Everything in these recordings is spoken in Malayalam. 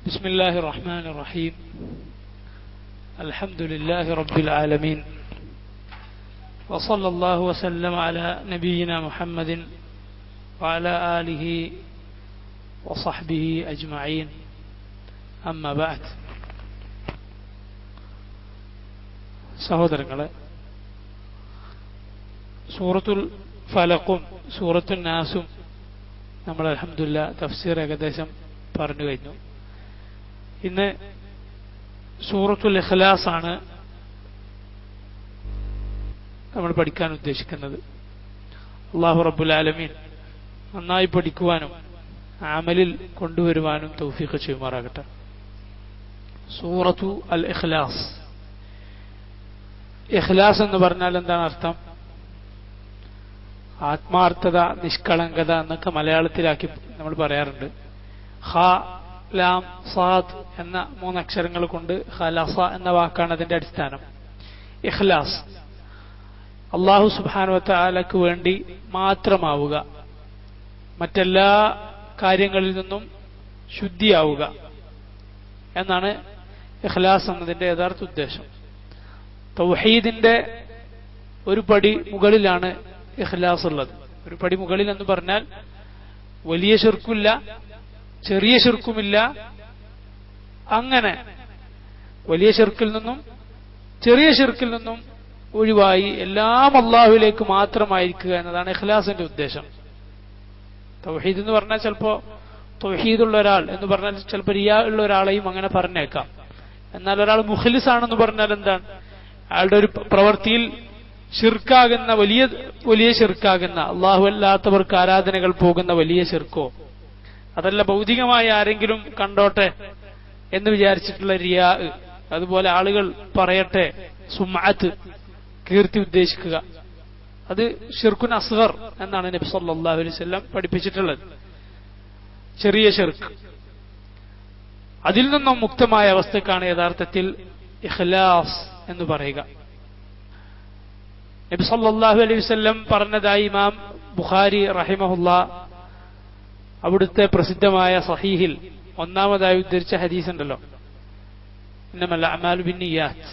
بسم الله الرحمن الرحيم الحمد لله رب العالمين وصلى الله وسلم على نبينا محمد وعلى آله وصحبه أجمعين أما بعد സഹോദരങ്ങളെ, സൂറത്തുൽ ഫലഖും സൂറത്തുൽ നാസും നമ്മൾ അൽഹംദുലില്ലാഹ് തഫ്സീർ ഏകദേശം പറഞ്ഞു കഴിഞ്ഞു. ഇന്ന് സൂറത്തുൽ ഇഖ്ലാസ് ആണ് നമ്മൾ പഠിക്കാൻ ഉദ്ദേശിക്കുന്നത്. അല്ലാഹു റബ്ബുൽ ആലമീൻ നന്നായി പഠിക്കുവാനും അമലിൽ കൊണ്ടുവരുവാനും തൗഫീഖ് ചെയ്യുമാറാകട്ടെ. സൂറത്തു അൽ ഇഖ്ലാസ്. ഇഖ്ലാസ് എന്ന് പറഞ്ഞാൽ എന്താണ് അർത്ഥം? ആത്മാർത്ഥത, നിഷ്കളങ്കത എന്നൊക്കെ മലയാളത്തിലാക്കി നമ്മൾ പറയാറുണ്ട്. ഖ, ലാം, സാദ് എന്ന മൂന്നക്ഷരങ്ങൾ കൊണ്ട് ഖലസ എന്ന വാക്കാണ് അതിന്റെ അടിസ്ഥാനം. ഇഖ്ലാസ് അല്ലാഹു സുബ്ഹാനഹു വ തആലക്ക് വേണ്ടി മാത്രമാവുക, മറ്റെല്ലാ കാര്യങ്ങളിൽ നിന്നും ശുദ്ധിയാവുക എന്നാണ് ഇഖ്ലാസ് എന്നതിന്റെ യഥാർത്ഥ ഉദ്ദേശം. തൗഹീദിന്റെ ഒരു പടി മുകളിലാണ് ഇഖ്ലാസ് ഉള്ളത്. ഒരു പടി മുകളിൽ എന്ന് പറഞ്ഞാൽ വലിയ ശിർക്കില്ല, ചെറിയ ശിർക്കുമില്ല. അങ്ങനെ വലിയ ശിർക്കിൽ നിന്നും ചെറിയ ശിർക്കിൽ നിന്നും ഒഴിവായി എല്ലാം അല്ലാഹുവിലേക്ക് മാത്രമായിരിക്കുക എന്നതാണ് ഇഖ്ലാസിന്റെ ഉദ്ദേശം. തൗഹീദ് എന്ന് പറഞ്ഞാൽ ചിലപ്പോ തൗഹീദുള്ള ഒരാൾ എന്ന് പറഞ്ഞാൽ ചിലപ്പോൾ റിയാ ഉള്ള ഒരാളെയും അങ്ങനെ പറഞ്ഞേക്കാം. എന്നാൽ ഒരാൾ മുഖ്ലിസ് ആണെന്ന് പറഞ്ഞാൽ എന്താണ്? അയാളുടെ ഒരു പ്രവൃത്തിയിൽ ശിർക്കാകുന്ന വലിയ ശിർക്കാകുന്ന, അല്ലാഹു അല്ലാത്തവർക്ക് ആരാധനകൾ പോകുന്ന വലിയ ശിർക്കോ, അതല്ല ഭൗതികമായി ആരെങ്കിലും കണ്ടോട്ടെ എന്ന് വിചാരിച്ചിട്ടുള്ള റിയാ, അതുപോലെ ആളുകൾ പറയട്ടെ, സുമഅത്ത്, കീർത്തി ഉദ്ദേശിക്കുക, അത് ശിർക്കുൻ അസ്ഗർ എന്നാണ് നബി സല്ലല്ലാഹു അലൈഹി വസല്ലം പഠിപ്പിച്ചിട്ടുള്ളത്. ചെറിയ ശിർക്ക്. അതിൽ നിന്നും മുക്തമായ അവസ്ഥക്കാണ് യഥാർത്ഥത്തിൽ ഇഖ്ലാസ് എന്ന് പറയുക. നബി സല്ലല്ലാഹു അലൈഹി വസല്ലം പറഞ്ഞതായി ഇമാം ബുഖാരി റഹിമഹുല്ലാഹ് അവിടുത്തെ പ്രസിദ്ധമായ സഹീഹിൽ ഒന്നാമതായി ഉദ്ധരിച്ച ഹദീസ് ഉണ്ടല്ലോ, ഇന്നമൽ അഅമാലു ബിന്നിയാത്ത്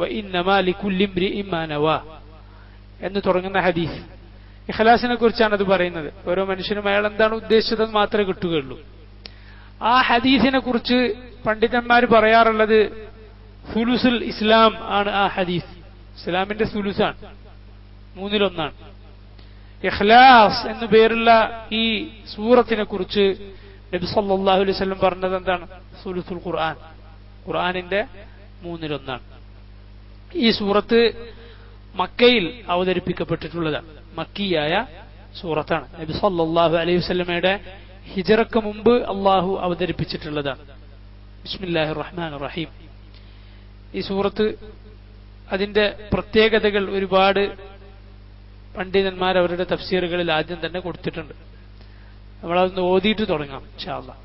വഇന്നമാ ലികുല്ലി ഇംറിഇൻ മാ നവാ എന്ന് തുടങ്ങുന്ന ഹദീസ്. ഇഖ്ലാസിനെ കുറിച്ചാണ് അത് പറയുന്നത്. ഓരോ മനുഷ്യനും അയാൾ എന്താണ് ഉദ്ദേശിച്ചത് മാത്രമേ കിട്ടുകയുള്ളൂ. ആ ഹദീസിനെ കുറിച്ച് പണ്ഡിതന്മാർ പറയാറുള്ളത് സുലുസുൽ ഇസ്ലാം ആണ്. ആ ഹദീസ് ഇസ്ലാമിന്റെ സുലുസാണ്, മൂന്നിലൊന്നാണ്. ഇഖ്ലാസ് എന്നു പേരുള്ള ഈ സൂറത്തിനെ കുറിച്ച് നബി സല്ലല്ലാഹു അലൈഹി വസല്ലം പറഞ്ഞത് എന്താണ്? സുലുസുൽ ഖുർആൻ, ഖുർആനിന്റെ മൂന്നിലൊന്നാണ്. ഈ സൂറത്ത് മക്കയിൽ അവതരിപ്പിക്കപ്പെട്ടിട്ടുള്ളതാണ്. മക്കിയായ സൂറത്താണ്. നബി സല്ലല്ലാഹു അലൈഹി വസല്ലമയുടെ ഹിജ്റക്ക് മുമ്പ് അള്ളാഹു അവതരിപ്പിച്ചിട്ടുള്ളതാണ്. ബിസ്മില്ലാഹിർ റഹ്മാനിർ റഹീം. ഈ സൂറത്ത് അതിന്റെ പ്രത്യേകതകൾ ഒരുപാട് പണ്ഡിതന്മാർ അവരുടെ തഫ്സീറുകളിൽ ആദ്യം തന്നെ കൊടുത്തിട്ടുണ്ട്. നമ്മളതൊന്ന് ഓതിയിട്ട് തുടങ്ങാം ഇൻഷാ അല്ലാഹ്.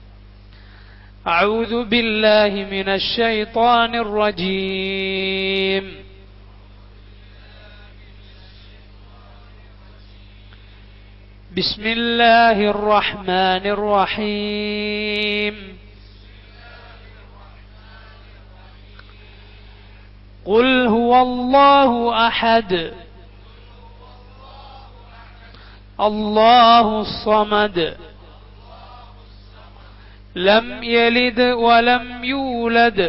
അഊദു ബില്ലാഹി മിനശ് ശൈത്വാനിർ റജീം. ബിസ്മില്ലാഹിർ റഹ്മാനിർ റഹീം. قل هو الله أحد الله الصمد لم يلد ولم يولد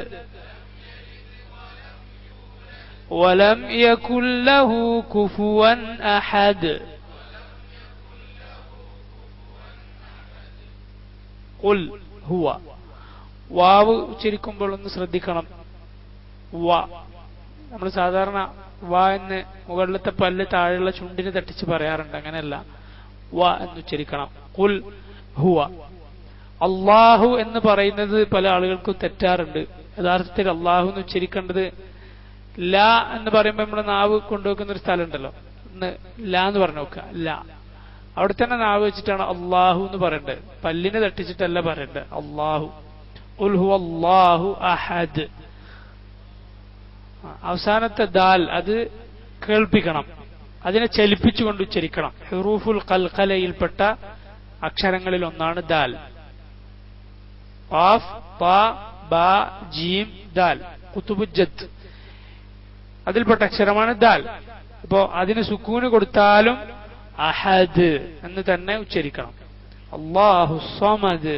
ولم يكن له كفوا أحد. قل هو. വാവ് ഉച്ചരിക്കുമ്പോൾ ഒന്ന് ശ്രദ്ധിക്കണം. നമ്മൾ സാധാരണ വ എന്ന് മുകളിലത്തെ പല്ല് താഴെയുള്ള ചുണ്ടിന് തട്ടിച്ച് പറയാറുണ്ട്. അങ്ങനെയല്ല, വ എന്ന് ഉച്ചരിക്കണം. ഖുൽ ഹുവ. അള്ളാഹു എന്ന് പറയുന്നത് പല ആളുകൾക്കും തെറ്റാറുണ്ട്. യഥാർത്ഥത്തിൽ അള്ളാഹു എന്ന് ഉച്ചരിക്കേണ്ടത് ലാ എന്ന് പറയുമ്പോൾ നമ്മുടെ നാവ് കൊണ്ടുവെക്കുന്ന ഒരു സ്ഥലം ഉണ്ടല്ലോ, ഒന്ന് ലാ എന്ന് പറഞ്ഞു നോക്കുക. ലാ അവിടെ തന്നെ നാവ് വെച്ചിട്ടാണ് അള്ളാഹു എന്ന് പറയേണ്ടത്. പല്ലിനെ തട്ടിച്ചിട്ടല്ല പറയേണ്ടത്. അള്ളാഹു. ഖുൽ ഹുവ അല്ലാഹു അഹദ്. അവസാനത്തെ ദാൽ അത് കേൾപ്പിക്കണം, അതിനെ ചലിപ്പിച്ചുകൊണ്ട് ഉച്ചരിക്കണം. ഹുറൂഫുൽ ഖൽഖലയിൽപ്പെട്ട അക്ഷരങ്ങളിൽ ഒന്നാണ് ദാൽ. ഖാഫ് താ ബാ ജീം ദാൽ ഖുതുബുജ്ജത്ത് അതിൽപ്പെട്ട അക്ഷരമാണ് ദാൽ. അപ്പോ അതിന് സുക്കൂന് കൊടുത്താലും അഹദ് എന്ന് തന്നെ ഉച്ചരിക്കണം. അല്ലാഹു സമദ്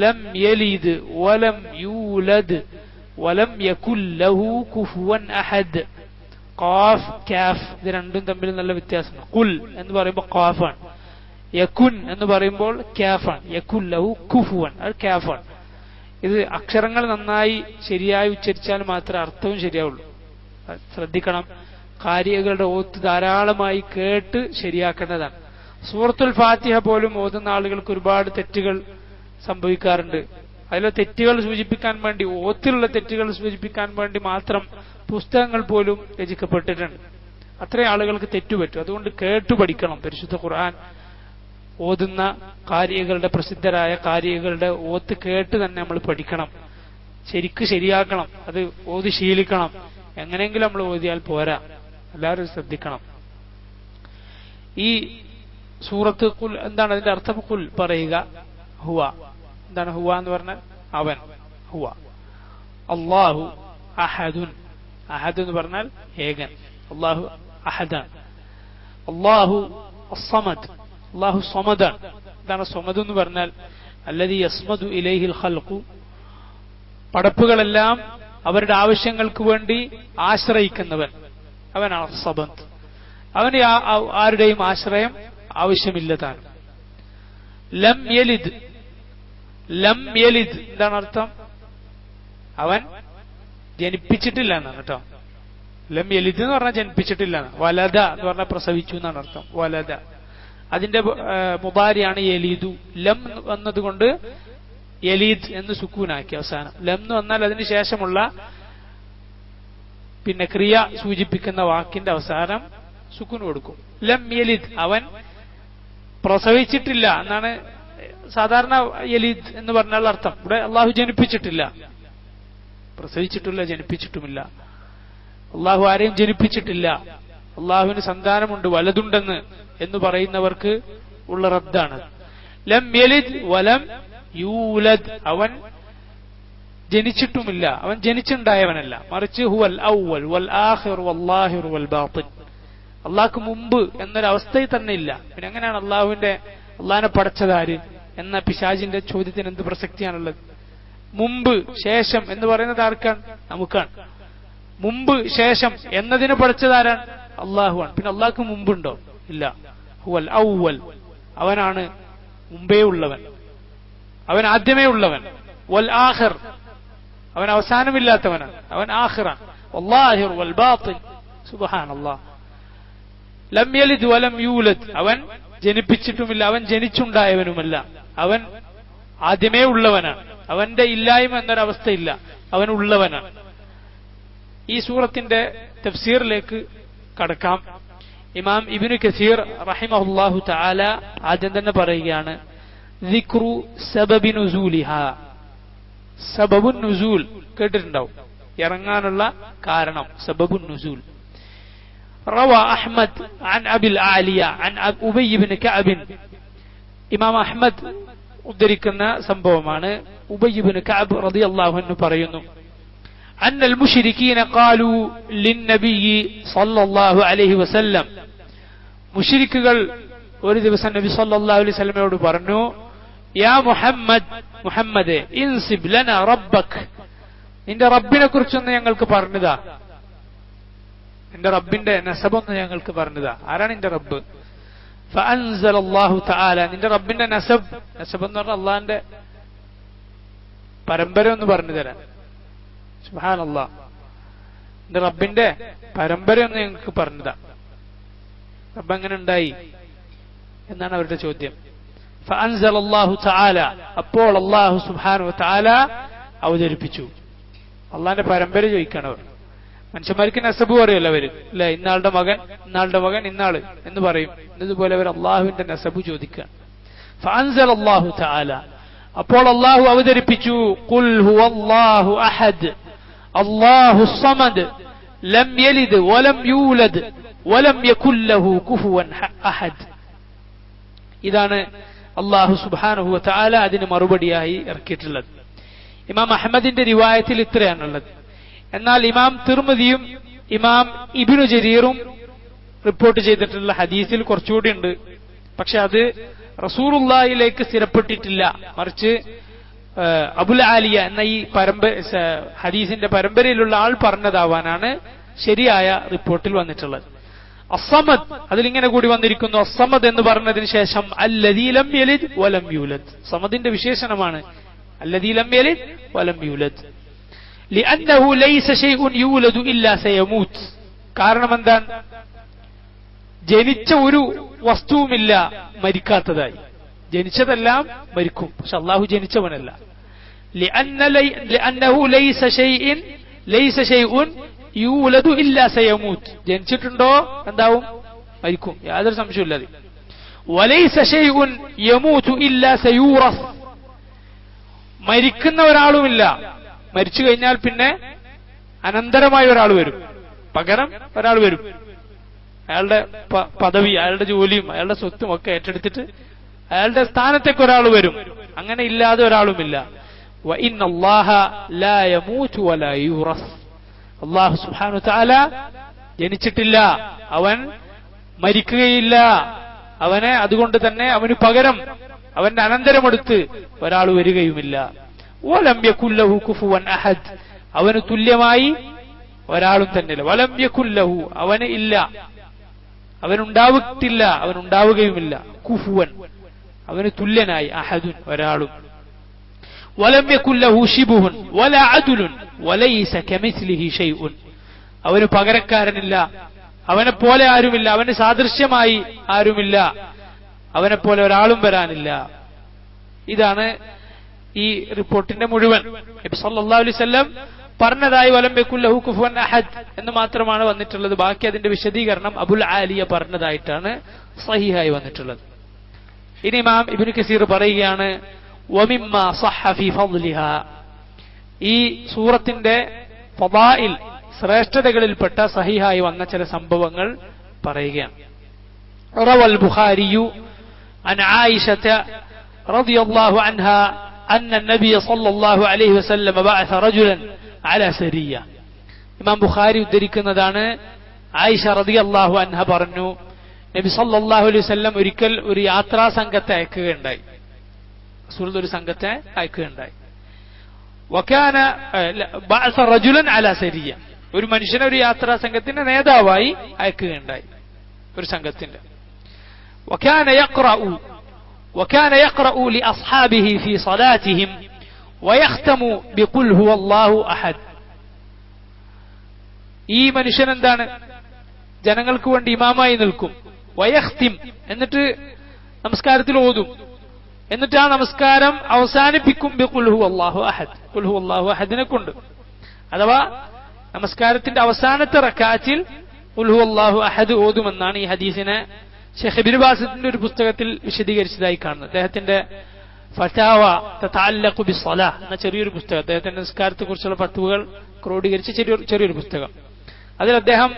ലം യലിദ് വലം യൂലദ് വലം യകുൽ ലഹു കുഫുവൻ അഹദ്. ഖാഫ് കാഫ് ഇത് രണ്ടും തമ്മിൽ നല്ല വ്യത്യാസമാണ്. ഖുൽ എന്ന് പറയുമ്പോൾ ഖാഫാണ്, യകുൻ എന്ന് പറയുമ്പോൾ കാഫാണ്. യകുൽ ലഹു കുഫുവൻ അത് കാഫാണ്. ഇത് അക്ഷരങ്ങൾ നന്നായി ശരിയായി ഉച്ചരിച്ചാൽ മാത്രമേ അർത്ഥവും ശരിയാവുള്ളൂ. ശ്രദ്ധിക്കണം. കാരികളുടെ ഓത്ത് ധാരാളമായി കേട്ട് ശരിയാക്കേണ്ടതാണ്. സൂറത്തുൽ ഫാത്തിഹ പോലും ഓതുന്ന ആളുകൾക്ക് ഒരുപാട് തെറ്റുകൾ സംഭവിക്കാറുണ്ട്. അതിലെ തെറ്റുകൾ സൂചിപ്പിക്കാൻ വേണ്ടി, ഓത്തിലുള്ള തെറ്റുകൾ സൂചിപ്പിക്കാൻ വേണ്ടി മാത്രം പുസ്തകങ്ങൾ പോലും രചിക്കപ്പെട്ടിട്ടുണ്ട്. അത്രയും ആളുകൾക്ക് തെറ്റുപറ്റും. അതുകൊണ്ട് കേട്ടു പഠിക്കണം. പരിശുദ്ധ ഖുർആൻ ഓതുന്ന കാരികളുടെ, പ്രസിദ്ധരായ കാരികളുടെ ഓത്ത് കേട്ട് തന്നെ നമ്മൾ പഠിക്കണം. ശരിക്ക് ശരിയാക്കണം. അത് ഓതി ശീലിക്കണം. എങ്ങനെയെങ്കിലും നമ്മൾ ഓതിയാൽ പോരാ. എല്ലാവരും ശ്രദ്ധിക്കണം. ഈ സൂറത്ത് ഖുൽ എന്താണ് അതിന്റെ അർത്ഥം? ഖുൽ പറയുക, ഹുവ. എന്താണ് ഹുവ എന്ന് പറഞ്ഞാൽ? അവൻ. ഹുവ അല്ലാഹു അഹദുൻ. അഹദ് എന്ന് പറഞ്ഞാൽ ഏകൻ. അല്ലാഹു അഹദാൻ. അല്ലാഹു അസ്സമദ്. അല്ലാഹു സമദാൻ. എന്താണ് സമദ് എന്ന് പറഞ്ഞാൽ? അല്ലദീ യസ്മദു ഇലൈഹിൽ ഖൽഖു. പടപ്പുകളെല്ലാം അവരുടെ ആവശ്യങ്ങൾക്ക് വേണ്ടി ആശ്രയിക്കുന്നവൻ അവനാണ് സമദ്. അവന് ആരുടെയും ആശ്രയം ആവശ്യമില്ല താനും. ലം യലിദ്. ലം യലിദ് എന്താണ് അർത്ഥം? അവൻ ജനിപ്പിച്ചിട്ടില്ല എന്നാണ് കേട്ടോ. ലം യലിദ് എന്ന് പറഞ്ഞാൽ ജനിപ്പിച്ചിട്ടില്ല. വലദ എന്ന് പറഞ്ഞാൽ പ്രസവിച്ചു എന്നാണ് അർത്ഥം. വലദ അതിന്റെ മുബാരിയാണ് യലീദു. ലം എന്നതുകൊണ്ട് യലീദ് എന്ന് സുക്കൂനാക്കി അവസാനം. ലം എന്ന് വന്നാൽ അതിന് ശേഷമുള്ള പിന്നെ ക്രിയ സൂചിപ്പിക്കുന്ന വാക്കിന്റെ അവസാനം സുക്കൂൻ കൊടുക്കും. ലം യലിദ് അവൻ പ്രസവിച്ചിട്ടില്ല എന്നാണ് സാധാരണ യലീദ് എന്ന് പറഞ്ഞാൽ അർത്ഥം. ഇവിടെ അള്ളാഹു ജനിപ്പിച്ചിട്ടില്ല, പ്രസവിച്ചിട്ടില്ല, ജനിപ്പിച്ചിട്ടുമില്ല. അള്ളാഹു ആരെയും ജനിപ്പിച്ചിട്ടില്ല. അള്ളാഹുവിന് സന്താനമുണ്ട്, വലതുണ്ടെന്ന് എന്ന് പറയുന്നവർക്ക് ഉള്ള റദ്ദാണ്. ലം യലിദ് വലം യൂലദ് അവൻ ജനിച്ചിട്ടുമില്ല, അവൻ ജനിച്ചുണ്ടായവനല്ല. മറിച്ച് ഹുവൽ ഔവൽ വൽ ആഖിർ വല്ലാഹിർ വൽ ബാത്തിൻ. അള്ളാഹ്ക്ക് മുമ്പ് എന്നൊരവസ്ഥയിൽ തന്നെ ഇല്ല. പിന്നെ എങ്ങനെയാണ് അള്ളാഹിനെ പടച്ചതാര് എന്ന പിശാചിന്റെ ചോദ്യത്തിന് എന്ത് പ്രസക്തിയാണുള്ളത്? മുമ്പ് ശേഷം എന്ന് പറയുന്നത് ആർക്കാണ്? നമുക്കാണ്. മുമ്പ് ശേഷം എന്നതിന് പടച്ചതാരാണ്? അള്ളാഹുവാണ്. പിന്നെ അള്ളാഹ്ക്ക് മുമ്പുണ്ടോ? ഇല്ല. ഹുവൽ ഔവൽ അവനാണ് മുമ്പേ ഉള്ളവൻ, അവൻ ആദ്യമേ ഉള്ളവൻ. വൽ ആഖിർ അവൻ അവസാനമില്ലാത്തവനാണ്, അവൻ ആഖിറാണ്. വല്ലാഹിർ വൽ ബാത്തിൻ. സുബ്ഹാനല്ലാഹ്. ലം യലിദ് വലം യൂലദ് അവൻ ജനിപ്പിച്ചിട്ടുമില്ല, അവൻ ജനിച്ചുണ്ടായവനുമല്ല, അവൻ ആദ്യമേ ഉള്ളവനാണ്. അവന്റെ ഇല്ലായ്മ എന്നൊരവസ്ഥയില്ല, അവൻ ഉള്ളവനാണ്. ഈ സൂറത്തിന്റെ തഫ്സീറിലേക്ക് കടക്കാം. ഇമാം ഇബ്നു കസീർ റഹിമഹുല്ലാഹു തആല ആദ്യം തന്നെ പറയുകയാണ്, ദിക്റു സബബി നുസൂലിഹാ. സബബുൻ നുസൂൽ കേട്ടിട്ടുണ്ടാവും, ഇറങ്ങാനുള്ള കാരണം. സബബുൻ നുസൂൽ. റവ അഹ്മദ് അൻ അബിൽ ആലിയ അൻ ഉബയ്യ് ഇബ്നു കഅബ്. ഇമാം അഹ്മദ് ഉദ്ധരിക്കുന്ന സംഭവമാണ്. ഉബയ്യ് ഇബ്നു കഅബ് റളിയല്ലാഹു അൻഹു പറയുന്നു, أن المشركين قالوا للنبي صلى الله عليه وسلم. മുശ്രിക്കുകൾ ഒരു ദിവസം നബി സല്ലല്ലാഹു അലൈഹി വസല്ലമയോട് പറഞ്ഞു, യാ മുഹമ്മദ്, മുഹമ്മദേ, ഇൻസിബ് ലനാ റബ്ബക്, നിന്റെ റബ്ബിനെ കുറിച്ചൊന്ന് ഞങ്ങൾക്ക് പറഞ്ഞുതാ, നിന്റെ റബ്ബിന്റെ നസബൊന്ന് ഞങ്ങൾക്ക് പറഞ്ഞുതാ. ആരാണ് നിന്റെ റബ്ബ്? ഫഅൻസലല്ലാഹു തആല, നിന്റെ റബ്ബിന്റെ നസബ് എന്ന് പറഞ്ഞാൽ അള്ളാഹിന്റെ പരമ്പര ഒന്ന് പറഞ്ഞു തരാൻ. സുബ്ഹാനല്ലാഹ്. നിന്റെ റബ്ബിന്റെ പരമ്പരയൊന്ന് ഞങ്ങൾക്ക് പറഞ്ഞുതാ. റബ്ബ് എങ്ങനെ ഉണ്ടായി എന്നാണ് അവരുടെ ചോദ്യം. ഫഅൻസലല്ലാഹു തആല, അപ്പോൾ അല്ലാഹു സുബ്ഹാനഹു വ തആല അവതരിപ്പിച്ചു. അള്ളാഹിന്റെ പരമ്പര ചോദിക്കാണ് അവർ. മനുഷ്യന്മാർക്ക് നസബ് പറയല്ലോ അവര്, അല്ലെ? ഇന്നാളുടെ മകൻ, ഇന്നാളുടെ മകൻ, ഇന്നാള് എന്ന് പറയും. ഇതുപോലെ അവർ അള്ളാഹുവിന്റെ നസബ് ചോദിക്കുകയാണ്. ഫഅൻസലല്ലാഹു തആല, അപ്പോൾ അള്ളാഹു അവതരിപ്പിച്ചു, ഖുൽ ഹുവല്ലാഹു അഹദ് അല്ലാഹു സമദ് ലം യലിദ് വലം യൂലദ് വലം യകുൽ ലഹു കുഫുവൻ അഹദ്. ഇതാണ് അല്ലാഹു സുബ്ഹാനഹു വ തആല അതിന് മറുപടിയായി ഇറക്കിയിട്ടുള്ളത്. ഇമാം അഹ്മദിന്റെ റിവായത്തിൽ ഇത്രയാണുള്ളത്. എന്നാൽ ഇമാം തിർമിദിയും ഇമാം ഇബ്നു ജരീറും റിപ്പോർട്ട് ചെയ്തിട്ടുള്ള ഹദീസിൽ കുറച്ചുകൂടി ഉണ്ട്. പക്ഷെ അത് റസൂലുള്ളാഹിയിലേക്ക് സ്ഥിരപ്പെട്ടിട്ടില്ല. മറിച്ച് അബുൽ ആലിയ എന്ന ഈ ഹദീസിന്റെ പരമ്പരയിലുള്ള ആൾ പറഞ്ഞതാവാനാണ് ശരിയായ റിപ്പോർട്ടിൽ വന്നിട്ടുള്ളത്. അസ്സമദ് അതിലിങ്ങനെ കൂടി വന്നിരിക്കുന്നു. അസ്സമദ് എന്ന് പറഞ്ഞതിന് ശേഷം അല്ലദീ ലം യലിദ് വലം യൂലദ്. സമദിന്റെ വിശേഷണമാണ് അല്ലദീ ലം യലിദ് വലം യൂലദ്. ലിഅന്നഹു ലൈസ ശൈഉൻ യൂലദു ഇല്ലാ സയമൂത്ത്. കാരണം എന്താണ്? ജനിച്ച ഒരു വസ്തുവുമില്ല മരിക്കാത്തതായി. ജനിച്ചതെല്ലാം മരിക്കും, പക്ഷെ അള്ളാഹു ജനിച്ചവനല്ല. ലിഅന്നഹു ലൈസ ശൈഉൻ യൂലദു ഇല്ലാ സയമൂത്ത്. ജനിച്ചിട്ടുണ്ടോ എന്താവും? മരിക്കും, യാതൊരു സംശയമില്ലാതെ. വലൈസ ശൈഉൻ യമൂതു ഇല്ലാ സയൂറസ്. മരിക്കുന്ന ഒരാളുമില്ല, മരിച്ചു കഴിഞ്ഞാൽ പിന്നെ അനന്തരമായ ഒരാൾ വരും, പകരം ഒരാൾ വരും. അയാളുടെ പദവി, അയാളുടെ ജോലിയും അയാളുടെ സ്വത്തും ഒക്കെ ഏറ്റെടുത്തിട്ട് അയാളുടെ സ്ഥാനത്തേക്ക് ഒരാൾ വരും. അങ്ങനെ ഇല്ലാതെ ഒരാളുമില്ല. വഇന്നല്ലാഹ ലാ യമൂതു വലാ യൂറസ്. അല്ലാഹു സുബ്ഹാനഹു വതആല ജനിച്ചിട്ടില്ല, അവൻ മരിക്കുകയില്ല. അവനെ അതുകൊണ്ട് തന്നെ അവന് പകരം അവന്റെ അനന്തരമെടുത്ത് ഒരാൾ വരികയുമില്ല. വലം യകുൽ ലഹു കുഫുവൻ അഹദ്. അവന് തുല്യമായി ഒരാളും തന്നെയില്ല. വലം യകുൽ ലഹു, അവന് ഇല്ല, അവനുണ്ടാവത്തില്ല, അവനുണ്ടാവുകയുമില്ല. കുഫുവൻ, അവന് തുല്യനായി, അഹദുൻ ഒരാളും. വലം യകുൽ ലഹു ശിബുഹുൻ വലാ അദുലുൻ വലൈസ കമിസ്ലിഹി ഷൈഉൻ. അവന് പകരക്കാരനില്ല, അവനെ പോലെ ആരുമില്ല, അവന് സാദൃശ്യമായി ആരുമില്ല, അവനെ പോലെ ഒരാളും വരാനില്ല. ഇതാണ് ഈ റിപ്പോർട്ടിന്റെ മുഴുവൻ. നബി സല്ലല്ലാഹു അലൈഹി വസല്ലം പറഞ്ഞതായി വലം യകുൽ ലഹു കുഫുവൻ അഹദ് എന്ന് മാത്രമാണ് വന്നിട്ടുള്ളത്. ബാക്കി അതിന്റെ വിശദീകരണം അബുൽ ആലിയ പറഞ്ഞതായിട്ടാണ് സഹീഹായി വന്നിട്ടുള്ളത്. ഇനി ഇമാം ഇബ്നു കസീർ പറയുകയാണ്, വമിമ്മാ സഹഹ ഫീ ഫദ്ലിഹാ. ഈ സൂറത്തിന്റെ ഫളാഇൽ, ശ്രേഷ്ഠതകളിൽപ്പെട്ട സഹീഹായി വന്ന ചില സംഭവങ്ങൾ പറയുകയാണ്. റവൽ ബുഖാരിയു അൻ ആയിഷത റളിയല്ലാഹു അൻഹാ അന്ന നബിയ സല്ലല്ലാഹു അലൈഹി വസല്ലം ബഅസ റജുലൻ അലാ സരിയ. ഇമാം ബുഖാരി ഉദ്ധരിക്കുന്നതാണ്, ആയിഷ റളിയല്ലാഹു അൻഹ പറഞ്ഞു, നബി സല്ലല്ലാഹു അലൈഹി വസല്ലം ഒരിക്കൽ ഒരു യാത്രാ സംഘത്തെ അയക്കുകയുണ്ടായി. റസൂൽ ഒരു സംഘത്തെ അയക്കുകയുണ്ടായി. വകാന ബഅസ റജുലൻ അലാ സരിയ. ഒരു മനുഷ്യനെ ഒരു യാത്രാ സംഘത്തിന്റെ നേതാവായി അയക്കുകയുണ്ടായി, ഒരു സംഘത്തിന്റെ. وكان يقرأ لأصحابه في صلاتهم ويختم بقل هو الله أحد. ഈ മനുഷ്യൻ എന്താണ്? ജനങ്ങൾക്ക് വേണ്ടി ഇമാമായി നിൽക്കും. വയഖ്തിം, എന്നിട്ട് നമസ്കാരത്തിൽ ഓതും. എന്നിട്ട് ആ നമസ്കാരം അവസാനിപ്പിക്കും ബിഖുൽ ഹുവല്ലാഹു അഹദ്. ഖുൽ ഹുവല്ലാഹു അഹദിനെ കൊണ്ട്. അഥവാ നമസ്കാരത്തിന്റെ അവസാനത്തെ റക്അത്തിൽ ഖുൽ ഹുവല്ലാഹു അഹദ് ഓതുമെന്നാണ് ഈ ഹദീസിനെ ഷെയ്ഖ് ഇബ്നു ബാസിന്റെ ഒരു പുസ്തകത്തിൽ വിശദീകരിച്ചതായി കാണുന്നത്. അദ്ദേഹത്തിന്റെ ഫതാവ തതഅല്ലഖു ബിസ്സലാഹ് എന്ന ചെറിയൊരു പുസ്തകം, അദ്ദേഹത്തിന്റെ നിസ്കാരത്തെ കുറിച്ചുള്ള ഫത്വകൾ ക്രോഡീകരിച്ച ചെറിയൊരു പുസ്തകം. അതിൽ അദ്ദേഹം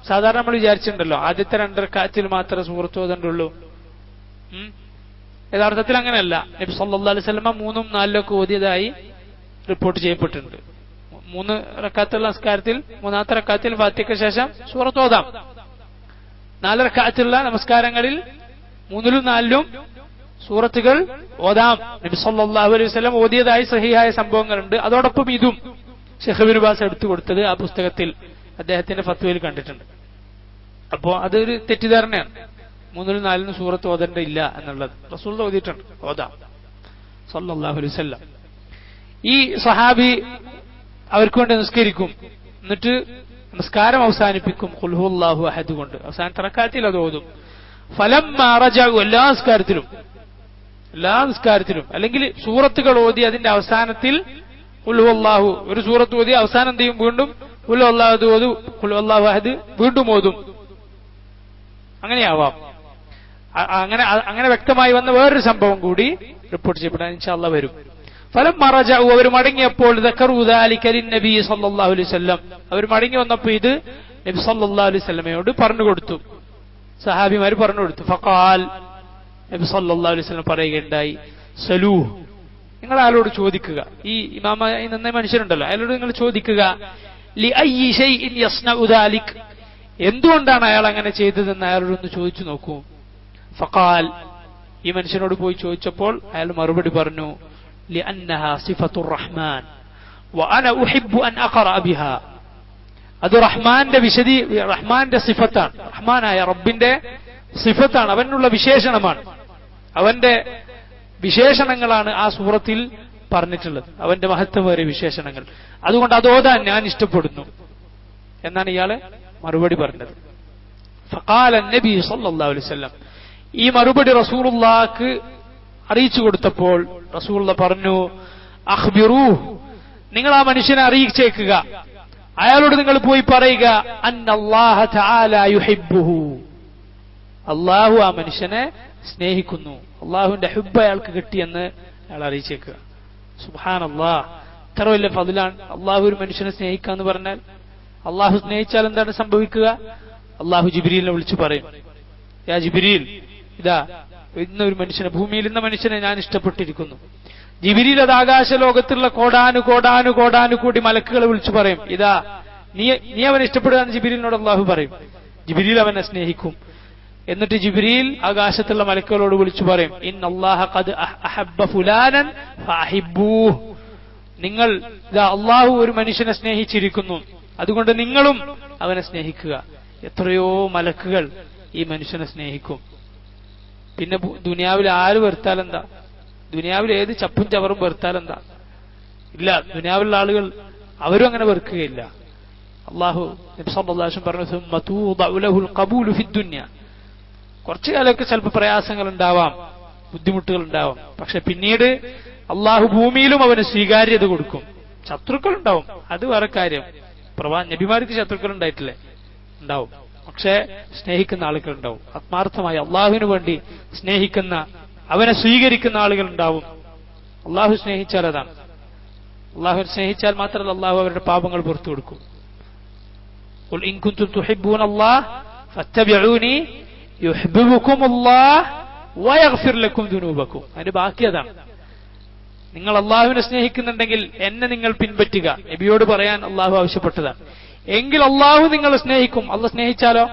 സാധാരണ നമ്മൾ വിചാരിച്ചിട്ടുണ്ടല്ലോ ആദ്യത്തെ 2 റക്അത്തിൽ മാത്രമേ സൂറത്ത് ഓതണ്ടുള്ളൂ. യഥാർത്ഥത്തിൽ അങ്ങനെയല്ല. നബി സല്ലല്ലാഹു അലൈഹി വസല്ലം 3ഉം 4ഉം ഒക്കെ ഓതിയതായി റിപ്പോർട്ട് ചെയ്യപ്പെട്ടിട്ടുണ്ട്. 3 റക്അത്തുള്ള നമസ്കാരത്തിൽ 3ാമത്തെ റക്അത്തിൽ ഫാത്തിഹയ്ക്ക് ശേഷം സൂറത്ത് ഓതാം. 4 റക്അത്തുള്ള നമസ്കാരങ്ങളിൽ 3ലും 4ലും സൂറത്തുകൾ ഓതാം. നബി സല്ലല്ലാഹു അലൈഹി വസല്ലം ഓതിയതായി സഹിഹായ സംഭവങ്ങളുണ്ട്. അതോടൊപ്പം ഇതും ഷെയ്ഖ് ഇബ്നു ബാസ് എടുത്തു കൊടുത്തത് ആ പുസ്തകത്തിൽ അദ്ദേഹത്തിന്റെ ഫത്വയിൽ കണ്ടിട്ടുണ്ട്. അപ്പോ അതൊരു തെറ്റിദ്ധാരണയാണ്. 3ലും 4ലും സൂറത്ത് ഓതേണ്ടതില്ല എന്നുള്ളത്. റസൂൽ ഓതിയിട്ടുണ്ട്, ഓതാം സല്ലല്ലാഹു അലൈഹി വസല്ലം. ഈ സഹാബി അവർക്ക് വേണ്ടി നിസ്കരിക്കും, എന്നിട്ട് നമസ്കാരം അവസാനിപ്പിക്കും ഖുൽ ഹുവല്ലാഹു അഹദ് കൊണ്ട്. അവസാനത്തെ റക്അത്തിൽ അത് ഓതും. ഫലമ്മാ റജഉ, എല്ലാ നിസ്കാരത്തിലും അല്ലെങ്കിൽ സൂറത്തുകൾ ഓതി അതിന്റെ അവസാനത്തിൽ ഖുൽ ഹുവല്ലാഹു, ഒരു സൂറത്ത് ഓതി അവസാനം എന്ത് ചെയ്യും? വീണ്ടും ഖുൽ ഹുവല്ലാഹു അഹദ് വീണ്ടും ഓതും. അങ്ങനെയാവാം. അങ്ങനെ വ്യക്തമായി വന്ന വേറൊരു സംഭവം കൂടി റിപ്പോർട്ട് ചെയ്യപ്പെടാൻ ഇൻഷാ അല്ലാഹ് വരും. ഫലമ്മാ റജഉ, അവർ മടങ്ങിയപ്പോൾ ദക്കറു ദാലിക ലിന്നബി സല്ലല്ലാഹു അലൈഹി വസല്ലം, അവർ മടങ്ങി വന്നപ്പോൾ ഇത് നബി സല്ലല്ലാഹു അലൈഹി വസല്ലമയോട് പറഞ്ഞു കൊടുത്തു, സഹാബിമാർ പറഞ്ഞു കൊടുത്തു. ഫഖാൽ, നബി സല്ലല്ലാഹു അലൈഹി വസല്ലം പറയുകയുണ്ടായി, സലൂഹ്, നിങ്ങൾ അയാളോട് ചോദിക്കുക. ഈ ഇമാമായി നിന്ന മനുഷ്യരുണ്ടല്ലോ, അയാളോട് നിങ്ങൾ ചോദിക്കുക, ലിഅയ്യി ശൈഇൻ യസ്നഉ ദാലിക്, എന്തുകൊണ്ടാണ് അയാൾ അങ്ങനെ ചെയ്തതെന്ന് അയാളോടൊന്ന് ചോദിച്ചു നോക്കൂ. ഫഖാൽ, ഈ മനുഷ്യനോട് പോയി ചോദിച്ചപ്പോൾ അയാൾ മറുപടി പറഞ്ഞു, ലിഅന്നഹാ സിഫത്തുർ റഹ്മാൻ വഅന ഉഹിബ്ബു അൻ അഖറഅ ബിഹാ, അത് റഹ്മാന്റെ സിഫത്താണ്, റഹ്മാനായ റബ്ബിന്റെ സിഫത്താണ്, അവനുള്ള വിശേഷണമാണ്, അവന്റെ വിശേഷണങ്ങളാണ് ആ സൂറത്തിൽ പറഞ്ഞിട്ടുള്ളത്, അവന്റെ മഹത്വമേറിയ വിശേഷണങ്ങൾ, അതുകൊണ്ട് അതോതാൻ ഞാൻ ഇഷ്ടപ്പെടുന്നു എന്നാണ് ഇയാള് മറുപടി പറഞ്ഞത്. ഫഖാല നബി സല്ലല്ലാഹു അലൈഹി വസല്ലം, ഈ മറുപടി റസൂലുള്ളാഹിക്ക് അറിയിച്ചു കൊടുത്തപ്പോൾ റസൂലുള്ള പറഞ്ഞു, അഖ്ബിറൂഹ്, നിങ്ങൾ ആ മനുഷ്യനെ അറിയിച്ചേക്കുക, അയാളോട് നിങ്ങൾ പോയി പറയുക, അന്നല്ലാഹ തആല യുഹിബ്ബുഹു, അല്ലാഹു ആ മനുഷ്യനെ സ്നേഹിക്കുന്നു, അള്ളാഹുവിന്റെ ഹുബ്ബ് അയാൾക്ക് കിട്ടിയെന്ന് അയാൾ അറിയിച്ചേക്കുക. സുബ്ഹാനല്ലാഹ്, ഇത്ര വലിയ ഫضലാണ് അള്ളാഹു ഒരു മനുഷ്യനെ സ്നേഹിക്കുക എന്ന് പറഞ്ഞാൽ. അള്ളാഹു സ്നേഹിച്ചാൽ എന്താണ് സംഭവിക്കുക? അള്ളാഹു ജിബ്രീലിനെ വിളിച്ചു പറയും, യാ ജിബ്രീൽ, ഇതാ ഇന്നൊരു മനുഷ്യനെ, ഭൂമിയിൽ ഇന്ന മനുഷ്യനെ ഞാൻ ഇഷ്ടപ്പെട്ടിരിക്കുന്നു. ജിബ്രീൽ അത് ആകാശ ലോകത്തുള്ള കോടാനുകൂടി മലക്കുകളെ വിളിച്ചു പറയും, ഇതാ നീ അവനെ ഇഷ്ടപ്പെടുക എന്ന് ജിബ്രീലിനോട് അള്ളാഹു പറയും. ജിബ്രീൽ അവനെ സ്നേഹിക്കും. എന്നിട്ട് ജിബ്രീൽ ആകാശത്തുള്ള മലക്കുകളോട് വിളിച്ചു പറയും, ഇന്നല്ലാഹ ഖദ് അഹബ്ബ ഫുലാനൻ ഫഅഹിബ്ബൂഹ്, നിങ്ങൾ ഇതാ അള്ളാഹു ഒരു മനുഷ്യനെ സ്നേഹിച്ചിരിക്കുന്നു, അതുകൊണ്ട് നിങ്ങളും അവനെ സ്നേഹിക്കുക. എത്രയോ മലക്കുകൾ ഈ മനുഷ്യനെ സ്നേഹിക്കും. പിന്നെ ദുനിയാവിൽ ആര് വെറുത്താലെന്താ? ദുനിയാവിൽ ഏത് ചപ്പും ചവറും വെറുത്താലെന്താ? ഇല്ല, ദുനിയാവിലുള്ള ആളുകൾ അവരും അങ്ങനെ വെറുക്കുകയില്ല. അള്ളാഹു നബി സല്ലല്ലാഹു അലൈഹി വസല്ലം പറഞ്ഞു, സുമ്മ തൂദഉ ലഹുൽ ഖബൂലു ഫിദ്ദുനിയ, കുറച്ചു കാലമൊക്കെ ചിലപ്പോൾ പ്രയാസങ്ങൾ ഉണ്ടാവാം, ബുദ്ധിമുട്ടുകൾ ഉണ്ടാവാം, പക്ഷെ പിന്നീട് അള്ളാഹു ഭൂമിയിലും അവന് സ്വീകാര്യത കൊടുക്കും. ശത്രുക്കൾ ഉണ്ടാവും, അത് വേറെ കാര്യം. നബിമാർക്ക് ശത്രുക്കൾ ഉണ്ടായിട്ടില്ലേ? ഉണ്ടാവും. പക്ഷെ സ്നേഹിക്കുന്ന ആളുകൾ ഉണ്ടാവും, ആത്മാർത്ഥമായി അള്ളാഹുവിന് വേണ്ടി സ്നേഹിക്കുന്ന, അവനെ സ്വീകരിക്കുന്ന ആളുകൾ ഉണ്ടാവും. അള്ളാഹു സ്നേഹിച്ചാൽ അതാണ്. അള്ളാഹു സ്നേഹിച്ചാൽ മാത്രമല്ല അള്ളാഹു അവരുടെ പാപങ്ങൾ പുറത്തു കൊടുക്കും. ഖുൽ ഇൻ കുൻതും തുഹിബ്ബൂനല്ലാഹ് ഫത്തബിഊനി യുഹിബ്ബുകുമുല്ലാഹ് വയഗ്ഫിർ ലക്കും ദുനൂബക്കും. അതിന്റെ ബാക്കി അതാണ്. നിങ്ങൾ അള്ളാഹുവിനെ സ്നേഹിക്കുന്നുണ്ടെങ്കിൽ എന്നെ നിങ്ങൾ പിൻപറ്റുക, നബിയോട് പറയാൻ അള്ളാഹു ആവശ്യപ്പെട്ടതാണ്. എങ്കിൽ അള്ളാഹു നിങ്ങൾ സ്നേഹിക്കും. അള്ളാഹ് സ്നേഹിച്ചാലോ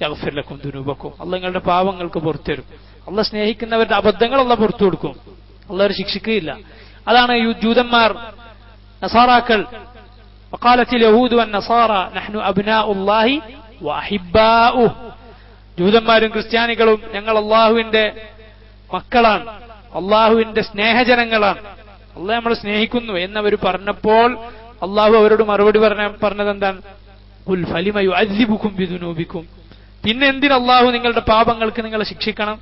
യഗ്ഫിർ ലക്കും ദുനൂബക്കും, അള്ളാഹ് നിങ്ങളുടെ പാപങ്ങൾക്ക് പുറത്തു തരും. അള്ളാഹ് സ്നേഹിക്കുന്നവരുടെ അബദ്ധങ്ങൾ അള്ളാഹ് പുറത്തു കൊടുക്കും, അള്ളാഹ് ശിക്ഷിക്കുകയില്ല. അതാണ് ജൂതന്മാർ, നസാറാക്കൾ, വഖാലത്തിൽ യഹൂദു വന്നസാറ നഹ്നു അബ്നാഉല്ലാഹി വഅഹിബ്ബാഉഹു, ജൂതന്മാരും ക്രിസ്ത്യാനികളും ഞങ്ങൾ അള്ളാഹുവിന്റെ മക്കളാണ്, അള്ളാഹുവിന്റെ സ്നേഹജനങ്ങളാണ്, അള്ളാഹ് നമ്മൾ സ്നേഹിക്കുന്നു എന്നവർ പറഞ്ഞപ്പോൾ അള്ളാഹു അവരോട് മറുപടി പറഞ്ഞത് എന്താണ്? ഖുൽ ഫലിമ യുഅദ്ദിബുകും ബിദുനൂബികും, പിന്നെ എന്തിന് അള്ളാഹു നിങ്ങളുടെ പാപങ്ങൾക്ക് നിങ്ങളെ ശിക്ഷിക്കണം?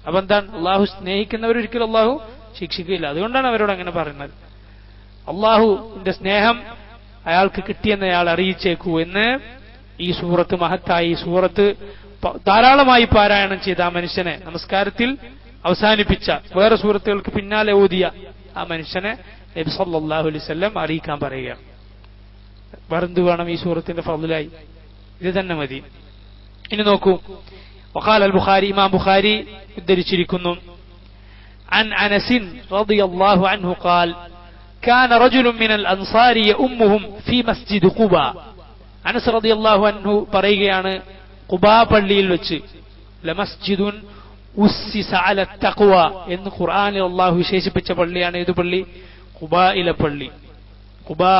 അപ്പൊ എന്താണ്? അള്ളാഹു സ്നേഹിക്കുന്നവരൊരിക്കലും അള്ളാഹു ശിക്ഷിക്കുകയില്ല. അതുകൊണ്ടാണ് അവരോട് അങ്ങനെ പറയുന്നത്. അള്ളാഹുവിന്റെ സ്നേഹം അയാൾക്ക് കിട്ടിയെന്ന് അയാൾ അറിയിച്ചേക്കൂ എന്ന് ഈ സൂറത്ത്, മഹത്തായി ഈ സൂറത്ത് ധാരാളമായി പാരായണം ചെയ്ത ആ മനുഷ്യനെ, നമസ്കാരത്തിൽ അവസാനിപ്പിച്ച, വേറെ സൂറത്തുകൾക്ക് പിന്നാലെ ഓതിയ ആ മനുഷ്യനെ നബി സല്ലല്ലാഹു അലൈഹി വസല്ലം അറിയിക്കാൻ പറയുകയാണ്. വേറെന്ത് വേണം ഈ സൂറത്തിന്റെ ഫضലായി? ഇത് തന്നെ മതി. ഇനി നോക്കൂ, വഖാല അൽ ബുഖാരി, ഇമാം ബുഖാരി ഉദ്ധരിച്ചിരിക്കുന്നു, عن أنس رضي الله عنه قال كان رجل من الأنصار يؤمهم في مسجد قباء. അനസ് റളിയല്ലാഹു അൻഹു പറയുകയാണ്, ഖുബാ പള്ളിയിൽ വെച്ച്, ലമസ്ജിദുൻ ഉസ്സിസ അല തഖ്വ എന്ന് ഖുർആനിൽ അല്ലാഹു വിശേഷിപ്പിച്ച പള്ളിയാണ്. ഏത് പള്ളി? ഖുബായിലെ പള്ളി. ഖുബാ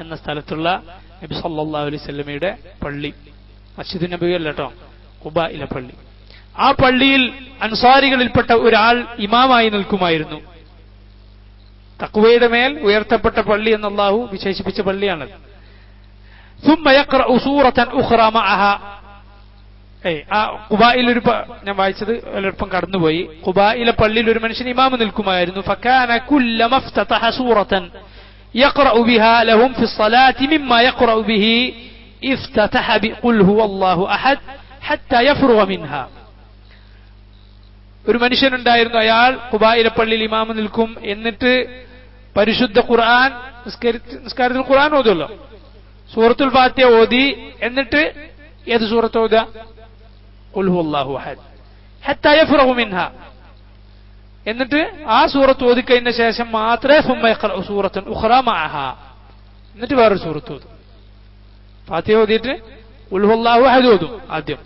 എന്ന സ്ഥലത്തുള്ള നബി സല്ലല്ലാഹു അലൈഹി വസല്ലമയുടെ പള്ളി, മസ്ജിദ് നബവി അല്ല കേട്ടോ, ഖുബായിലെ പള്ളി. ആ പള്ളിയിൽ അൻസാരികളിൽപ്പെട്ട ഒരാൾ ഇമാമായി നിൽക്കുമായിരുന്നു. തഖ്വയുടെ മേൽ ഉയർത്തപ്പെട്ട പള്ളി എന്ന് അല്ലാഹു വിശേഷിപ്പിച്ച പള്ളിയാണത്. ثم يقرأ سورة أخرى معها. ആ ഖുബായിൽ ഒരു, ഞാൻ വായിച്ചത് എളുപ്പം കടന്നുപോയി, ഖുബായിലെ പള്ളിയിൽ ഒരു മനുഷ്യൻ ഇമാമ് നിൽക്കുമായിരുന്നു. فكان كلما افتتح سورة يقرأ بها لهم في الصلاة مما يقرأ به افتتح بقل هو الله أحد حتى يفرغ منها. ഒരു മനുഷ്യനുണ്ടായിരുന്നു, അയാൾ ഖുബായിലെ പള്ളിയിൽ ഇമാമ് നിൽക്കും, എന്നിട്ട് പരിശുദ്ധ ഖുർആൻ, നിസ്കാരത്തിൽ ഖുർആൻ ഓതുമല്ലോ, സൂറത്തുൽ ഫാത്തിഹ ഓതി, എന്നിട്ട് ഏത് സൂറത്ത് ഓതുക? ഖുൽ ഹുവല്ലാഹു അഹദ് ഹത്താ യഫ്റഗു മിൻഹാ, എന്നിട്ട് ആ സൂറത്ത് ഓതിക്കഴിഞ്ഞ ശേഷം മാത്രമേ സുമ്മ യഖ്റഉ സൂറത്തുൻ ഉഖ്റ മഅഹാ, എന്നിട്ട് വേറൊരു സൂറത്ത് ഓതും. ഫാത്തിഹ ഓതിയിട്ട് ഖുൽ ഹുവല്ലാഹു അഹദ് ഓതും ആദ്യം,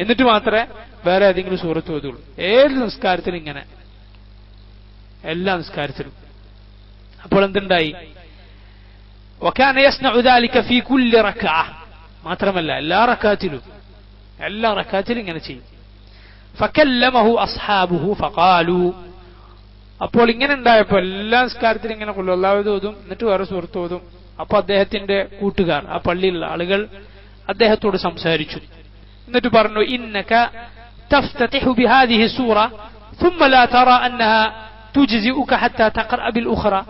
എന്നിട്ട് മാത്രമേ വേറെ ഏതെങ്കിലും സൂറത്ത് ഓതുള്ളൂ. ഏത് നിസ്കാരത്തിലും ഇങ്ങനെ, എല്ലാ നിസ്കാരത്തിലും. അപ്പോൾ എന്തുണ്ടായി? വകാന യസ്നഉ ദാലിക ഫീ കുല്ലി റക്അ, മാത്രമല്ല എല്ലാ റക്അത്തിലും ഇങ്ങനെ ചെയ്യും. ഫകല്ലമഹു അസ്ഹാബുഹു ഫഖാലു, അപ്പോൾ ഇങ്ങനെ ഉണ്ടായപ്പോൾ എല്ലാ നിസ്കാരത്തിലും ഇങ്ങനെ ഖുൽ ഹുവല്ലാഹു അഹദ് ഓതും, എന്നിട്ട് വേറെ സൂറത്ത് ഓതും. അപ്പൊ അദ്ദേഹത്തിന്റെ കൂട്ടുകാർ, ആ പള്ളിയിലുള്ള ആളുകൾ അദ്ദേഹത്തോട് സംസാരിച്ചു. എന്നിട്ട് പറഞ്ഞു, ഇന്നക തഫ്തതിഹു ബിഹാദിഹി സൂറ ثم لا ترى انها تجزئك حتى تقرأ بالأخرى.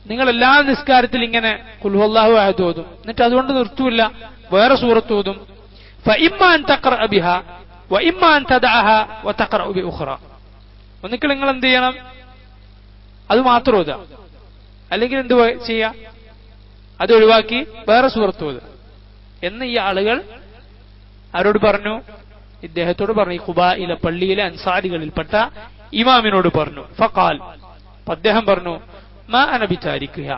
നിങ്ങൾ എല്ലാ നിസ്കാരത്തിൽ ഇങ്ങനെ ഖുൽ ഹുവല്ലാഹു അഹദ് ഓതും, എന്നിട്ട് അതുകൊണ്ട് നിർത്തൂല്ല, വേറെ സൂറത്ത് ഓതും. فإما أن تقرأ بها وإما أن تدعها وتقرأ بأخرى. ഒന്നിക്കൽ നിങ്ങൾ എന്ത് ചെയ്യണം? അത് മാത്രം ഓതുക, അല്ലെങ്കിൽ എന്ത് ചെയ്യാ? അത് ഒഴിവാക്കി വേറെ സൂറത്ത് ഓതുക എന്ന് ഈ ആളുകൾ ആരോട് പറഞ്ഞു? ഇദ്ദേഹത്തോട് പറഞ്ഞു. ഈ ഖുബായിലെ പള്ളിയിലെ അൻസാരികളിൽപ്പെട്ട ഇമാമിനോട് പറഞ്ഞു. ഫഖാൽ, അദ്ദേഹം പറഞ്ഞു, മാ അന ബിതാരിക്കുഹ,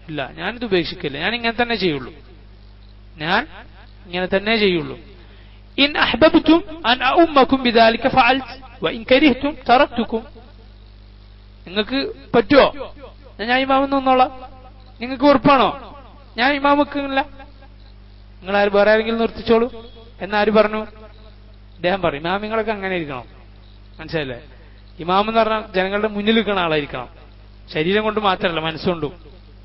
ഇല്ല, ഞാനിത് ഉപേക്ഷിക്കില്ല, ഞാൻ ഇങ്ങനെ തന്നെ ചെയ്യുള്ളൂ. ഇൻ അഹ്ബബ്തും അൻ അഉമ്മകും ബിദാലിക ഫഅൽത് വഇൻ കരിഹ്തും തറക്തുകും. നിങ്ങൾക്ക് പറ്റുമോ ഞാൻ ഇമാമെന്ന് നിന്നോളാം? നിങ്ങൾക്ക് ഉറപ്പാണോ ഞാൻ ഇമാമക്കില്ല? നിങ്ങൾ വേറെ ആരെങ്കിലും നിർത്തിച്ചോളൂ എന്നാര് പറഞ്ഞു? അദ്ദേഹം പറയും, ഇമാമിങ്ങളൊക്കെ അങ്ങനെ ഇരിക്കണം. മനസ്സിലല്ലേ? ഇമാം എന്ന് പറഞ്ഞാൽ ജനങ്ങളുടെ മുന്നിൽ നിൽക്കുന്ന ആളായിരിക്കണം, ശരീരം കൊണ്ട് മാത്രമല്ല മനസ്സുകൊണ്ടും.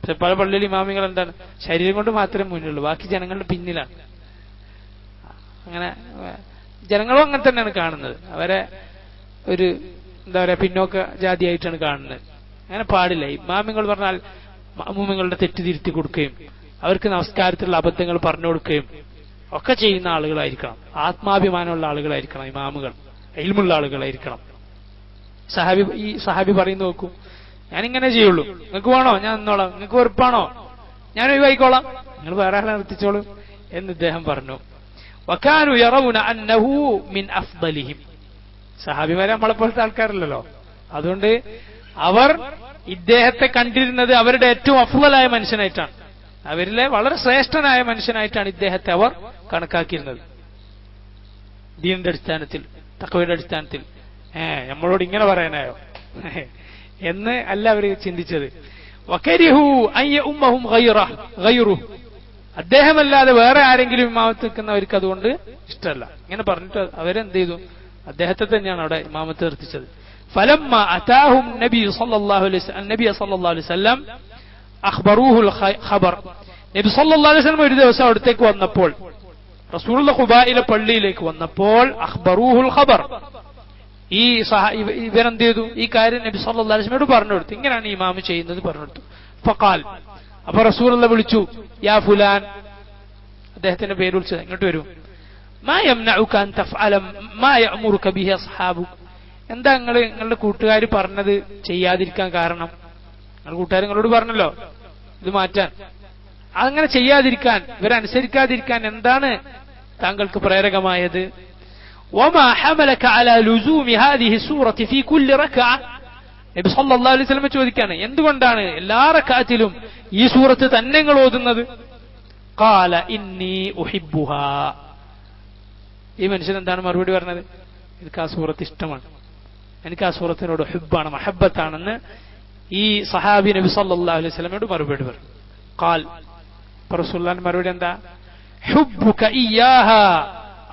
പക്ഷെ പല പള്ളിയിൽ ഇമാമിങ്ങൾ എന്താണ്, ശരീരം കൊണ്ട് മാത്രമേ മുന്നിലുള്ളൂ, ബാക്കി ജനങ്ങളുടെ പിന്നിലാണ്. അങ്ങനെ ജനങ്ങളും അങ്ങനെ തന്നെയാണ് കാണുന്നത്, അവരെ ഒരു എന്താ പറയാ പിന്നോക്ക ജാതിയായിട്ടാണ് കാണുന്നത്. അങ്ങനെ പാടില്ല. ഇമാമിങ്ങൾ പറഞ്ഞാൽ മഅ്മൂമിങ്ങളുടെ തെറ്റ് തിരുത്തി കൊടുക്കുകയും അവർക്ക് നമസ്കാരത്തിലുള്ള അബദ്ധങ്ങൾ പറഞ്ഞു കൊടുക്കുകയും ഒക്കെ ചെയ്യുന്ന ആളുകളായിരിക്കണം, ആത്മാഭിമാനമുള്ള ആളുകളായിരിക്കണം ഇമാമുകൾ, ഇൽമുള്ള ആളുകളായിരിക്കണം. ഈ സഹാബി പറയുന്നു, നോക്കൂ, ഞാനിങ്ങനെ ചെയ്യുള്ളൂ, നിങ്ങൾക്ക് വേണോ ഞാൻ നിന്നോളാം, നിങ്ങൾക്ക് ഉറപ്പാണോ ഞാൻ ഒഴിവായിക്കോളാം, നിങ്ങൾ വേറെ ആളെ നിർത്തിച്ചോളൂ എന്ന് ഇദ്ദേഹം പറഞ്ഞു. വകാനു യറൗന അന്നഹു മിൻ അഫ്ദലിഹിം. സഹാബിമാരെ നമ്മളെപ്പോലത്തെ ആൾക്കാരല്ലല്ലോ, അതുകൊണ്ട് അവർ ഇദ്ദേഹത്തെ കണ്ടിരുന്നത് അവരുടെ ഏറ്റവും അഫ്ളലായ മനുഷ്യനായിട്ടാണ്, അവരിലെ വളരെ ശ്രേഷ്ഠനായ മനുഷ്യനായിട്ടാണ് ഇദ്ദേഹത്തെ അവർ കണക്കാക്കിയിരുന്നത്. ദീനിന്റെ അടിസ്ഥാനത്തിൽ, തഖ്വയുടെ അടിസ്ഥാനത്തിൽ. നമ്മളോട് ഇങ്ങനെ പറയാനായോ എന്ന് അല്ല അവർ ചിന്തിച്ചത്. വകരിഹു അൻ യഉമ്മഹും ഗൈറുഹു, അദ്ദേഹമല്ലാതെ വേറെ ആരെങ്കിലും ഇമാമത്ത് നിൽക്കുന്നവർക്ക് അതുകൊണ്ട് ഇഷ്ടമല്ല. ഇങ്ങനെ പറഞ്ഞിട്ട് അവരെന്ത് ചെയ്തു? അദ്ദേഹത്തെ തന്നെയാണ് അവിടെ ഇമാമത്ത് നിർത്തിച്ചത്. ഫലമ്മ അതാഹും നബി സല്ലല്ലാഹു അലൈഹി വസല്ലം അഖ്ബറൂഹുൽ ഖബർ. നബി സല്ലല്ലാഹു അലൈഹി വസല്ലം ഒരു ദിവസം അവിടത്തേക്ക് വന്നപ്പോൾ, റസൂലുള്ളാഹി ഖുബായിലെ പള്ളിയിലേക്ക് വന്നപ്പോൾ, അഖ്ബറൂഹുൽ ഖബർ, ഇവരെന്ത് ചെയ്തു? ഈ കാര്യം നബി സല്ലല്ലാഹു അലൈഹി വസല്ലമയോട് പറഞ്ഞു കൊടുത്തു. ഇങ്ങനെയാണ് ഇമാം ചെയ്യുന്നത് പറഞ്ഞു കൊടുത്തു. ഫഖാൽ, അപ്പൊ റസൂലുള്ളാഹി വിളിച്ചു, യാ ഫുലാൻ, അദ്ദേഹത്തിന്റെ പേര് വിളിച്ചത്, ഇങ്ങോട്ട് വരൂ. മാ യംനഉക അൻ തഫ്അല മാ യഅമുറുക ബിഹി അസ്ഹാബുക. എന്താ നിങ്ങളുടെ കൂട്ടുകാർ പറഞ്ഞത് ചെയ്യാതിരിക്കാൻ കാരണം? നിങ്ങളുടെ കൂട്ടുകാർ നിങ്ങളോട് പറഞ്ഞല്ലോ ഇത് മാറ്റാൻ, അങ്ങനെ ചെയ്യാതിരിക്കാൻ, ഇവരനുസരിക്കാതിരിക്കാൻ എന്താണ് താങ്കൾക്ക് പ്രേരകമായത്? വമാ ഹമലക അലാ ലുസൂമി ഹാദിഹി സൂറത്തി ഫീ കുല്ലി റക്അ. നബി സല്ലല്ലാഹു അലൈഹി വസല്ലം ചോദിക്കാണ്, എന്തുകൊണ്ടാണ് എല്ലാ റക്അത്തിലും ഈ സൂറത്ത് തന്നെ നിങ്ങൾ ഓതുന്നത്? ഖാല ഇന്നി ഉഹിബ്ബുഹാ. ഈ മനുഷ്യൻ എന്താണ് മറുപടി പറഞ്ഞത്? എനിക്ക് ആ സൂറത്ത് ഇഷ്ടമാണ്, എനിക്ക് ആ സൂറത്തിനോട് ഹുബ്ബാണ്, മഹബ്ബത്താണെന്ന് ഈ സഹാബി നബി സല്ലല്ലാഹു അലൈഹി വസല്ലമയോട് മറുപടി പറഞ്ഞു. ഖാൽ, റസൂലുള്ളാഹിന്റെ മറുപടി എന്താ? ഹുബ്ബുക ഇയ്യാഹാ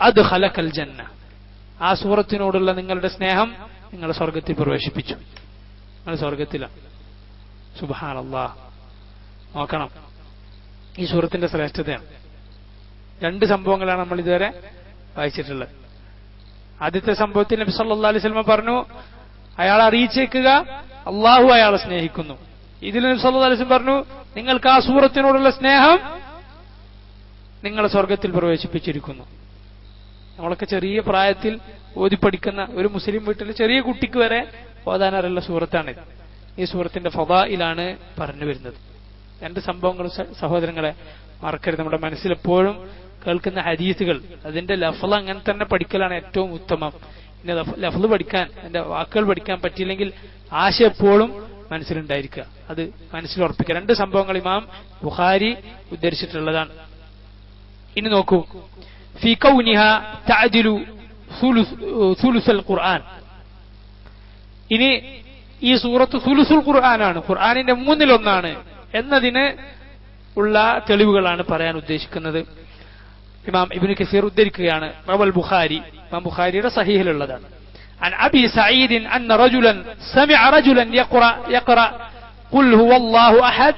അദ്ഖലകൽ ജന്ന. ആ സൂറത്തിനോടുള്ള നിങ്ങളുടെ സ്നേഹം നിങ്ങളെ സ്വർഗത്തിൽ പ്രവേശിപ്പിച്ചു. നിങ്ങൾ സ്വർഗത്തിലാണ്. സുബ്ഹാനല്ലാഹ്. നോക്കണം ഈ സൂറത്തിന്റെ ശ്രേഷ്ഠതയാണ്. രണ്ട് സംഭവങ്ങളാണ് നമ്മൾ ഇതുവരെ വായിച്ചിട്ടുള്ളത്. ആദ്യത്തെ സംഭവത്തിൽ നബി സല്ലല്ലാഹു അലൈഹി വസല്ലം പറഞ്ഞു, അയാൾ അറിയിച്ചേക്കുക അള്ളാഹു അയാളെ സ്നേഹിക്കുന്നു. ഇതിൽ നബി സല്ലല്ലാഹു അലൈഹി വസല്ലം പറഞ്ഞു, നിങ്ങൾക്ക് ആ സൂറത്തിനോടുള്ള സ്നേഹം നിങ്ങളെ സ്വർഗത്തിൽ പ്രവേശിപ്പിച്ചിരിക്കുന്നു. നമ്മളൊക്കെ ചെറിയ പ്രായത്തിൽ ഓതിപ്പടിക്കുന്ന ഒരു മുസ്ലിം വീട്ടിൽ ചെറിയ കുട്ടിക്ക് വരെ ഓതാനറിയുള്ള സൂറത്താണിത്. ഈ സൂറത്തിന്റെ ഫളായിലാണ് പറഞ്ഞു വരുന്നത്. രണ്ട് സംഭവങ്ങൾ സഹോദരങ്ങളെ മറക്കരുത്. നമ്മുടെ മനസ്സിലെപ്പോഴും കേൾക്കുന്ന ഹദീസുകൾ, അതിന്റെ ലഫ്ള് അങ്ങനെ തന്നെ പഠിക്കലാണ് ഏറ്റവും ഉത്തമം. എന്റെ ലഫ്ള് പഠിക്കാൻ, എന്റെ വാക്കുകൾ പഠിക്കാൻ പറ്റിയില്ലെങ്കിൽ ആശയം എപ്പോഴും മനസ്സിലുണ്ടായിരിക്കുക, അത് മനസ്സിലുറപ്പിക്കുക. രണ്ട് സംഭവങ്ങൾ ഇമാം ബുഖാരി ഉദ്ധരിച്ചിട്ടുള്ളതാണ്. ഇനി നോക്കൂ, ഫീ കൗനിഹാ തഅദിലു സുലുസുൽ ഖുർആൻ. ഇനി ഈ സൂറത്ത് സുലുസുൽ ഖുർആനാണ്, ഖുർആനിന്റെ 1/3 എന്നതിന് ഉള്ള തെളിവുകളാണ് പറയാൻ ഉദ്ദേശിക്കുന്നത്. ഇമാം ഇബ്നു കസീർ ഉദ്ധരിക്കുകയാണ്, റവൽ ബുഖാരി, ഇമാം ബുഖാരിയുടെ സഹീഹിലുള്ളതാണ്. عن أبي سعيد أن رجلا سمع رجلا يقرأ قل هو الله أحد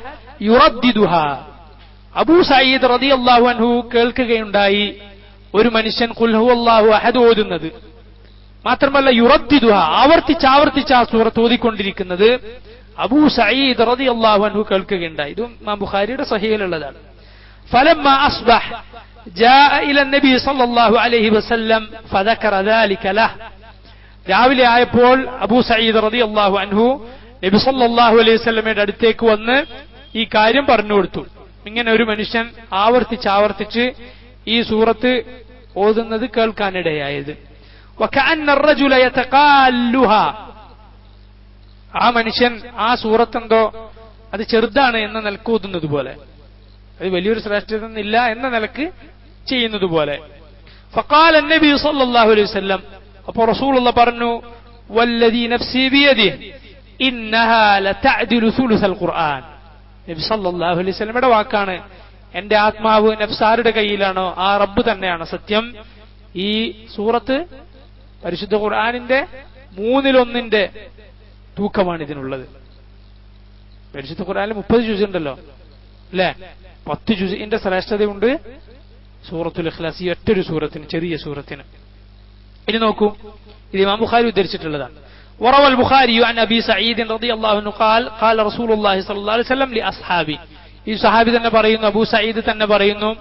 يرددها. അബൂ സഈദ് റളിയല്ലാഹു അൻഹു കേൾക്കുകയുണ്ടായി ഒരു മനുഷ്യൻ ഖുൽ ഹുവല്ലാഹു അഹദ് ഓതുന്നത്, മാത്രമല്ല യുറദ്ദിദുഹ, ആവർത്തിച്ച് ആ സൂറത്ത് ഓതിക്കൊണ്ടിരിക്കുന്നത് അബൂ സഈദ് റളിയല്ലാഹു അൻഹു കേൾക്കുകയുണ്ടായി. ഇതും ഇമാം ബുഖാരിയുടെ സഹീഹിലുള്ളതാണ്. ഫലമ്മ അസ്ബഹ് ജാഅ ഇല നബി സല്ലല്ലാഹു അലൈഹി വസല്ലം ഫദക്കറ ദാലിക ലഹ്. രാവിലെ ആയപ്പോൾ അബൂ സഈദ് റളിയല്ലാഹു അൻഹു നബി സല്ലല്ലാഹു അലൈഹി വസല്ലമയുടെ അടുത്തേക്ക് വന്ന് ഈ കാര്യം പറഞ്ഞു കൊടുത്തു. ഇങ്ങനെ ഒരു മനുഷ്യൻ ആവർത്തിച്ച് ഈ സൂറത്ത് ഓതുന്നത് കേൾക്കാനിടയായത്. വകഅന്ന الرجل يتقالها, ആ മനുഷ്യൻ ആ സൂറത്ത് എന്തോ അത് ചെറുതാണ് എന്ന നിലക്ക് ഓതുന്നത് പോലെ, അത് വലിയൊരു ശ്രേഷ്ഠതയൊന്നുമില്ല എന്ന നിലക്ക് ചെയ്യുന്നത് പോലെ. فقال النبي صلى الله عليه وسلم, അപ്പോൾ റസൂലുള്ള പറഞ്ഞു, വല്ലദീ നഫ്സി ബിയദിഹി ഇന്നഹാ ലതഅദിലു സുലുസൽ ഖുർആൻ. നബി സല്ലല്ലാഹു അലൈഹി വസല്ലമയുടെ വാക്കാണ്, എന്റെ ആത്മാവ് നഫ്സാരുടെ കയ്യിലാണോ ആ റബ്ബ് തന്നെയാണ് സത്യം, ഈ സൂറത്ത് പരിശുദ്ധ ഖുർആനിന്റെ 1/3 തൂക്കമാണ് ഇതിനുള്ളത്. പരിശുദ്ധ ഖുർആനിൽ 30 ജുസ് ഉണ്ടല്ലോ അല്ലെ, 10 ജുസിന്റെ ശ്രേഷ്ഠതയുണ്ട് സൂറത്തുൽ ഇഖ്ലാസ്, ഈ ഒറ്റൊരു സൂറത്തിന്, ചെറിയ സൂറത്തിന്. ഇനി നോക്കൂ, ഇത് ഇമാം ബുഖാരി ഉദ്ധരിച്ചിട്ടുള്ളതാണ്. وروى البخاري عن أبي سعيد رضي الله عنه قال قال رسول الله صلى الله عليه وسلم لأصحابه. ഈ സഹാബി തന്നെ പറയുന്നു, അബൂ സഈദ് തന്നെ പറയുന്നു,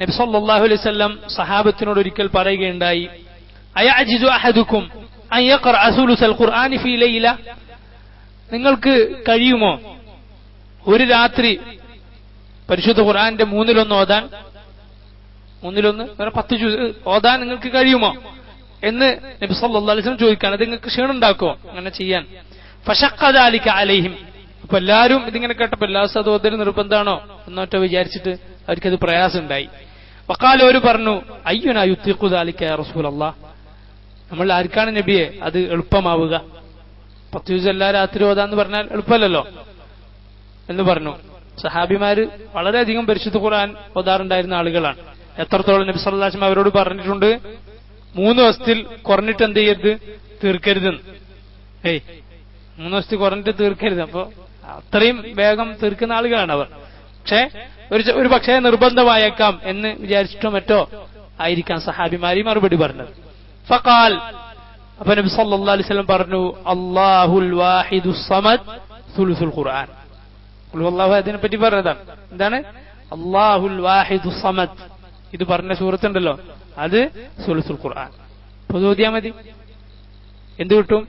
നബി സല്ലല്ലാഹു അലൈഹി വസല്ലം സഹാബത്തിനോട് ഒരിക്കൽ പറയുകയുണ്ടായി, അയഅജിസു അഹദുക്കും അൻ യഖറഅ സുലുസൽ ഖുർആനി ഫീ ലൈല. നിങ്ങൾക്ക് കഴിയുമോ ഒരു രാത്രി പരിശുദ്ധ ഖുർആന്റെ 1/3 ഓതാൻ? 1/3 10 ജുസ് ഓതാൻ നിങ്ങൾക്ക് കഴിയുമോ എന്ന് നബി സല്ലല്ലാഹു അലൈഹി വസല്ലം ചോദിക്കാൻ. അത് നിങ്ങൾക്ക് ക്ഷീണുണ്ടാക്കുമോ അങ്ങനെ ചെയ്യാൻ? ഫശഖ്ഖ ദാലിക അലൈഹിം. അപ്പൊ എല്ലാവരും ഇതിങ്ങനെ കേട്ടപ്പോ എല്ലാ സഹോദരനും നിർബന്ധമാണോ എന്നൊറ്റ വിചാരിച്ചിട്ട് അവർക്കത് പ്രയാസം ഉണ്ടായി. വഖാല, അവർ പറഞ്ഞു, അയ്യുനാ യുത്തിഖു ദാലിക യാ റസൂലല്ലാഹ്, നമ്മൾ ആർക്കാണ് നബിയെ അത് എളുപ്പമാവുക? 10 ജുസ് എല്ലാ രാത്രി ഓതാന്ന് പറഞ്ഞാൽ എളുപ്പമല്ലല്ലോ എന്ന് പറഞ്ഞു. സഹാബിമാര് വളരെയധികം പരിശുദ്ധ ഖുർആൻ ഓതാറുണ്ടായിരുന്ന ആളുകളാണ്. എത്രത്തോളം നബി സല്ലല്ലാഹു അലൈഹി വസല്ലം അവരോട് പറഞ്ഞിട്ടുണ്ട്, 3 ദിവസത്തിൽ കുറഞ്ഞിട്ട് എന്ത് ചെയ്യരുത്, തീർക്കരുതെന്ന്. 3 ദിവസത്തിൽ കുറഞ്ഞിട്ട് തീർക്കരുത്. അപ്പൊ അത്രയും വേഗം തീർക്കുന്ന ആളുകളാണ് അവർ. പക്ഷെ ഒരു പക്ഷേ നിർബന്ധമായേക്കാം എന്ന് വിചാരിച്ചിട്ടോ മറ്റോ ആയിരിക്കാം സഹാബിമാരി മറുപടി പറഞ്ഞത്. ഫഖാൽ, അപ്പൊ നബി സല്ലല്ലാഹു അലൈഹി വസല്ലം പറഞ്ഞു, അല്ലാഹുൽ വാഹിദുസ് സമദ് സുലുസുൽ ഖുർആൻ. അല്ലാഹു അതിനെ പറ്റി പറഞ്ഞതാണ്. എന്താണ് അല്ലാഹുൽ വാഹിദുസ് സമദ്? ഇത് പറഞ്ഞ സൂറത്തുണ്ടല്ലോ, അത് സുലുസുൽ ഖുർആൻ. അപ്പൊ ഓതിയാ മതി. എന്ത് കിട്ടും?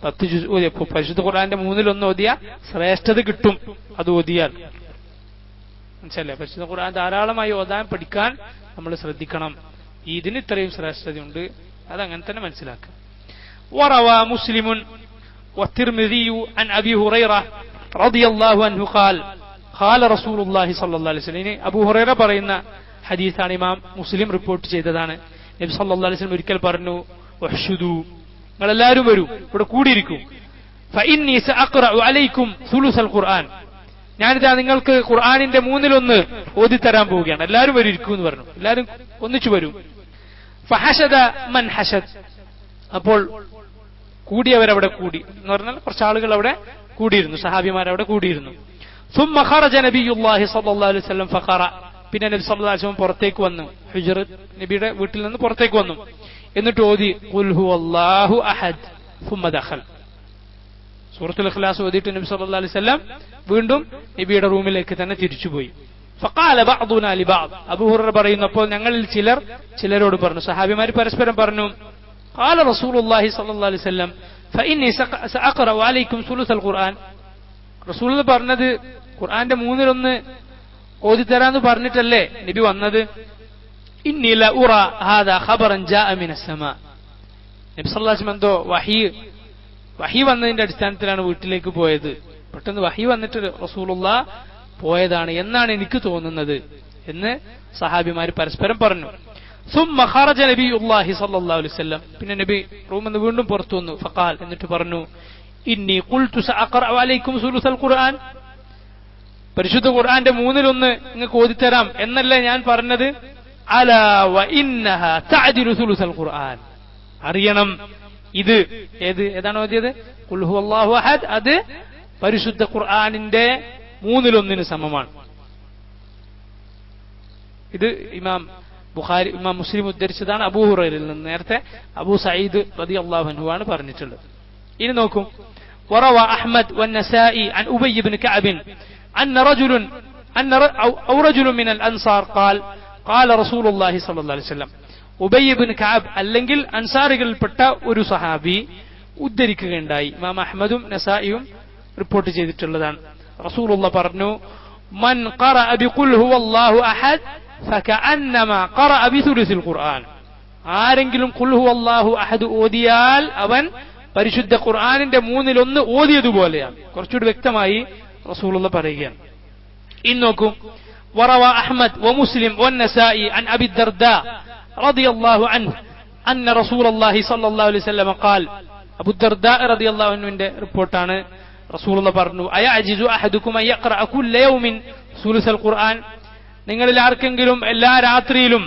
10 ജുസ് ഓതിയ, പരിശുദ്ധ ഖുർആന്റെ 1/3 ഓതിയ ശ്രേഷ്ഠത കിട്ടും അത് ഓതിയാൽ. മനസ്സിലല്ലേ? പരിശുദ്ധ ഖുർആൻ ധാരാളമായി ഓതാൻ പഠിക്കാൻ നമ്മൾ ശ്രദ്ധിക്കണം. ഇതിന് ഇത്രയും ശ്രേഷ്ഠതയുണ്ട്, അതങ്ങനെ തന്നെ മനസ്സിലാക്കാം. وروى مسلم والترمذي عن أبي هريرة رضي الله عنه قال قال رسول الله صلى الله عليه وسلم. അബൂ ഹുറൈറ പറയുന്ന ഹദീസാണ്, ഇമാം മുസ്ലിം റിപ്പോർട്ട് ചെയ്തതാണ്. നബി സല്ലല്ലാഹു അലൈഹി വസല്ലം ഒരിക്കൽ പറഞ്ഞു, ഉഹ്ശുദു, നിങ്ങളെല്ലാവരും വരൂ, ഇവിടെ കൂടിയിരിക്കൂ. ഫഇന്നി സഅഖറഉ അലൈക്കും സുലുസൽ ഖുർആൻ, ഞാനിതാ നിങ്ങൾക്ക് ഖുർആനിന്റെ 1/3 ഓതിത്തരാൻ പോവുകയാണ്, എല്ലാവരും വരും ഇരിക്കൂ എന്ന് പറഞ്ഞു. എല്ലാവരും ഒന്നിച്ചു വരൂ. ഫഹശദ മൻ ഹശദ്, അപ്പോൾ കൂടിയവരവിടെ കൂടി എന്ന് പറഞ്ഞാൽ കുറച്ച് ആളുകൾ അവിടെ കൂടിയിരുന്നു, സഹാബിമാരവിടെ കൂടിയിരുന്നു. ثم خرج نبي الله صلى الله عليه وسلم فقرأ, പിന്നെ നബി സല്ലല്ലാഹു അലൈഹി വസല്ലം പുറത്തേക്ക് വന്നു, ഹുജറത്ത് നബിയുടെ വീട്ടിൽ നിന്ന് പുറത്തേക്ക് വന്നു. എന്നിട്ട് ഓതി ഖുൽ ഹുവല്ലാഹു അഹദ് ثم دخل. സൂറത്തുൽ ഇഖ്ലാസ് ഓതിയിട്ട് നബി സല്ലല്ലാഹു അലൈഹി വസല്ലം വീണ്ടും നബിയുടെ റൂമിലേക്ക് തന്നെ തിരിച്ചുപോയി. ഫഖാല ബഅദുനാ ലിബഅദ്, അബൂ ഹുറൈറ പറയുന്നു, അപ്പോൾ ഞങ്ങളിൽ ചിലരോട് പറഞ്ഞു, സഹാബിമാർ പരസ്പരം പറഞ്ഞു, قال رسول الله صلى الله عليه وسلم فإني سأقرأ عليكم ثلث القرآن. റസൂൽ പറഞ്ഞത് ഖുർആന്റെ 1/3 ഓതിത്തരാന്ന് പറഞ്ഞിട്ടല്ലേ നബി വന്നത്. ഇന്നി ലഉറ ഹാദാ ഖബറൻ ജാഅ മിനസ് സമാ. നബി സല്ലല്ലാഹു അലൈഹി വസല്ലം എന്തോ വഹി വന്നതിന്റെ അടിസ്ഥാനത്തിലാണ് വീട്ടിലേക്ക് പോയത്. പെട്ടെന്ന് വഹി വന്നിട്ട് റസൂലുള്ളാഹ് പോയതാണ് എന്നാണ് എനിക്ക് തോന്നുന്നത് എന്ന് സഹാബിമാർ പരസ്പരം പറഞ്ഞു. ثم خرج نبي الله صلى الله عليه وسلم. പിന്നെ നബി റൂമിൽ നിന്ന് വീണ്ടും പുറത്തു വന്നു. ഫഖാൽ എന്നിട്ട് പറഞ്ഞു ഇന്നി ഖുൽതു സഅഖറഅ അലൈക്കും സുലുസൽ ഖുർആൻ. പരിശുദ്ധ ഖുർആന്റെ 1/3 നിങ്ങൾക്ക് ഓതിത്തരാം എന്നല്ലേ ഞാൻ പറഞ്ഞത്. അലാ വ ഇന്നഹാ തഅദിലു സുലുസൽ ഖുർആൻ. അറിയണം ഇത് ഏതാണ് ഓതിയത്? ഖുൽ ഹുവല്ലാഹു അഹദ്. അത് പരിശുദ്ധ ഖുർആനിന്റെ 1/3 സമമാണ്. ഇത് ഇമാം ബുഖാരി ഇമാം മുസ്ലിം ഉദ്ധരിച്ചതാണ് അബൂ ഹുറൈറയിൽ നിന്ന്. നേരത്തെ അബൂ സഈദ് റളിയല്ലാഹു അൻഹു ആണ് പറഞ്ഞിട്ടുള്ളത്. ഇനി നോക്കൂ. وروى أحمد والنسائي عن أبي بن كعب أن رجل من الأنصار قال رسول الله صلى الله عليه وسلم. ഉബൈ ഇബ്നു കഅബ് അല്ലെങ്കിൽ അൻസാരികളിൽപ്പെട്ട ഒരു സഹാബി ഉദ്ധരിക്കുകയുണ്ടായി. ഇമാം അഹ്മദും നസായിയും റിപ്പോർട്ട് ചെയ്തിട്ടുള്ളതാണ്. റസൂലുള്ളാഹി പറഞ്ഞു മൻ ഖറഅ ബിഖുൽ ഹുവല്ലാഹു അഹദ് ഫകഅന്നമാ ഖറഅ ബിസുലുസിൽ ഖുർആൻ. ആരെങ്കിലും ഖുൽ ഹുവല്ലാഹു അഹദ് ഓതിയാൽ അവൻ പരിശുദ്ധ ഖുർആനിന്റെ 1/3 ഓതിയതുപോലെയാണ്. കുറച്ചുകൂടി വ്യക്തമായി റസൂലുള്ളാഹി പറയുകയാണ്. ഇനി നോക്കൂ. വറവ അഹ്മദ് വമുസ്ലിം വന്നസായി അൻ അബി ദർദാ റളിയല്ലാഹു അൻഹു അന്ന റസൂലുള്ളാഹി സ്വല്ലല്ലാഹു അലൈഹി വസല്ലം ഖാൽ. അബൂ ദർദാ റളിയല്ലാഹു അൻഹുവിന്റെ റിപ്പോർട്ടാണ്. റസൂലുള്ളാഹി പറഞ്ഞു അയഅജിസു അഹദുകും അൻ യഖറഅ കുല്ല യൗമിൻ സുലുസൽ ഖുർആൻ. നിങ്ങളിൽ ആർക്കെങ്കിലും എല്ലാ രാത്രിയിലും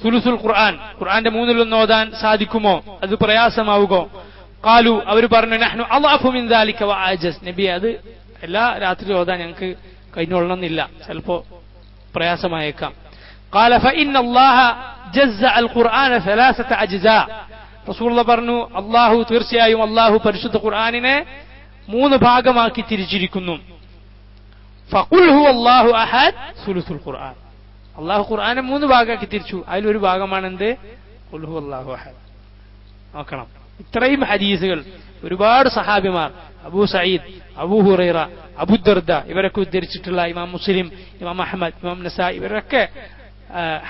സുലുസുൽ ഖുർആൻ ഖുർആന്റെ 1/3 ഓതാൻ സാധിക്കുമോ? അത് പ്രയാസമാവുകോ? ഖാലു അവർ പറഞ്ഞു നഹ്നു അളഅഫു മിൻ ദാലിക വഅജസ്. നബി അത് എല്ലാ രാത്രി ഓതാൻ ഞങ്ങൾക്ക് കഴിഞ്ഞോളണമെന്നില്ല, ചിലപ്പോ പ്രയാസമായേക്കാം. ഖാല ഫഇന്ന അല്ലാഹ ജസ്സഅ അൽ ഖുർആന 3 അജ്സാ. റസൂലുള്ളാഹി പറഞ്ഞു തീർച്ചയായും അല്ലാഹു പരിശുദ്ധ ഖുർആനിനെ 3 ഭാഗമാക്കി തിരിച്ചിരിക്കുന്നു. ഫഖുൽ ഹുവല്ലാഹു അഹദ് സുലുസുൽ ഖുർആൻ. അല്ലാഹു ഖുർആനെ 3 ഭാഗമാക്കി തിരിച്ചു. അതിലൊരു ഭാഗമാണ് എന്ത്? ഖുൽ ഹുവല്ലാഹു അഹദ്. നോക്കണം, ഇത്രയും ഹദീസുകൾ ഒരുപാട് സഹാബിമാർ അബൂ സഈദ്, അബൂ ഹുറൈറ, അബൂ ദർദ ഇവരൊക്കെ ഉദ്ധരിച്ചിട്ടുള്ള ഇമാം മുസ്ലിം, ഇമാം അഹ്മദ്, ഇമാം നസായി ഇവരൊക്കെ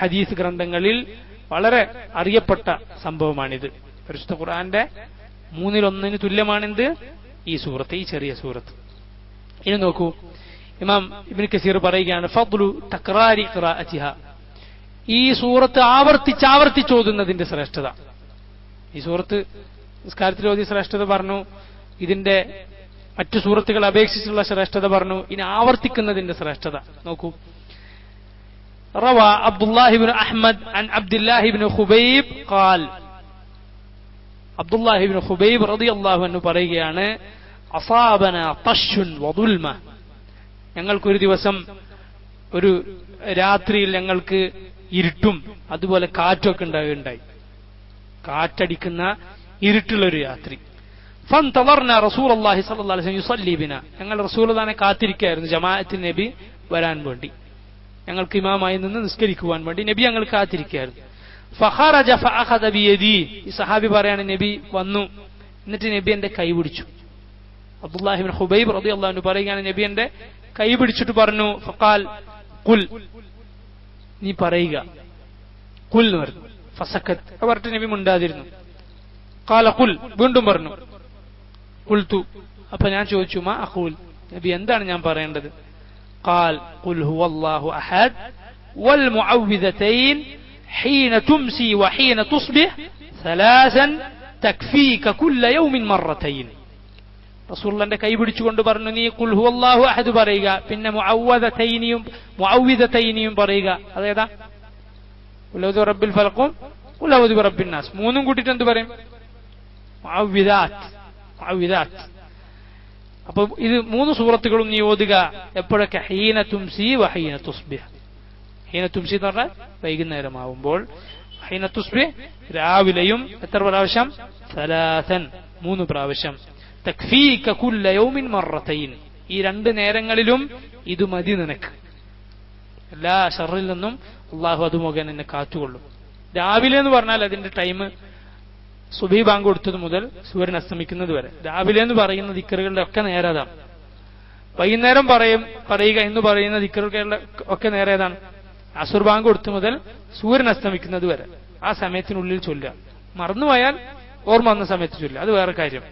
ഹദീസ് ഗ്രന്ഥങ്ങളിൽ വളരെ അറിയപ്പെട്ട സംഭവമാണിത്. പരിശുദ്ധ ഖുർആന്റെ 1/3 തുല്യമാണെന്ത്? ഈ സൂറത്ത്, ഈ ചെറിയ സൂറത്ത്. ഇനി നോക്കൂ. ഇമാം ഇബ്നു കസീർ പറയുകയാണ് ഫദ്ലു തക്റാരി ഖിറാഅതിഹ. ഈ സൂറത്ത് ആവർത്തിച്ച് ഓതുന്നതിന്റെ ശ്രേഷ്ഠത. ഈ സൂറത്ത് നിസ്കാരത്തിൽ ഓതിയ ശ്രേഷ്ഠത പറഞ്ഞു, ഇതിന്റെ മറ്റു സൂറത്തുകൾ അപേക്ഷിച്ചുള്ള ശ്രേഷ്ഠത പറഞ്ഞു, ഇനി ആവർത്തിക്കുന്നതിന്റെ ശ്രേഷ്ഠത നോക്കൂ. റവാ അബ്ദുല്ലാഹി ഇബ്നു അഹ്മദ് അൻ അബ്ദുല്ലാഹി ഇബ്നു ഖുബൈബ് ഖാൽ. അബ്ദുല്ലാഹി ഇബ്നു ഖുബൈബ് റളിയല്ലാഹു അൻഹു പറയുകയാണ് അസാബനാ തശ്ശുൻ വദുൽമ. ഞങ്ങൾക്കൊരു ദിവസം ഒരു രാത്രിയിൽ ഞങ്ങൾക്ക് ഇരുട്ടും അതുപോലെ കാറ്റൊക്കെ ഉണ്ടായി. കാറ്റടിക്കുന്ന ഇരുട്ടുള്ളൊരു രാത്രി. ഫന്തളർനാ റസൂലുള്ളാഹി സ്വല്ലല്ലാഹു അലൈഹി വസല്ലം യുസല്ലി ബിനാ. ഞങ്ങൾ റസൂലുള്ളാഹിനെ കാത്തിരിക്കുകയായിരുന്നു, ജമാഅത്തിന് നബി വരാൻ വേണ്ടി, ഞങ്ങൾക്ക് ഇമാമായി നിന്ന് നിസ്കരിക്കുവാൻ വേണ്ടി നബി ഞങ്ങൾ കാത്തിരിക്കുകയായിരുന്നു. ഫഖറജ ഫഅഖദ ബിയദി. ഈ സഹാബി പറയാണ് നബി വന്നു, എന്നിട്ട് നബി എന്റെ കൈ പിടിച്ചു. അബ്ദുല്ലാഹി ഇബ്നു ഖുബൈബ് റളിയല്ലാഹു അൻഹു പറയുകയാണ് നബി എന്റെ കൈ പിടിച്ചിട്ട് പറഞ്ഞു ഫഖാൽ ഖുൽ, നീ പറയുക. ഖുൽ എന്ന് പറഞ്ഞു. ഫസക്കത്ത് പറഞ്ഞിട്ട് നബി മിണ്ടാതിരുന്നു. ഖാല ഖുൽ, വീണ്ടും പറഞ്ഞു. ഖുൽതു, അപ്പൊ ഞാൻ ചോദിച്ചു മാ അഖൂൽ, നബി എന്താണ് ഞാൻ പറയേണ്ടത്? ഖാൽ ഖുൽ ഹുവല്ലാഹു അഹദ് വൽ മുഅവ്വിദതൈൻ ഹീന തുംസി വഹീന തുസ്ബിഹ് 3 തക്ഫീക കുല്ല യൗമിൻ മറതൈൻ. റസൂലുള്ളാഹിന്റെ കൈ പിടിച്ചുകൊണ്ട് പറഞ്ഞു, നീ ഖുൽ ഹുവല്ലാഹു അഹദ് പറയുക, പിന്നെ മുഅവ്വിദതൈനിയും പറയുക. അതേതാ? ഖുൽ ഔദു ബിറബ്ബിൽ ഫലഖും ഖുൽ ഔദു ബിറബ്ബിൻ നാസ്. മൂന്നും കൂട്ടിയിട്ട് എന്ത് പറയും? മുഅവ്വിദാത്ത്. അപ്പൊ ഇത് 3 സൂറത്തുകളും നീ ഓതുക. എപ്പോഴൊക്കെ? ഹീന തുംസി വഹീന തുസ്ബിഹ്. ഹീന തുംസി എന്ന് പറഞ്ഞാൽ വൈകുന്നേരമാവുമ്പോൾ, ഹീന തുസ്ബിഹ് രാവിലെയും എത്ര പ്രാവശ്യം? 3 പ്രാവശ്യം. തക്ഫീക കുല്ല യൗമിൻ മറതൈൻ. ഈ 2 നേരങ്ങളിലും ഇത് മതി നിനക്ക്. എല്ലാ ഷർറിൽ നിന്നും അള്ളാഹു അത് മുഖേന എന്നെ കാത്തുകൊള്ളും. രാവിലെ എന്ന് പറഞ്ഞാൽ അതിന്റെ ടൈം സുബഹി ബാങ്ക് കൊടുത്തത് മുതൽ സൂര്യൻ അസ്തമിക്കുന്നത് വരെ. രാവിലെ എന്ന് പറയുന്ന ദിക്റുകളുടെ ഒക്കെ നേരതാണ്. വൈകുന്നേരം പറയുക എന്ന് പറയുന്ന ദിക്റുകളുടെ ഒക്കെ നേരേതാണ്. അസുർ ബാങ്ക് കൊടുത്തു മുതൽ സൂര്യൻ അസ്തമിക്കുന്നത് വരെ ആ സമയത്തിനുള്ളിൽ ചൊല്ലുക. മറന്നുപോയാൽ ഓർമ്മ വന്ന സമയത്ത് ചൊല്ലുക, അത് വേറെ കാര്യം.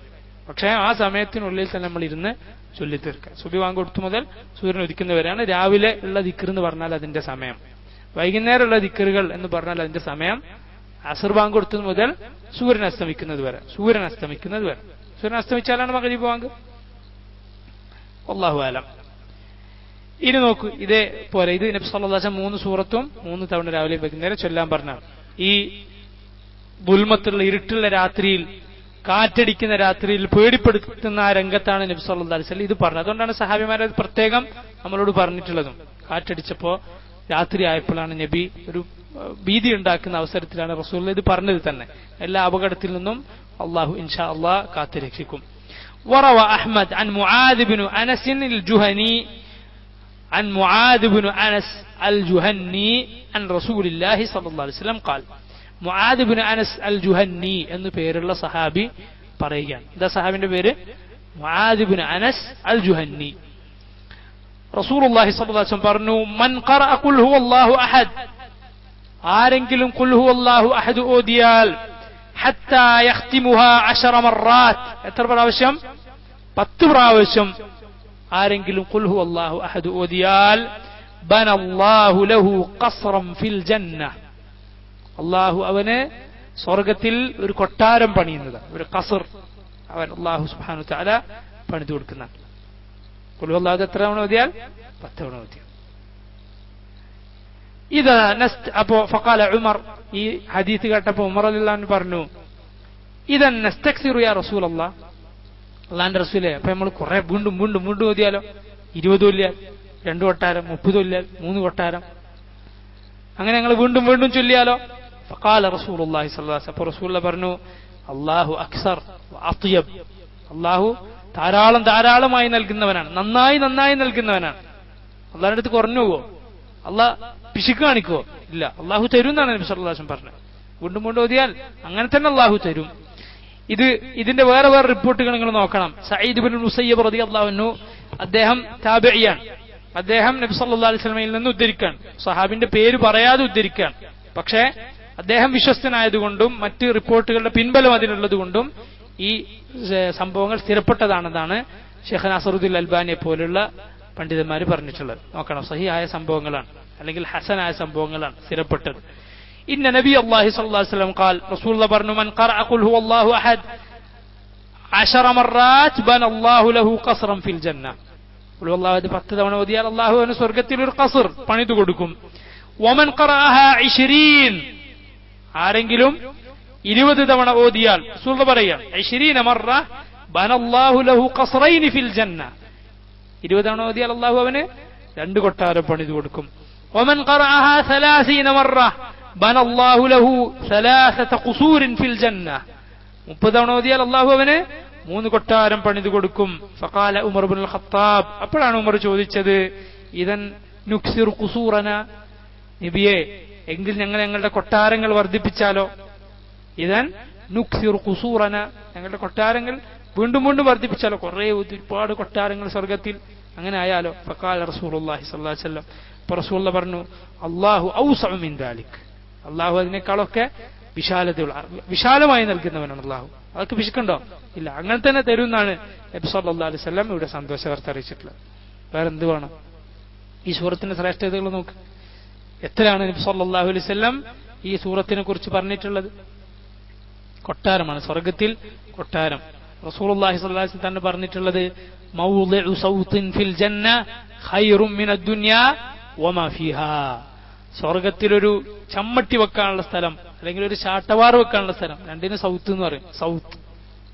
പക്ഷേ ആ സമയത്തിനുള്ളിൽ തന്നെ നമ്മൾ ഇരുന്ന് ചൊല്ലി തീർക്കുക. സുബഹി ബാങ്ക് കൊടുത്തു മുതൽ സൂര്യൻ ഉദിക്കുന്നവരെയാണ് രാവിലെ ഉള്ള ദിക്ർ എന്ന് പറഞ്ഞാൽ അതിന്റെ സമയം. വൈകുന്നേരമുള്ള ദിക്റുകൾ എന്ന് പറഞ്ഞാൽ അതിന്റെ സമയം അസുർ ബാങ്ക് കൊടുത്തത് മുതൽ സൂര്യൻ അസ്തമിക്കുന്നത് വരെ. സൂര്യൻ അസ്തമിച്ചാലാണ് മഗ്രിബ് ബാങ്ക്. അല്ലാഹു അലം. ഇനി നോക്കൂ, ഇതേപോലെ ഇത് നബി സല്ലല്ലാഹു അലൈഹി വസല്ലം 3 സൂറത്തും 3 തവണ രാവിലെ വൈകുന്നേരം ചൊല്ലാൻ പറഞ്ഞാണ്. ഈ ദുൽമത്തുള്ള ഇരുട്ടുള്ള രാത്രിയിൽ, കാറ്റടിക്കുന്ന രാത്രിയിൽ പേടിപ്പെടുത്തുന്ന ആ രംഗത്താണ് നബി സല്ലല്ലാഹു അലൈഹി വസല്ലം ഇത് പറഞ്ഞത്. അതുകൊണ്ടാണ് സഹാബിമാരെ പ്രത്യേകം നമ്മളോട് പറഞ്ഞിട്ടുള്ളതും. കാറ്റടിച്ചപ്പോ രാത്രി ആയപ്പോഴാണ് നബി ഒരു ഭീതി ഉണ്ടാക്കുന്ന അവസരത്തിലാണ് റസൂൽ ഇത് പറഞ്ഞത് തന്നെ. എല്ലാ അപകടത്തിൽ നിന്നും അള്ളാഹു ഇൻഷാ അള്ളാഹ് കാത്തുരക്ഷിക്കും. وروى أحمد عن معاذ بن أنس الجهني عن رسول الله صلى الله عليه وسلم قال. മുആദ് ബിൻ അനസ് അൽ ജുഹന്നി എന്ന് പേരുള്ള സഹാബി പറയുകയാണ്. എന്താ സഹാബിന്റെ പേര്? മുആദ് ബിൻ അനസ് അൽ ജുഹന്നി. റസൂലുള്ളാഹി സ്വല്ലല്ലാഹു അലൈഹി വസല്ലം പറഞ്ഞു, മൻ ഖറഅ ഖുൽ ഹുവല്ലാഹു അഹദ്, ആരെങ്കിലും ഖുൽ ഹുവല്ലാഹു അഹദ് ഓതിയാൽ ഹത്താ യഖ്തിമുഹാ 10 മറാത്ത്, എത്ര പ്രാവശ്യം? 10 പ്രാവശ്യം ആരെങ്കിലും ഖുൽ ഹുവല്ലാഹു അഹദ് ഓതിയാൽ ബനല്ലാഹു ലഹു ഖസ്റൻ ഫിൽ ജന്ന, അല്ലാഹു അവന് സ്വർഗ്ഗത്തിൽ ഒരു കൊട്ടാരം പണിയുന്നത്, ഒരു ഖസ്ർ അവൻ അല്ലാഹു സുബ്ഹാനഹു വ തആല പണിതു കൊടുക്കുന്നതാണ്. ഖുൽ ഹുവല്ലാഹു എത്ര തവണ ഓതിയാൽ? 10 തവണ ഓതിയാൽ. അപ്പോ ഫഖാല ഉമർ, ഈ ഹദീസ് കേട്ടപ്പോ ഉമർ റളിയല്ലാഹു അൻഹു പറഞ്ഞു, ഇദൻ നസ്തക്സിറു യാ റസൂലല്ലാഹ്, അല്ലാഹുവിന്റെ റസൂലേ, അപ്പൊ നമ്മൾ കുറെ വീണ്ടും വീണ്ടും വീണ്ടും ഓതിയാലോ? 20 ചൊല്ലിയാൽ 2 കൊട്ടാരം, 30 ചൊല്ലിയാൽ 3 കൊട്ടാരം, അങ്ങനെ ഞങ്ങൾ വീണ്ടും വീണ്ടും ചൊല്ലിയാലോ? ഫഖാല റസൂലുള്ളാഹി സ്വല്ലല്ലാഹു അലൈഹി വസല്ലം, അപ്പോൾ റസൂൽ പറഞ്ഞു, അല്ലാഹു അക്സർ വഅത്യബ്, അല്ലാഹു ധാരാളം ധാരാളമായി നൽകുന്നവനാണ്, നന്നായി നന്നായി നൽകുന്നവനാണ്. അല്ലാഹുവിന്റെ അടുത്ത് കുറഞ്ഞു പോവോ? അല്ലാഹ് പിശുക്ക് കാണിക്കുവോ? ഇല്ല, അല്ലാഹു തരും എന്നാണ് നബി സല്ലല്ലാഹു അലൈഹി വസല്ലം പറഞ്ഞത്. വീണ്ടും വീണ്ടും ഓതിയാൽ അങ്ങനെ തന്നെ അല്ലാഹു തരും. ഇതിന്റെ വേറെ റിപ്പോർട്ടുകൾ നിങ്ങൾ നോക്കണം. സഈദ് ഇബ്നുൽ മുസയ്യിബ് റളിയല്ലാഹു അൻഹു, അദ്ദേഹം താബിഇയാണ്. അദ്ദേഹം നബി സല്ലല്ലാഹു അലൈഹി വസല്ലമയിൽ നിന്ന് ഉദ്ധരിക്കാൻ, സഹാബിന്റെ പേര് പറയാതെ ഉദ്ധരിക്കാൻ. പക്ഷേ അദ്ദേഹം വിശ്വസ്തനായതുകൊണ്ടും മറ്റ് റിപ്പോർട്ടുകളുടെ പിൻബലം അതിനുള്ളതുകൊണ്ടും ഈ സംഭവങ്ങൾ സ്ഥിരപ്പെട്ടതാണെന്നാണ് ഷെയ്ഖ് നാസറുദ്ദീൻ അൽബാനിയെ പോലുള്ള പണ്ഡിതന്മാർ പറഞ്ഞിട്ടുള്ളത്. നോക്കണം, സഹിഹായ സംഭവങ്ങളാണ്, അല്ലെങ്കിൽ ഹസനായ സംഭവങ്ങളാണ് സ്ഥിരപ്പെട്ടത്. ഇന്ന നബി അല്ലാഹി സ്വല്ലല്ലാഹു അലൈഹി വസല്ലം ഖാൽ, റസൂലുള്ളാഹി പറഞ്ഞു, മൻ ഖറഅ ഖുൽ ഹുവല്ലാഹു അഹദ് 10 മറാത്ത് ബനല്ലാഹു ലഹു ഖസ്റൻ ഫിൽ ജന്ന, ഖുൽ ഹുവല്ലാഹു 10 തവണ ഓതിയാൽ അല്ലാഹു അവന് സ്വർഗ്ഗത്തിൽ ഒരു ഖസ്ർ പണിതു കൊടുക്കും. വമൻ ഖറഅഹാ 20, ആരെങ്കിലും 20 തവണ ഓതിയാൽ, റസൂലുള്ളാഹി പറയാം, 20 മറ ബനല്ലാഹു ലഹു ഖസ്റൈൻ ഫിൽ ജന്ന, 20 തവണ ഓതിയാൽ അല്ലാഹു അവന് 2 കൊട്ടാരം പണിതു കൊടുക്കും. വമൻ ഖറഅഹാ 30 മറ ബനല്ലാഹു ലഹു 3 ഖുസൂരിൻ ഫിൽ ജന്ന, 30 തവണ ഓതിയാൽ അല്ലാഹു അവന് 3 കൊട്ടാരം പണിതു കൊടുക്കും. ഫഖാല ഉമർ ഇബ്നുൽ ഖത്താബ്, അപ്പോഴാണ് ഉമർ ചോദിച്ചത്, ഇദൻ നുക്സിറു ഖുസൂറന, നബിയെ, എങ്കിൽ ഞങ്ങൾ ഞങ്ങളുടെ കൊട്ടാരങ്ങൾ വർദ്ധിപ്പിച്ചാലോ? ഇദൻ നുക്സിറു ഖുസൂറന, ഞങ്ങളുടെ കൊട്ടാരങ്ങൾ വീണ്ടും വീണ്ടും വർദ്ധിപ്പിച്ചാലോ? ഒരുപാട് കൊട്ടാരങ്ങൾ സ്വർഗ്ഗത്തിൽ, അങ്ങനെ ആയാലോ? ഫഖാല റസൂലുള്ളാഹി സ്വല്ലല്ലാഹു അലൈഹി വസല്ലം, അപ്പോൾ റസൂലുള്ളാഹി പറഞ്ഞു, അല്ലാഹു ഔസഉ മിൻ ദാലിക്, അല്ലാഹു അതിനേക്കാളൊക്കെ വിശാലമായി നൽകുന്നവനാണ് അല്ലാഹു. അതൊക്കെ പിശുക്കുണ്ടോ? ഇല്ല, അങ്ങനെ തന്നെ തരുമെന്നാണ് നബി സല്ലല്ലാഹു അലൈഹി വസല്ലം ഇവിടെ സന്തോഷവാർത്ത അറിയിച്ചിട്ടുള്ളത്. വേറെ എന്ത് വേണം? ഈ സൂറത്തിന്റെ ശ്രേഷ്ഠതകൾ നോക്ക്. എത്രയാണ് നബി സല്ലല്ലാഹു അലൈഹി വസല്ലം ഈ സൂറത്തിനെ കുറിച്ച് പറഞ്ഞിട്ടുള്ളത്? കൊട്ടാരമാണ്, സ്വർഗ്ഗത്തിൽ കൊട്ടാരം. റസൂലുള്ളാഹി സ്വല്ലല്ലാഹു അലൈഹി വസല്ലം തന്നെ പറഞ്ഞിട്ടുള്ളത്, മൗളിഉ സൗത്തിൻ ഫിൽ ജന്ന ഖൈറും മിനദ് ദുനിയാ വമാ ഫീഹാ, സ്വർഗ്ഗത്തിലൊരു ചമ്മട്ടി വെക്കാനുള്ള സ്ഥലം, അല്ലെങ്കിൽ ഒരു ചാട്ടവാർ വെക്കാനുള്ള സ്ഥലം, രണ്ടിന് സൗത്ത് എന്ന് പറയും. സൗത്ത്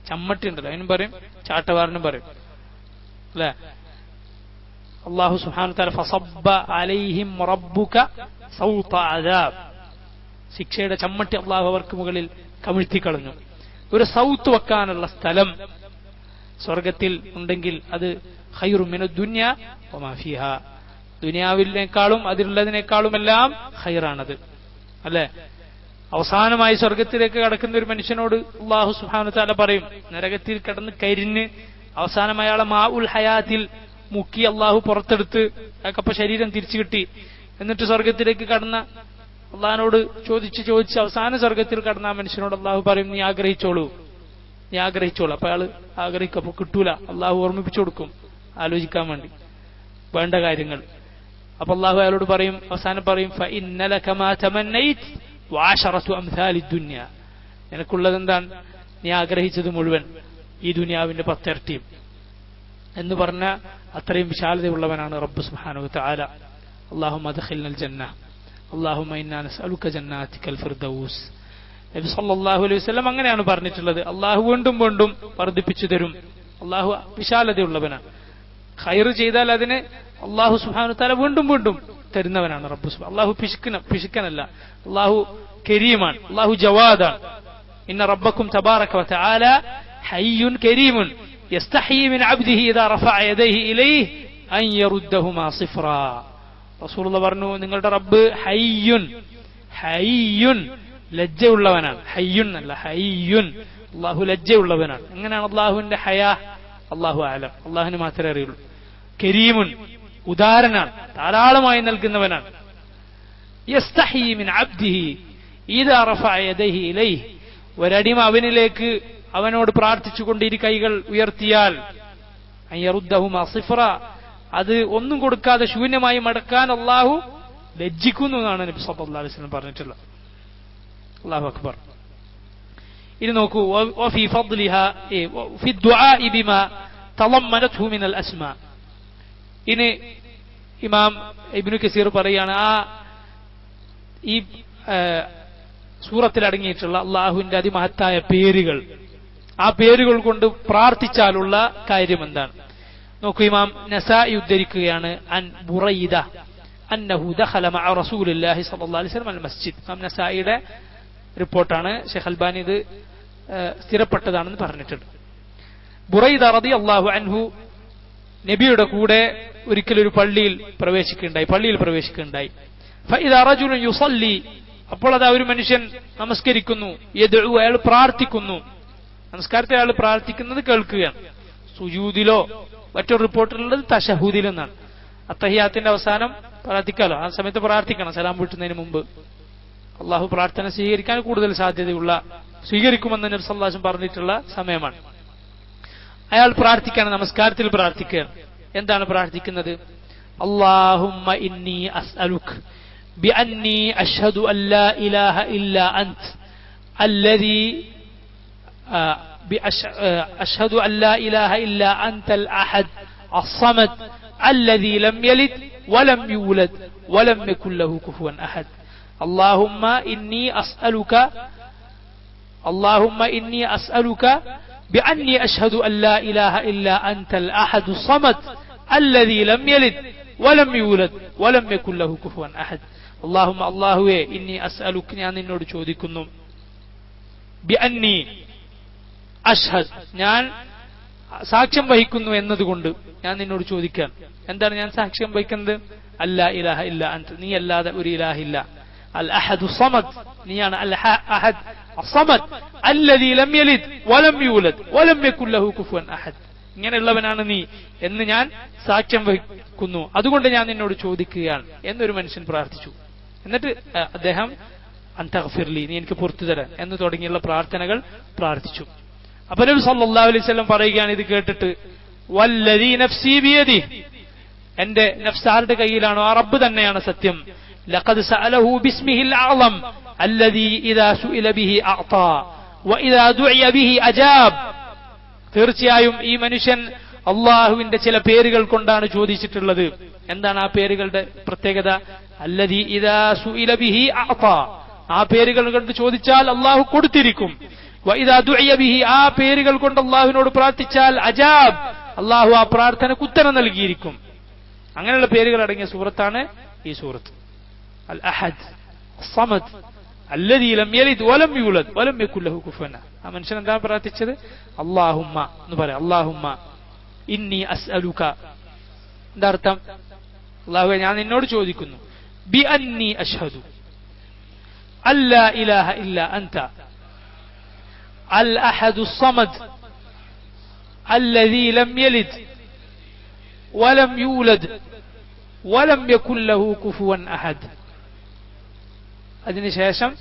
ചമ്മട്ടി ഉണ്ടല്ലോ, അതിനും പറയും, ചാട്ടവാറിനും പറയും, അല്ലെ? അല്ലാഹു സുബ്ഹാനഹു വ തആല ഫസബ്ബ അലൈഹിം റബ്ബുക സൗത അദാബ്, ശിക്ഷയുടെ ചമ്മട്ടി അല്ലാഹു അവർക്ക് മുകളിൽ കമിഴ്ത്തിക്കളഞ്ഞു. ഒരു സൗത്ത് വെക്കാനുള്ള സ്ഥലം സ്വർഗ്ഗത്തിൽ ഉണ്ടെങ്കിൽ അത് ഖൈറും മിനദ് ദുനിയാ വമാ ഫീഹാ, ദുനിയാവിനേക്കാളും അതിലുള്ളതിനേക്കാളും എല്ലാം ഖൈറാണത്, അല്ലെ? അവസാനമായി സ്വർഗത്തിലേക്ക് കടക്കുന്ന ഒരു മനുഷ്യനോട് അല്ലാഹു സുബ്ഹാനഹു വ തആല പറയും, നരകത്തിൽ കിടന്ന് കരിഞ്ഞ് അവസാനം അയാളെ മാഉൽ ഹയാത്തിൽ മുക്കി അള്ളാഹു പുറത്തെടുത്ത് അയാൾക്കപ്പ ശരീരം തിരിച്ചു കിട്ടി. എന്നിട്ട് സ്വർഗത്തിലേക്ക് കടന്ന അള്ളാഹിനോട് ചോദിച്ച് അവസാന സ്വർഗത്തിൽ കടന്ന ആ മനുഷ്യനോട് അള്ളാഹു പറയും, നീ ആഗ്രഹിച്ചോളൂ. അപ്പൊ അയാള് ആഗ്രഹിക്കും. അപ്പൊ കിട്ടൂല. അള്ളാഹു ഓർമ്മിപ്പിച്ചു കൊടുക്കും ആലോചിക്കാൻ വേണ്ടി വേണ്ട കാര്യങ്ങൾ. അപ്പൊ അള്ളാഹു അയാളോട് പറയും, അവസാനം പറയും, ഫഇന്ന ലക മാ തമന്നൈത വഅശറതു അംസാലിദ് ദുനിയ. നിനക്കുള്ളത് എന്താണ്? നീ ആഗ്രഹിച്ചത് മുഴുവൻ ഈ ദുനിയാവിന്റെ 10 ഇരട്ടിയും എന്ന് പറഞ്ഞ അത്രയും വിശാലതയുള്ളവനാണ് റബ്ബ് സുബ്ഹാനഹു വ തആല. അല്ലാഹുമ്മ അദ്ഖിൽനൽ ജന്ന, അല്ലാഹുമ്മ ഇന്നാ നസ്അലുക ജന്നാതിക്കൽ ഫിർദൗസ്. നബി സല്ലല്ലാഹു അലൈഹി വസല്ലം അങ്ങനെയാണ് പറഞ്ഞിട്ടുള്ളത്. അള്ളാഹു വീണ്ടും വീണ്ടും വർദ്ധിപ്പിച്ചു തരും. അള്ളാഹു വിശാലതയുള്ളവനാണ്. ഖൈർ ചെയ്താൽ അതിന് അള്ളാഹു സുബ്ഹാനഹു വ തആല വീണ്ടും വീണ്ടും തരുന്നവനാണ് റബ്ബ് സുബ്ഹാനഹു. അള്ളാഹു പിശുക്കനല്ല. അള്ളാഹു കരീമാണ്. അള്ളാഹു ജവാദാണ്. ഇന്ന റബ്ബക്കും തബാറക വ തആല ഹയ്യുൻ കരീമുൻ യസ്തഹി മിൻ അബ്ദിഹി ഇദാ റഫഅ യദൈഹി ഇലൈഹി അൻ യറുദ്ദഹുമാ സിഫ്റാ. റസൂലുള്ളാഹി പറഞ്ഞു, നിങ്ങളുടെ റബ്ബ് ഹയ്യുൻ ലജ്ജയുള്ളവനാണ്. ഹയ്യുൻ അല്ല, ഹയ്യുൻ. അള്ളാഹു ലജ്ജയുള്ളവനാണ്. എങ്ങനെയാണ് അള്ളാഹുവിന്റെ ഹയാ? അള്ളാഹു ആലം, അള്ളാഹുവിന് മാത്രമേ അറിയുള്ളൂ. കരീമുൻ, ഉദാരനാണ്, ധാരാളമായി നൽകുന്നവനാണ്. യസ്തഹി മിൻ അബ്ദിഹി ഇദാ റഫഅ യദൈഹി ഇലൈഹി. ഒരടിമ അവനിലേക്ക് അവനോട് പ്രാർത്ഥിച്ചുകൊണ്ട് ഇരു കൈകൾ ഉയർത്തിയാൽ അൻ യറുദ്ദഹുമാ സിഫ്റാ, അത് ഒന്നും കൊടുക്കാതെ ശൂന്യമായി മടക്കാൻ അള്ളാഹു ലജ്ജിക്കുന്നു എന്നാണ് നബി സല്ലല്ലാഹു അലൈഹി വസല്ലം പറഞ്ഞിട്ടുള്ളത്. അല്ലാഹു അക്ബർ. ഇനി നോക്കൂ, വഫി ഫദ്ലിഹാ ഫി ദുആഇ ബിമാ തളമ്മനത്ഹു മിനൽ അസ്മാ. ഇനി ഇമാം ഇബ്നു കസീർ പറയാണ്, ഈ സൂറത്തിൽ അടങ്ങിയിട്ടുള്ള അള്ളാഹുവിന്റെ അതിമഹത്തായ പേരുകൾ, ആ പേരുകൾ കൊണ്ട് പ്രാർത്ഥിച്ചാലുള്ള കാര്യം എന്താണ്? നോക്കൂ, ഇമാം നസായി ഉദ്ധരിക്കുകയാണ്, അൻ ബുറൈദ അന്നഹു ദഖല മഅ റസൂലില്ലാഹി സ്വല്ലല്ലാഹു അലൈഹി വസല്ലം അൽ മസ്ജിദ്. ഇമാം നസായിയുടെ റിപ്പോർട്ടാണ്. ഷെയ്ഖ് അൽബാനി ഇത് സ്ഥിരപ്പെട്ടതാണെന്ന് പറഞ്ഞിട്ടുണ്ട്. ബുറൈദ റളിയല്ലാഹു അൻഹു നബിയുടെ കൂടെ ഒരിക്കലൊരു പള്ളിയിൽ പ്രവേശിക്കുകയുണ്ടായി. ഫഇദാ റജുലുൻ യുസല്ലി, അപ്പോൾ അതാ ഒരു മനുഷ്യൻ നമസ്കരിക്കുന്നു. യദ്ഉ, അയാൾ പ്രാർത്ഥിക്കുന്നു. നമസ്കാരത്തിൽ അയാൾ പ്രാർത്ഥിക്കുന്നത് കേൾക്കുകയാണ്. സുജൂദിലോ മറ്റൊരു റിപ്പോർട്ടിലുള്ളത് തശഹൂദിലെന്നാണ്. അത്തഹിയാത്തിന്റെ അവസാനം പ്രാർത്ഥിക്കാലോ, ആ സമയത്ത് പ്രാർത്ഥിക്കണം സലാം വീട്ടുന്നതിന് മുമ്പ്. അള്ളാഹു പ്രാർത്ഥന സ്വീകരിക്കാൻ കൂടുതൽ സാധ്യതയുള്ള, സ്വീകരിക്കുമെന്ന് നബി സല്ലല്ലാഹു അലൈഹി വസല്ലം പറഞ്ഞിട്ടുള്ള സമയമാണ്. അയാൾ പ്രാർത്ഥിക്കുകയാണ്, നമസ്കാരത്തിൽ പ്രാർത്ഥിക്കുകയാണ്. എന്താണ് പ്രാർത്ഥിക്കുന്നത്? അല്ലാഹുമ്മ ഇന്നി അസ്അലുക ബിഅന്നി അശ്ഹദു അൻ ലാ ഇലാഹ ഇല്ലാ അൻത അല്ലദീ അശ്ഹദു അൻ ലാ ഇലാഹ ഇല്ലാ അൻതൽ അഹദ് അസ്സമദ് അല്ലദീ ലം യലിദ് വലം യൂലദ് വലം യകുൽ ലഹു കുഫുവൻ അഹദ്. اللهم إني أسألك بأني أشهد أن لا إله إلا أنت الأحد الصمد الذي لم يلد ولم يولد ولم يكن له كفوا أحد. اللهم الله إني أسألك ഞാൻ നിന്നോട് ചോദിക്കുന്നു, ബിഅന്നി അഷ്ഹദ്, ഞാൻ സാക്ഷ്യം വഹിക്കുന്നു എന്നതുകൊണ്ട് ഞാൻ നിന്നോട് ചോദിക്കാൻ. എന്താണ് ഞാൻ സാക്ഷ്യം വഹിക്കുന്നത്? അല്ലാ ഇലാഹ ഇല്ല അൻത, നീ അല്ലാതെ ഒരു ഇലാഹില്ല. അൽ അഹദു സമദ്, നീയാണ് അൽ അഹദ് അസ്സമദ് അല്ലദീ ലം യലിദ് വലം യൂലദ് വലം യകുൽ ലഹു കുഫുവൻ അഹദ്. ഇങ്ങനെയുള്ളവനാണ് നീ എന്ന് ഞാൻ സാക്ഷ്യം വഹിക്കുന്നു, അതുകൊണ്ട് ഞാൻ നിന്നോട് ചോദിക്കുകയാണ് എന്നൊരു മനുഷ്യൻ പ്രാർത്ഥിച്ചു. എന്നിട്ട് അദ്ദേഹം അൻതഗ്ഫിർലി, നീ എനിക്ക് പുറത്തു തരാൻ എന്ന് തുടങ്ങിയുള്ള പ്രാർത്ഥനകൾ പ്രാർത്ഥിച്ചു. അപ്പൊ നബി സല്ലല്ലാഹു അലൈഹി വസല്ലം പറയുകയാണ് ഇത് കേട്ടിട്ട്, വല്ലദീ നഫ്സി ബിയദിഹി, എന്റെ നഫ്സ് ആരുടെ കയ്യിലാണോ ആ റബ്ബ് തന്നെയാണ് സത്യം. ലഖദ് സഅലഹു ബിസ്മിഹിൽ അഅ്ളം അല്ലദീ ഇദാ സുഇല ബിഹി അഅതാ വഇദാ ദുഇയ ബിഹി അജാബ്. തീർച്ചയായും ഈ മനുഷ്യൻ അള്ളാഹുവിന്റെ ചില പേരുകൾ കൊണ്ടാണ് ചോദിച്ചിട്ടുള്ളത്. എന്താണ് ആ പേരുകളുടെ പ്രത്യേകത? അല്ലദീ ഇദാ സുഇല ബിഹി അഅതാ, ആ പേരുകൾ കൊണ്ട് ചോദിച്ചാൽ അള്ളാഹു കൊടുത്തിരിക്കും. വഇദാ ദുഇയ ബിഹി, ആ പേരുകൾ കൊണ്ട് അള്ളാഹുവിനോട് പ്രാർത്ഥിച്ചാൽ അജാബ്, അള്ളാഹു ആ പ്രാർത്ഥനയ്ക്ക് ഉത്തരം നൽകിയിരിക്കും. അങ്ങനെയുള്ള പേരുകൾ അടങ്ങിയ സൂറത്താണ് ഈ സൂറത്ത്. അൽ അഹദ് സമദ് അല്ലദീ ലം യലിദ് വലം യൂലദ് വലം യകുൽ ലഹു കുഫുവൻ. ആ മനുഷ്യൻ എന്താണ് പ്രാർത്ഥിച്ചത്? അല്ലാഹുമ്മ എന്ന് പറയാം. അല്ലാഹുമ്മ ഇന്നി അസ്അലുക, എന്താ അർത്ഥം? അല്ലാഹുവേ ഞാൻ നിന്നോട് ചോദിക്കുന്നു, ബിഅന്നി അശ്ഹദു, അല്ലാ ഇലാഹ ഇല്ല അൻത അൽ അഹദു സമദ് الذي لم يلد ولم يولد ولم يكن له كفوا أحد. അതിനുശേഷം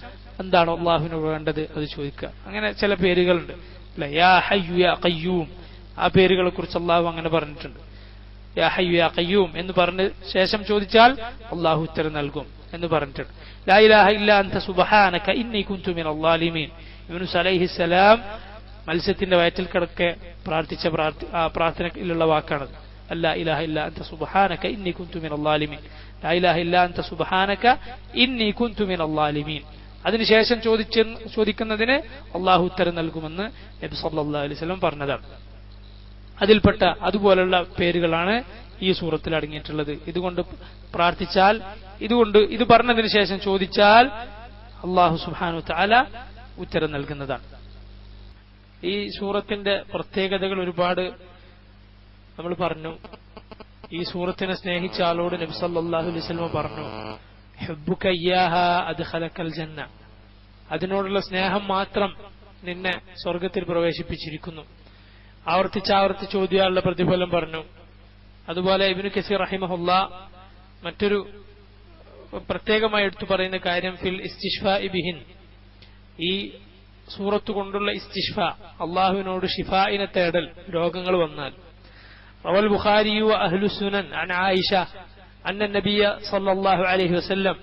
എന്താണ് അള്ളാഹുവിനോട് വേണ്ടത് അത് ചോദിക്കുക. അങ്ങനെ ചില പേരുകളുണ്ട് അല്ലെ, യാ ഹയ്യു യാ ഖയ്യൂം, ആ പേരുകളെ കുറിച്ച് അള്ളാഹു അങ്ങനെ പറഞ്ഞിട്ടുണ്ട്. യാ ഹയ്യു യാ ഖയ്യൂം എന്ന് പറഞ്ഞ ശേഷം ചോദിച്ചാൽ അള്ളാഹു ഉത്തരം നൽകും എന്ന് പറഞ്ഞിട്ടുണ്ട്. ലാ ഇലാഹ ഇല്ലാ അൻത സുബ്ഹാനക ഇന്നി കുൻതു മിനൽ ളാലിമീൻ. യൂനുസ് അലൈഹിസ്സലാം മത്സ്യത്തിന്റെ വയറ്റിൽ കിടക്കെ പ്രാർത്ഥിച്ച പ്രാർത്ഥനയിലുള്ള വാക്കാണത്. അല്ലാ ഇലാഹ ഇല്ലാ അൻത സുബ്ഹാനക ഇന്നി കുൻതു മിനൽ ളാലിമീൻ. ലാ ഇലാഹ ഇല്ലാ അൻത സുബ്ഹാനക ഇന്നി കുൻതു മിനൽ ളാലിമീൻ. അതിനുശേഷം ചോദിക്കുന്നതിന് അള്ളാഹു ഉത്തരം നൽകുമെന്ന് നബി സല്ലല്ലാഹു അലൈഹി വസല്ലം പറഞ്ഞതാണ്. അതിൽപ്പെട്ട അതുപോലുള്ള പേരുകളാണ് ഈ സൂറത്തിൽ അടങ്ങിയിട്ടുള്ളത്. ഇതുകൊണ്ട് പ്രാർത്ഥിച്ചാൽ, ഇത് പറഞ്ഞതിന് ശേഷം ചോദിച്ചാൽ അള്ളാഹു സുബ്ഹാനഹു വ തആല ഉത്തരം നൽകുന്നതാണ്. ഈ സൂറത്തിന്റെ പ്രത്യേകതകൾ ഒരുപാട് നമ്മൾ പറഞ്ഞു. ഈ സൂറത്തിനെ സ്നേഹിച്ച ആളോട് നബി സല്ലല്ലാഹു അലൈഹി വസല്ലം പറഞ്ഞു, ഹുബ്ബുക ഇയ്യാഹാ അദ്ഖലകൽ ജന്ന. അതിനോടുള്ള സ്നേഹം മാത്രം നിന്നെ സ്വർഗത്തിൽ പ്രവേശിപ്പിച്ചിരിക്കുന്നു. ആവർത്തിച്ച് ചോദ്യാനുള്ള പ്രതിഫലം പറഞ്ഞു. അതുപോലെ ഇബ്നു കസീർ റഹിമഹുല്ലാഹ് മറ്റൊരു പ്രത്യേകമായി എടുത്തു പറയുന്ന കാര്യം ഫിൽ ഇസ്തിശ്ഫാഇ ബിഹിൻ, ഈ സൂറത്ത് കൊണ്ടുള്ള ഇസ്തിശ്ഫ, അള്ളാഹുവിനോട് ഷിഫായിനെ തേടൽ, രോഗങ്ങൾ വന്നാൽ. റവൽ ബുഖാരി വ അഹ്ലു സുനൻ അൻ ആയിഷ അന്ന നബിയ സല്ലല്ലാഹു അലൈഹി വസല്ലം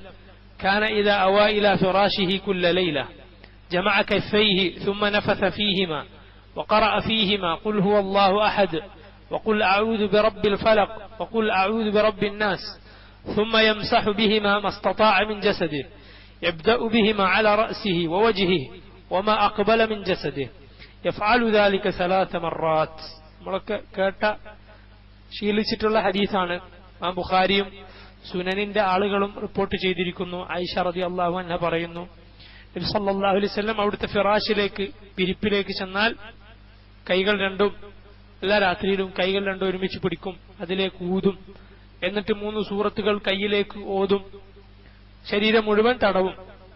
كان إذا أوى إلى فراشه كل ليلة جمع كفيه ثم نفث فيهما وقرأ فيهما قل هو الله أحد وقل أعوذ برب الفلق وقل أعوذ برب الناس ثم يمسح بهما ما استطاع من جسده يبدأ بهما على رأسه ووجهه وما أقبل من جسده يفعل ذلك 3 مرات. നമ്മളൊക്കെ കേട്ട ശീലിച്ചിട്ടുള്ള ഹദീസാണ്. ബുഖാരിയും സുനനിന്റെ ആളുകളും റിപ്പോർട്ട് ചെയ്തിരിക്കുന്നു. ആയിഷ റളിയല്ലാഹു അൻഹ പറയുന്നു, നബി സല്ലല്ലാഹു അലൈഹി വസല്ലം അവിടുത്തെ ഫിറാശിലേക്ക്, വിരിപ്പിലേക്ക് ചെന്നാൽ കൈകൾ രണ്ടും എല്ലാ രാത്രിയിലും കൈകൾ രണ്ടും ഒരുമിച്ച് പിടിക്കും, അതിലേക്ക് ഊതും, എന്നിട്ട് 3 സൂറത്തുകൾ കൈയിലേക്ക് ഓതും, ശരീരം മുഴുവൻ തടവും.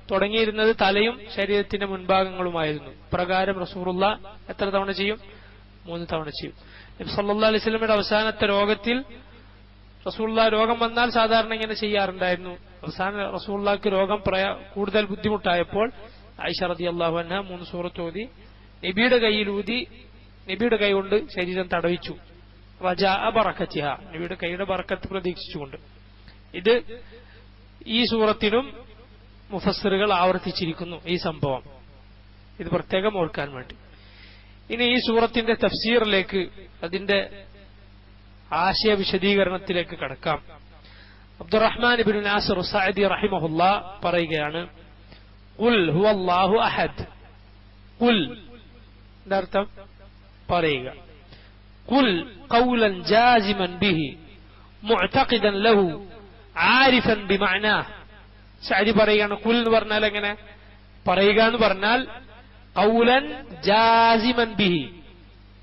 തുടങ്ങിയിരുന്നത് തലയും ശരീരത്തിന്റെ മുൻഭാഗങ്ങളുമായിരുന്നു. പ്രകാരം റസൂലുള്ളാഹ് എത്ര തവണ ചെയ്യും? 3 തവണ ചെയ്യും. നബി സല്ലല്ലാഹു അലൈഹി വസല്ലമയുടെ അവസാനത്തെ രോഗത്തിൽ റസൂലുള്ളാഹ് രോഗം വന്നാൽ സാധാരണ ഇങ്ങനെ ചെയ്യാറുണ്ടായിരുന്നു. അവസാന റസൂലുള്ളാഹിക്ക് രോഗം കൂടുതൽ ബുദ്ധിമുട്ടായപ്പോൾ ആയിഷ റളിയല്ലാഹു അൻഹ 3 സൂറത്ത് ഓതി നബിയുടെ കൈയിൽ ഊതി, നബിയുടെ കൈ കൊണ്ട് ശരീരം തടവിച്ചു. റജാഅ ബറകതിഹ, നബിയുടെ കൈയുടെ ബറക്കത്ത് പ്രതീക്ഷിച്ചുകൊണ്ട്. ഇത് ഈ സൂറത്തിനും മുഫസ്സിറുകൾ ആവർത്തിച്ചിരിക്കുന്നു ഈ സംഭവം. ഇത് പ്രത്യേകം ഓർക്കാൻ വേണ്ടി. ഇനി ഈ സൂറത്തിന്റെ തഫ്സീറിലേക്ക്, അതിന്റെ ആശയ വിശദീകരണത്തിലേക്ക് കടക്കാം. അബ്ദുറഹ്മാൻ ഇബ്നു നാസിർ സഅദി റഹിമഹുല്ലാഹ് പറയുകയാണ്, ഖുൽ ഹുവല്ലാഹു അഹദ്. ഖുൽ എന്താ അർത്ഥം? പറയുക. ഖുൽ ഖൗലൻ ജാസിമൻ ബിഹി മുഅ്തഖിദൻ ലഹു ആരിഫൻ ബിമഅനാഹ്. സഅദി പറയുകയാണ്, ഖുൽ എന്ന് പറഞ്ഞാൽ എങ്ങനെ? പറയുക എന്ന് പറഞ്ഞാൽ ഖൗലൻ ജാസിമൻ ബിഹി,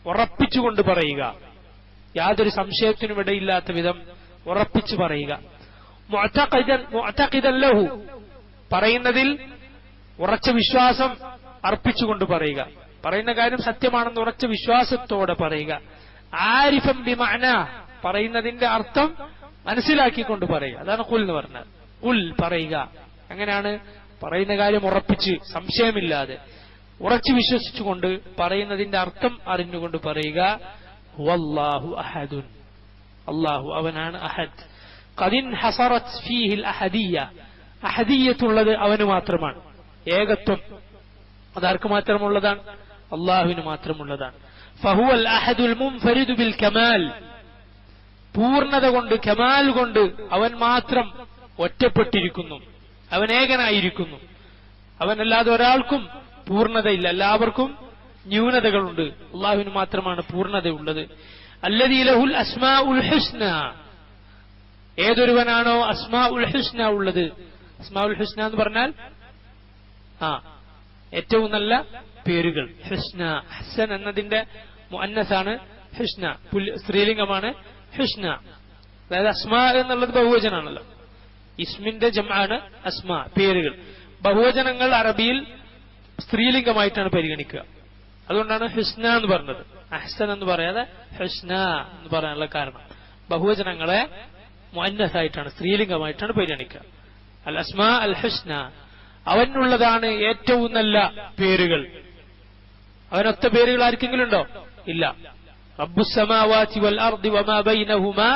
ഉറപ്പിച്ചുകൊണ്ട് പറയുക, യാതൊരു സംശയത്തിനും ഇടയില്ലാത്ത വിധം ഉറപ്പിച്ചു പറയുക. മുഅ്തഖിദൻ ലഹു, പറയുന്നതിൽ ഉറച്ച വിശ്വാസം അർപ്പിച്ചുകൊണ്ട് പറയുക, പറയുന്ന കാര്യം സത്യമാണെന്ന് ഉറച്ച വിശ്വാസത്തോടെ പറയുക. ആരിഫൻ ബിമഅനാ, പറയുന്നതിന്റെ അർത്ഥം മനസ്സിലാക്കിക്കൊണ്ട് പറയുക. അതാണ് ഖുൽ എന്ന് പറഞ്ഞാൽ. ഖുൽ പറയുക. എങ്ങനെയാണ്? പറയുന്ന കാര്യം ഉറപ്പിച്ച്, സംശയമില്ലാതെ ഉറച്ചു വിശ്വസിച്ചുകൊണ്ട് പറയുന്നതിന്റെ അർത്ഥം അറിഞ്ഞുകൊണ്ട് പറയുക. ഹുവല്ലാഹു അഹദുൻ, അല്ലാഹു അവനാണ് അഹദ്. ഖദിൻ ഹസറത് ഫീഹിൽ അഹദിയ്യ, അഹദിയ്യത്തുള്ളത് അവന് മാത്രമാണ്. ഏകത്വം അതാർക്ക് മാത്രമുള്ളതാണ്? അല്ലാഹുവിന് മാത്രമുള്ളതാണ്. ഫഹുവൽ അഹദുൽ മുൻഫരിദു ബിൽ കമാൽ, പൂർണ്ണത കൊണ്ട്, കമാൽ കൊണ്ട് അവൻ മാത്രം ഒറ്റപ്പെട്ടിരിക്കുന്നു, അവൻ ഏകനായിരിക്കുന്നു. അവനല്ലാതെ ഒരാൾക്കും പൂർണ്ണതയില്ല, എല്ലാവർക്കും ന്യൂനതകളുണ്ട്. അള്ളാഹുവിന് മാത്രമാണ് പൂർണ്ണതയുള്ളത്. അല്ലദീ ലഹുൽ അസ്മാഉൽ ഹുസ്ന, ഏതൊരുവനാണോ അസ്മാഉൽ ഹുസ്ന ഉള്ളത്. അസ്മാഉൽ ഹുസ്ന എന്ന് പറഞ്ഞാൽ ഏറ്റവും നല്ല പേരുകൾ. ഹുസ്ന, ഹസൻ എന്നതിന്റെ മുഅന്നസാണ് ഹുസ്ന, സ്ത്രീലിംഗമാണ് ഹുസ്ന. അതായത് അസ്മാ എന്നുള്ളത് ബഹുവചനാണല്ലോ, ഇസ്മിന്റെ ജംആണ് അസ്മാ, പേരുകൾ. ബഹുവചനങ്ങൾ അറബിയിൽ സ്ത്രീലിംഗമായിട്ടാണ് പരിഗണിക്കുക. അതുകൊണ്ടാണ് ഹുസ്ന എന്ന് പറഞ്ഞത്. അഹ്സൻ എന്ന് പറയാതെ ഹുസ്ന എന്ന് പറയാനുള്ള കാരണം ബഹുവചനങ്ങളെ മുഅന്നസായിട്ടാണ്, സ്ത്രീലിംഗമായിട്ടാണ് പരിഗണിക്കുക. അൽ അസ്മാ അൽ ഹുസ്ന, അവനുള്ളതാണ് ഏറ്റവും നല്ല പേരുകൾ. അവനൊത്ത പേരുകൾ ആർക്കെങ്കിലും ഉണ്ടോ? ഇല്ല. റബ്ബുസ് സമാവാതി വൽ അർദി വമാ ബൈനഹുമാ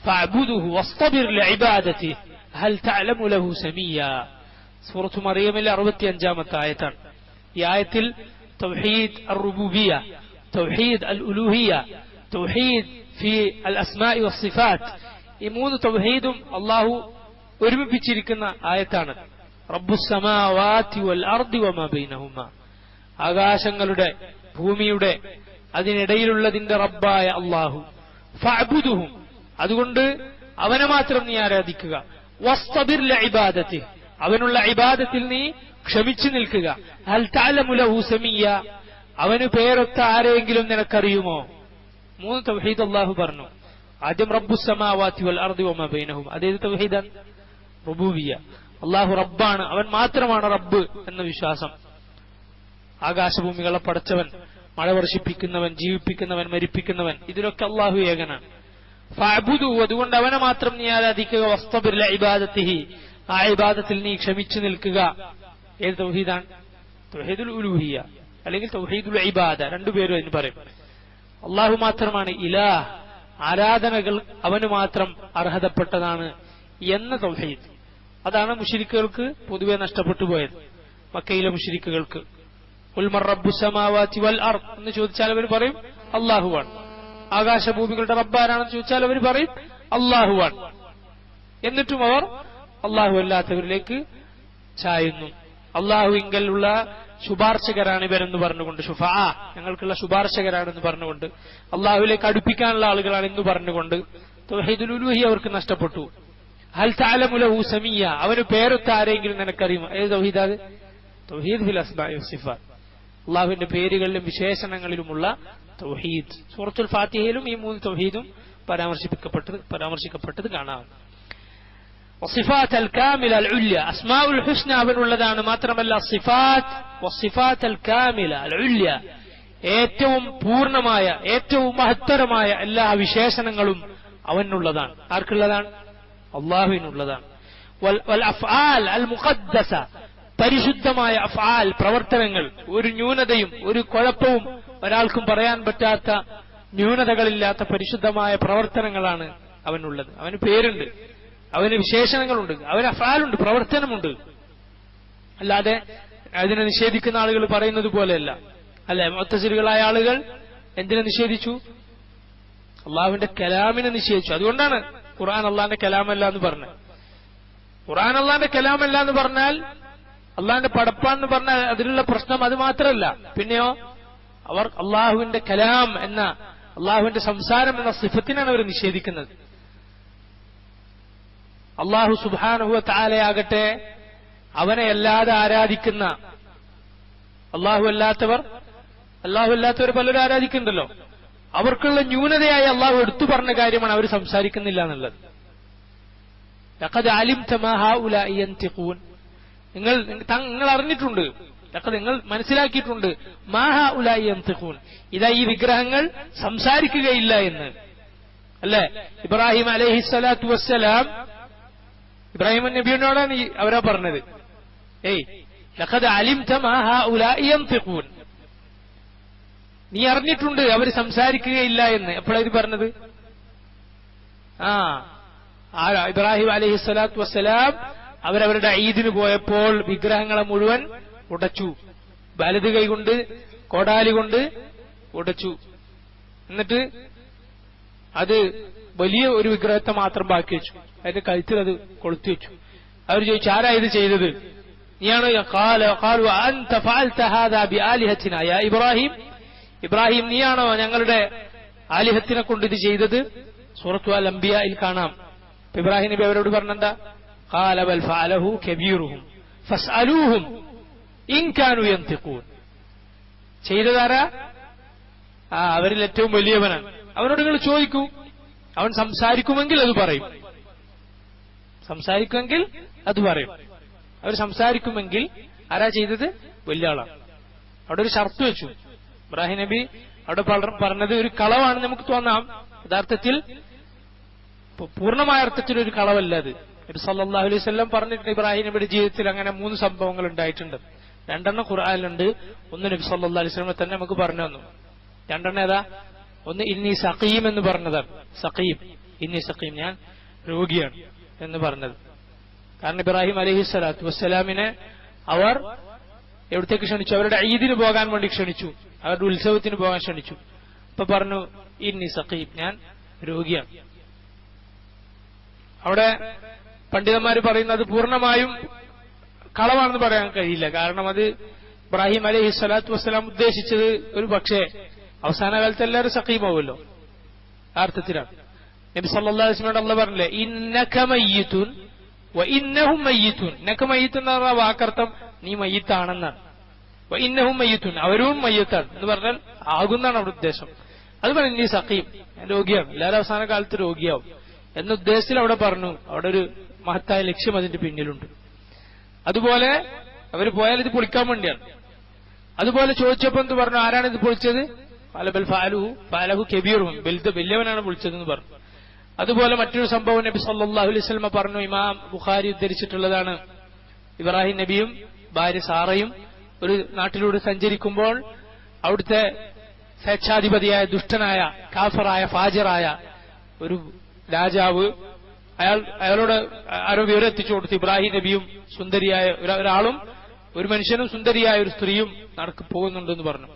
ഫഅബ്ദുഹു വസ്തബിർ ലിഇബാദതിഹി ഹൽ തഅലമു ലഹു സമീയ. സൂറത്തു മറിയമിലെ 65-ാമത്തെ ആയത്താണ്. ഈ ആയത്തിൽ തൗഹീദ് അർ-റുബൂബിയ്യ, തൗഹീദ് അൽ-ഉലൂഹിയ്യ, തൗഹീദ് ഫി അൽ-അസ്മാഇ വസ്സിഫാത്ത്, ഈ മൂന്ന് തൗഹീദും അല്ലാഹു ഒരുമിപ്പിച്ചിരിക്കുന്ന ആയത്താണ്. റബ്ബുസ് സമാവാതി വൽ അർദി വമാ ബൈനഹുമാ, ആകാശങ്ങളുടെ ഭൂമിയുടെ അതിനിടയിലുള്ളതിന്റെ റബ്ബായ അല്ലാഹു. ഫഅബ്ദുഹു, അതുകൊണ്ട് അവനെ മാത്രം നീ ആരാധിക്കുക. വസ്തബിർ ലിഇബാദതിഹി, അവനുള്ള ഇബാദത്തിൽ നീ ക്ഷമിച്ചു നിൽക്കുക. ഹൽ തഅലമു ലഹു സമീയ, അവന് പേരൊത്ത ആരെങ്കിലും നിനക്കറിയുമോ? മൂന്ന് തൗഹീദ് അല്ലാഹു പറഞ്ഞു. ആദ്യം റബ്ബുസ് സമാവാതി വൽ അർദി വമാ ബൈനഹും, അതേത് തൗഹീദാണ്? റുബൂബിയ്യ. അല്ലാഹു റബ്ബാണ്, അവൻ മാത്രമാണ് റബ്ബ് എന്ന വിശ്വാസം. ആകാശഭൂമികളെ പടച്ചവൻ, മഴ വർഷിപ്പിക്കുന്നവൻ, ജീവിപ്പിക്കുന്നവൻ, മരിപ്പിക്കുന്നവൻ, ഇതിലൊക്കെ അല്ലാഹു ഏകനാണ്. ഫഅബ്ദുഹു, അതുകൊണ്ട് അവനെ മാത്രം നീ ആരാധിക്കുക. വസ്തബിർ ലിഇബാദതിഹി, ആ ഇബാദത്തിൽ നീ ക്ഷമിച്ചു നിൽക്കുക. ഏത് തൗഹീദാണ്? തൗഹീദുൽ ഉലൂഹിയ്യ അല്ലെങ്കിൽ തൗഹീദുൽ ഇബാദ, രണ്ടുപേരും എന്ന് പറയും. അല്ലാഹു മാത്രമാണ് ഇലാഹ്, ആരാധനകൾ അവന് മാത്രം അർഹതപ്പെട്ടതാണ് എന്ന തൗഹീദ്. അതാണ് മുശ്രിക്കുകൾക്ക് പൊതുവെ നഷ്ടപ്പെട്ടു പോയത്. മക്കയിലെ മുശ്രിക്കുകൾക്ക് ഖുൽ മർ റബ്ബുസ് സമാവാതി വൽ അർദ് എന്ന് ചോദിച്ചാൽ അവർ പറയും അല്ലാഹുവാണ്. ആകാശഭൂമികളുടെ റബ്ബാരാണെന്ന് ചോദിച്ചാൽ അവർ പറയും അല്ലാഹുവാണ്. എന്നിട്ടും അവർ അല്ലാഹു അല്ലാത്തവരിലേക്ക് ചായുന്നു. അല്ലാഹുവിങ്കലുള്ള ശുപാർശകരാണ് ഇവരെന്ന് പറഞ്ഞുകൊണ്ട്, ശുഫാ, ഞങ്ങൾക്കുള്ള ശുപാർശകരാണെന്ന് പറഞ്ഞുകൊണ്ട്, അല്ലാഹുവിലേക്ക് അടുപ്പിക്കാനുള്ള ആളുകളാണ് എന്ന് പറഞ്ഞുകൊണ്ട് തൗഹീദുൽ ഉലൂഹിയ്യ അവർക്ക് നഷ്ടപ്പെട്ടു. ഹൽ തഅലമു ലഹു സമീയ, അവന് പേരൊത്ത ആരെങ്കിലും നിനക്കറിയുമോ? ഏത് തൗഹീദാണ്? തൗഹീദ് ഫിൽ അസ്മാഇ വസ്സിഫാത്ത്, അല്ലാഹുവിന്റെ പേരുകളിലും വിശേഷണങ്ങളിലുമുള്ള തൗഹീദ്. സൂറത്തുൽ ഫാത്തിഹയിലും ഈ മൂന്ന് തൗഹീദും പരാമർശിക്കപ്പെട്ടത് കാണാം. വസിഫാത്ത് അൽ കാമില അൽ ഉല്യ, അസ്മാഉൽ ഹുസ്ന അവനുള്ളതാണ്. മാത്രമല്ല സിഫാത്ത് വസിഫാത്ത് അൽ കാമില അൽ ഉല്യ, ഏറ്റവും പൂർണ്ണമായ, ഏറ്റവും മഹത്തരമായ എല്ലാ വിശേഷണങ്ങളും അവനുള്ളതാണ്. ആർക്കുള്ളതാണ്? അല്ലാഹുവിനുള്ളതാണ്. വൽ അഫ്ആൽ അൽ മുഖദ്ദസ, പരിശുദ്ധമായ അഫ്ആൽ, പ്രവർത്തനങ്ങൾ, ഒരു ന്യൂനതയും ഒരു കുഴപ്പവും ഒരാൾക്കും പറയാൻ പറ്റാത്ത, ന്യൂനതകളില്ലാത്ത പരിശുദ്ധമായ പ്രവർത്തനങ്ങളാണ് അവനുള്ളത്. അവന് പേരുണ്ട്, അവന് വിശേഷണങ്ങളുണ്ട്, അവന് അഫ്ആലുണ്ട്, പ്രവർത്തനമുണ്ട്. അല്ലാതെ അതിനെ നിഷേധിക്കുന്ന ആളുകൾ പറയുന്നത് പോലെയല്ല. അല്ലെ, മുഅ്തസിലികളായ ആളുകൾ എന്തിനെ നിഷേധിച്ചു? അള്ളാഹുവിന്റെ കലാമിനെ നിഷേധിച്ചു. അതുകൊണ്ടാണ് ഖുർആൻ അള്ളാഹിന്റെ കലാമല്ല എന്ന് പറഞ്ഞത്. ഖുർആൻ അള്ളാഹിന്റെ കലാമല്ല എന്ന് പറഞ്ഞാൽ, അള്ളാഹിന്റെ പടപ്പാന്ന് പറഞ്ഞാൽ അതിലുള്ള പ്രശ്നം അത് മാത്രമല്ല. പിന്നെയോ അവർ അള്ളാഹുവിന്റെ കലാം എന്ന, അള്ളാഹുവിന്റെ സംസാരം എന്ന സിഫത്തിനാണ് അവർ നിഷേധിക്കുന്നത്. അള്ളാഹു സുബ്ഹാനഹു വ തആലയാകട്ടെ അവനെ അല്ലാതെ ആരാധിക്കുന്ന, അള്ളാഹു അല്ലാത്തവർ പലരും ആരാധിക്കുന്നുണ്ടല്ലോ, അവർക്കുള്ള ന്യൂനതയായി അള്ളാഹു എടുത്തു പറഞ്ഞ കാര്യമാണ് അവർ സംസാരിക്കുന്നില്ല എന്നുള്ളത്. ലഖദ് അലിംത മാ ഹൗലാഇ യൻതിഖൂൻ, നിങ്ങൾ അറിഞ്ഞിട്ടുണ്ട്, നിങ്ങൾ മനസ്സിലാക്കിയിട്ടുണ്ട്, മാ ഹൗലാഇ യൻതിഖൂൻ, ഇതാ ഈ വിഗ്രഹങ്ങൾ സംസാരിക്കുകയില്ല എന്ന്. അല്ലേ, ഇബ്രാഹിം അലൈഹിസ്സലാത്തു വസ്സലാം, ഇബ്രാഹിം നബിയോടാണ് അവരാ പറഞ്ഞത്, ലഖദ് അലിംത മാ ഹൗലാഇ യൻതിഖൂൻ, നീ അറിഞ്ഞിട്ടുണ്ട് അവർ സംസാരിക്കുകയില്ല എന്ന്. എപ്പോഴാണ് ഇത് പറഞ്ഞത്? ഇബ്രാഹിം അലൈഹിസ്സലാത്തു വസ്സലാം അവരവരുടെ ഈദിന് പോയപ്പോൾ വിഗ്രഹങ്ങളെ മുഴുവൻ ഉടച്ചു, വലത് കൈ കൊണ്ട്, കോടാലി കൊണ്ട് ഉടച്ചു. എന്നിട്ട് അത് വലിയ ഒരു വിഗ്രഹത്തെ മാത്രം ബാക്കി വെച്ചു, അതിന്റെ കഴുത്തിൽ അത് കൊളുത്തി വെച്ചു. അവർ ചോദിച്ചു, ആരാ ഇത് ചെയ്തത്? നീയാണോ? ഖാലു അൻത ഫഅൽത ഹാദാ ബിആലിഹതിനാ യാ ഇബ്രാഹിം, ഇബ്രാഹിം നീയാണോ ഞങ്ങളുടെ ആലിഹത്തിനെ കൊണ്ട് ഇത് ചെയ്തത്? സൂറത്തു അൽ അംബിയായിൽ കാണാം. ഇബ്രാഹിം നബി അവരോട് പറഞ്ഞെന്താ? ഖാല ബൽ ഫഅലഹു കബീറുഹും ഫസ്അലൂഹും ഇൻ കാനൂ യൻതിഖൂൻ. ചെയ്തതാരാ? അവരിൽ ഏറ്റവും വലിയവനാണ്, അവനോട് നിങ്ങൾ ചോദിക്കൂ, അവൻ സംസാരിക്കുമെങ്കിൽ അത് പറയും, സംസാരിക്കുമെങ്കിൽ അത് പറയും. അവർ സംസാരിക്കുമെങ്കിൽ ആരാ ചെയ്തത്? വലിയ ആളാണ്. അവിടെ ഒരു ഷർത്ത് വെച്ചു. ഇബ്രാഹിം നബി അവിടെ പറഞ്ഞത് ഒരു കളവാണ് നമുക്ക് തോന്നാം. യഥാർത്ഥത്തിൽ പൂർണ്ണമായ അർത്ഥത്തിൽ ഒരു കളവല്ല അത്. നബി സല്ലല്ലാഹു അലൈഹി വസല്ലം പറഞ്ഞിട്ടുണ്ട് ഇബ്രാഹിം നബിയുടെ ജീവിതത്തിൽ അങ്ങനെ 3 സംഭവങ്ങൾ ഉണ്ടായിട്ടുണ്ട്. 2 ഖുർആനിലുണ്ട്, ഒന്ന് നബി സല്ലല്ലാഹു അലൈഹി വസല്ലം തന്നെ നമുക്ക് പറഞ്ഞു തന്നു. 2 ഏതാ? ഒന്ന് ഇന്നി സഖീം എന്ന് പറഞ്ഞതാണ്. സഖീം, ഇന്നി സഖീം, ഞാൻ രോഗിയാണ് എന്ന് പറഞ്ഞത്. കാരണം ഇബ്രാഹിം അലൈഹിസ്സലാത്തു വസ്സലാമിനെ അവർ എവിടത്തേക്ക് ക്ഷണിച്ചു? അവരുടെ ഈദിന് പോകാൻ വേണ്ടി ക്ഷണിച്ചു, അവരുടെ ഉത്സവത്തിന് പോകാൻ ക്ഷണിച്ചു. അപ്പൊ പറഞ്ഞു ഇന്നി സഖീം, ഞാൻ രോഗിയാണ്. അവിടെ പണ്ഡിതന്മാർ പറയുന്നത് പൂർണ്ണമായും കളവാണെന്ന് പറയാൻ കഴിയില്ല. കാരണം അത് ഇബ്രാഹിം അലൈഹി സ്വലാത്തു വസ്സലാം ഉദ്ദേശിച്ചത് ഒരു പക്ഷേ അവസാന കാലത്ത് എല്ലാവരും സഖീമാവുമല്ലോ, ആ അർത്ഥത്തിലാണ്. നബി സല്ലല്ലാഹു അലൈഹി വസല്ലം അല്ലാഹു പറഞ്ഞില്ലേ ഇന്നക മയ്യിതുൻ വ ഇന്നഹും മയ്യിതുൻ. ഇന്നക മയ്യിതുൻ എന്ന പറഞ്ഞ വാക്കർത്ഥം നീ മയ്യിത്താണെന്നാണ്. വ ഇന്നഹും മയ്യിതുൻ, അവരും മയ്യിത്താണ് എന്ന് പറഞ്ഞാൽ ആകുന്നാണ് അവിടെ ഉദ്ദേശം. അത് പറഞ്ഞു നീ സഖീം, ഞാൻ രോഗിയാണ്, എല്ലാവരും അവസാന കാലത്ത് രോഗിയാവും എന്ന ഉദ്ദേശത്തിൽ അവിടെ പറഞ്ഞു. അവിടെ ഒരു മഹത്തായ ലക്ഷ്യം അതിന്റെ പിന്നിലുണ്ട്. അതുപോലെ അവർ പോയാൽ ഇത് പൊളിക്കാൻ വേണ്ടിയാണ്. അതുപോലെ ചോദിച്ചപ്പോ എന്ത് പറഞ്ഞു? ആരാണ് ഇത് പൊളിച്ചത്? ഫഅലഹു കബീറുഹും, വലിയവനാണ് പൊളിച്ചതെന്ന് പറഞ്ഞു. അതുപോലെ മറ്റൊരു സംഭവം നബി സല്ലല്ലാഹു അലൈഹി വസല്ലം പറഞ്ഞു, ഇമാം ബുഖാരി ഉദ്ധരിച്ചിട്ടുള്ളതാണ്. ഇബ്രാഹിം നബിയും ഭാര്യ സാറയും ഒരു നാട്ടിലൂടെ സഞ്ചരിക്കുമ്പോൾ അവിടുത്തെ സ്വേച്ഛാധിപതിയായ ദുഷ്ടനായ കാഫറായ ഫാജിറായ ഒരു രാജാവ് അയാളോട് ആരോ വിവരം എത്തിച്ചു കൊടുത്തു. ഇബ്രാഹിം നബിയും സുന്ദരിയായ ഒരാളും ഒരു മനുഷ്യനും സുന്ദരിയായ ഒരു സ്ത്രീയും പോകുന്നുണ്ടെന്ന് പറഞ്ഞു.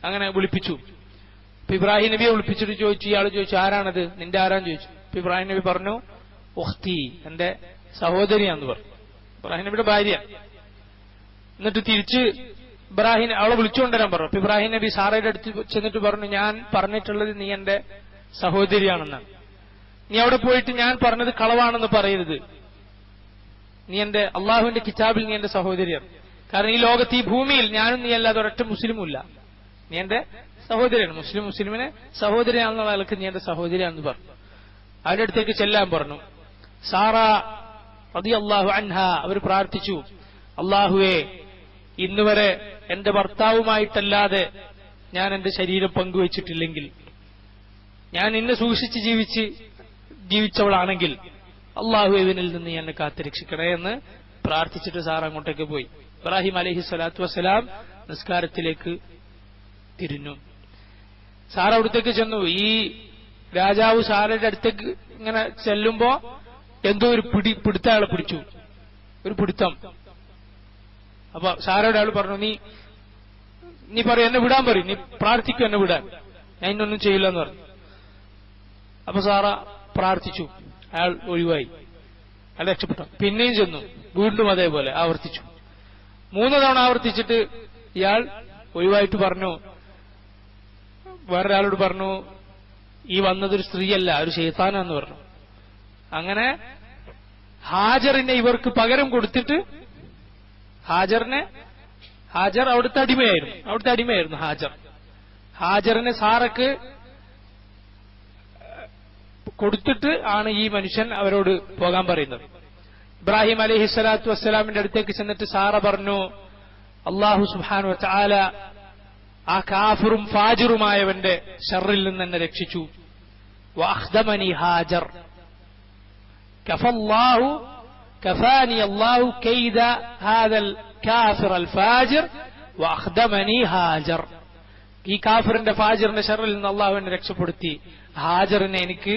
അങ്ങനെ വിളിപ്പിച്ചു. ഇപ്പൊ ഇബ്രാഹിം നബിയെ വിളിപ്പിച്ചിട്ട് ചോദിച്ചു, ഇയാൾ ചോദിച്ചു ആരാണത്, നിന്റെ ആരാന്ന് ചോദിച്ചു. ഇപ്പൊ ഇബ്രാഹിം നബി പറഞ്ഞു ഉഖ്തി, എന്റെ സഹോദരിയാന്ന് പറഞ്ഞു. ഇബ്രാഹിം നബിയുടെ ഭാര്യ. എന്നിട്ട് തിരിച്ച് ഇബ്രാഹിം അവളെ വിളിച്ചുകൊണ്ടുവരാൻ പറഞ്ഞു. അപ്പൊ ഇബ്രാഹിം നബി സാറയുടെ അടുത്ത് ചെന്നിട്ട് പറഞ്ഞു, ഞാൻ പറഞ്ഞിട്ടുള്ളത് നീ എന്റെ സഹോദരിയാണെന്നാണ്. നീ അവിടെ പോയിട്ട് ഞാൻ പറഞ്ഞത് കളവാണെന്ന് പറയരുത്. നീ എന്റെ അള്ളാഹുവിന്റെ കിതാബിൽ നീ എന്റെ സഹോദരിയാണ്. കാരണം ഈ ലോകത്ത് ഈ ഭൂമിയിൽ ഞാനും നീ അല്ലാതെ ഒരൊറ്റ മുസ്ലിമുമില്ല. നീ എന്റെ സഹോദരിയാണ്. മുസ്ലിമിനെ സഹോദരിയാണെന്നുള്ള ആൾക്ക് നീ എന്റെ സഹോദരിയാണെന്ന് പറഞ്ഞു. അവരുടെ അടുത്തേക്ക് ചെല്ലാൻ പറഞ്ഞു. സാറ റളിയല്ലാഹു അൻഹ അവർ പ്രാർത്ഥിച്ചു, അള്ളാഹുവേ, ഇന്നുവരെ എന്റെ ഭർത്താവുമായിട്ടല്ലാതെ ഞാൻ എന്റെ ശരീരം പങ്കുവച്ചിട്ടില്ലെങ്കിൽ, ഞാൻ ഇന്ന് സൂക്ഷിച്ച് ജീവിച്ചവളാണെങ്കിൽ അള്ളാഹു ഇവനിൽ നിന്ന് എന്നെ കാത്തുരക്ഷിക്കണേ എന്ന് പ്രാർത്ഥിച്ചിട്ട് സാർ അങ്ങോട്ടേക്ക് പോയി. ഇബ്രാഹിം അലൈഹി സ്വലാത്തു വസ്സലാം നിസ്കാരത്തിലേക്ക് തിരിഞ്ഞു. സാർ അവിടത്തേക്ക് ചെന്നു. ഈ രാജാവ് സാറയുടെ അടുത്തേക്ക് ഇങ്ങനെ ചെല്ലുമ്പോ എന്തോ ഒരു പിടുത്ത അയാളെ പിടിച്ചു, ഒരു പിടുത്തം. അപ്പൊ സാറയുടെ ആൾ പറഞ്ഞു, നീ പറയും, എന്നെ വിടാൻ പറയും, നീ പ്രാർത്ഥിക്കും എന്നെ വിടാൻ, ഞാൻ ഇന്നൊന്നും ചെയ്യില്ല എന്ന് പറഞ്ഞു. അപ്പൊ സാറ പ്രാർത്ഥിച്ചു, അയാൾ ഒഴിവായി, അയാൾ രക്ഷപ്പെട്ടു. പിന്നെയും ചെന്നു, വീണ്ടും അതേപോലെ ആവർത്തിച്ചു. 3 തവണ ആവർത്തിച്ചിട്ട് ഇയാൾ ഒഴിവായിട്ട് പറഞ്ഞു, വേറൊരാളോട് പറഞ്ഞു, ഈ വന്നതൊരു സ്ത്രീയല്ല, ഒരു ശൈത്താനാന്ന് പറഞ്ഞു. അങ്ങനെ ഹാജറിനെ ഇവർക്ക് പകരം കൊടുത്തിട്ട് ഹാജർ അവിടുത്തെ അടിമയായിരുന്നു ഹാജറിനെ സാറക്ക് കൊടുത്തിട്ട് ആണ് ഈ മനുഷ്യൻ അവരോട് പോകാൻ പറയുന്നത്. ഇബ്രാഹിം അലൈഹി സ്വലാത്തു വസ്സലാമിന്റെ അടുത്തേക്ക് ചെന്നിട്ട് സാറ പറഞ്ഞു, അല്ലാഹു സുബ്ഹാനഹു വ തആല ആ കാഫിറും ഫാജിറുമായവന്റെ ശർറിൽ നിന്ന് എന്നെ രക്ഷിച്ചു. വഅഖ്ദമനി ഹാജർ കഫാനി അല്ലാഹു കൈദ ഹാദൽ കാഫിർ അൽ ഫാജിർ വഅഖ്ദമനി ഹാജർ. ഈ കാഫിറിന്റെ ഫാജിറിന്റെ ശർറിൽ നിന്ന് അല്ലാഹു എന്നെ രക്ഷപ്പെടുത്തി, ഹാജറിനെ എനിക്ക്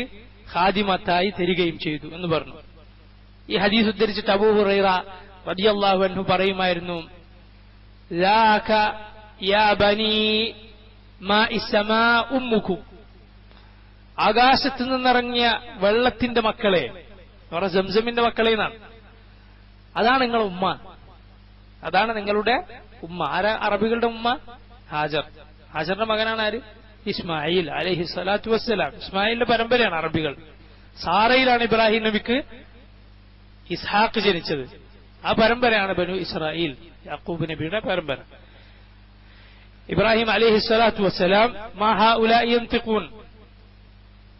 ഖാദിമത്തായി തരികയും ചെയ്തു എന്ന് പറഞ്ഞു. ഈ ഹദീസ് ഉദ്ധരിച്ചിട്ട് അബൂ ഹുറൈറ റളിയല്ലാഹു അൻഹു പറയുമായിരുന്നു, ലാക യാ ബനി മാഇസ് സമാ ഉമ്മുകും, ആകാശത്ത് നിന്നിറങ്ങിയ വെള്ളത്തിന്റെ മക്കളെ, സംസമിന്റെ മക്കളെ എന്നാണ്. അതാണ് നിങ്ങളുടെ ഉമ്മ, അതാണ് നിങ്ങളുടെ ഉമ്മ. ആരാ അറബികളുടെ ഉമ്മ? ഹാജറിന്റെ മകനാണ് ആര്? ഇസ്മായിൽ അലൈഹി സ്വലാത്തു വസ്സലാം. ഇസ്മായിലിന്റെ പരമ്പരയാണ് അറബികൾ. സാറയിലാണ് ഇബ്രാഹിം നബിക്ക് ഇസ്ഹാഖ് ജനിച്ചത്. ആ പരമ്പരയാണ് ബനു ഇസ്രായേൽ, യാക്കൂബ് നബിയുടെ പരമ്പര. ഇബ്രാഹിം അലൈഹി സ്വലാത്തു വസ്സലാം മാ ഹഉലാഇ യൻതിഖൂൻ,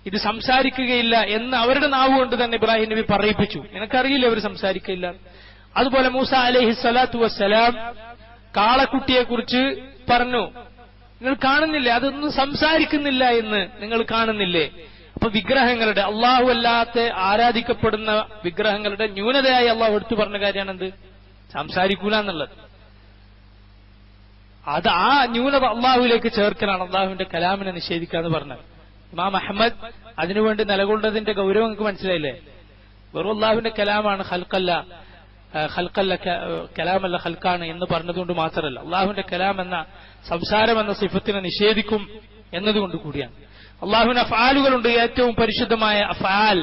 ഇത് സംസാരിക്കുകയില്ല എന്ന് അവരുടെ നാവ് കൊണ്ട് തന്നെ ഇബ്രാഹിം നബി പറയിപ്പിച്ചു. നിനക്കറിയില്ല അവർ സംസാരിക്കില്ല. അതുപോലെ മൂസ അലൈഹി സ്വലാത്തു വസ്സലാം കാളക്കുട്ടിയെ കുറിച്ച് പറഞ്ഞു, നിങ്ങൾ കാണുന്നില്ലേ, അതൊന്നും സംസാരിക്കുന്നില്ല എന്ന് നിങ്ങൾ കാണുന്നില്ലേ? അപ്പൊ വിഗ്രഹങ്ങളുടെ, അള്ളാഹു അല്ലാത്ത ആരാധിക്കപ്പെടുന്ന വിഗ്രഹങ്ങളുടെ ന്യൂനതയായി അള്ളാഹു എടുത്തു പറഞ്ഞ കാര്യമാണ് എന്ത്? സംസാരിക്കൂല എന്നുള്ളത്. അത് ആ ന്യൂനത അള്ളാഹുവിലേക്ക് ചേർക്കലാണ് അള്ളാഹുവിന്റെ കലാമിനെ നിഷേധിക്കാന്ന് പറഞ്ഞത്. ഇമാം അഹമ്മദ് അതിനുവേണ്ടി നിലകൊണ്ടതിന്റെ ഗൗരവം നിങ്ങൾക്ക് മനസ്സിലായില്ലേ? വെറും അള്ളാഹുവിന്റെ കലാമാണ്, ഖൽഖല്ല കലാമല്ല ഖൽഖാണ് എന്ന് പറഞ്ഞതുകൊണ്ട് മാത്രമല്ല, അള്ളാഹുവിന്റെ കലാം എന്ന സംസാരം എന്ന സിഫത്തിനെ നിഷേധിക്കും എന്നതുകൊണ്ട് കൂടിയാണ്. അള്ളാഹുവിന് അഫ്ആലുകളുണ്ട്, ഏറ്റവും പരിശുദ്ധമായ അഫ്ആൽ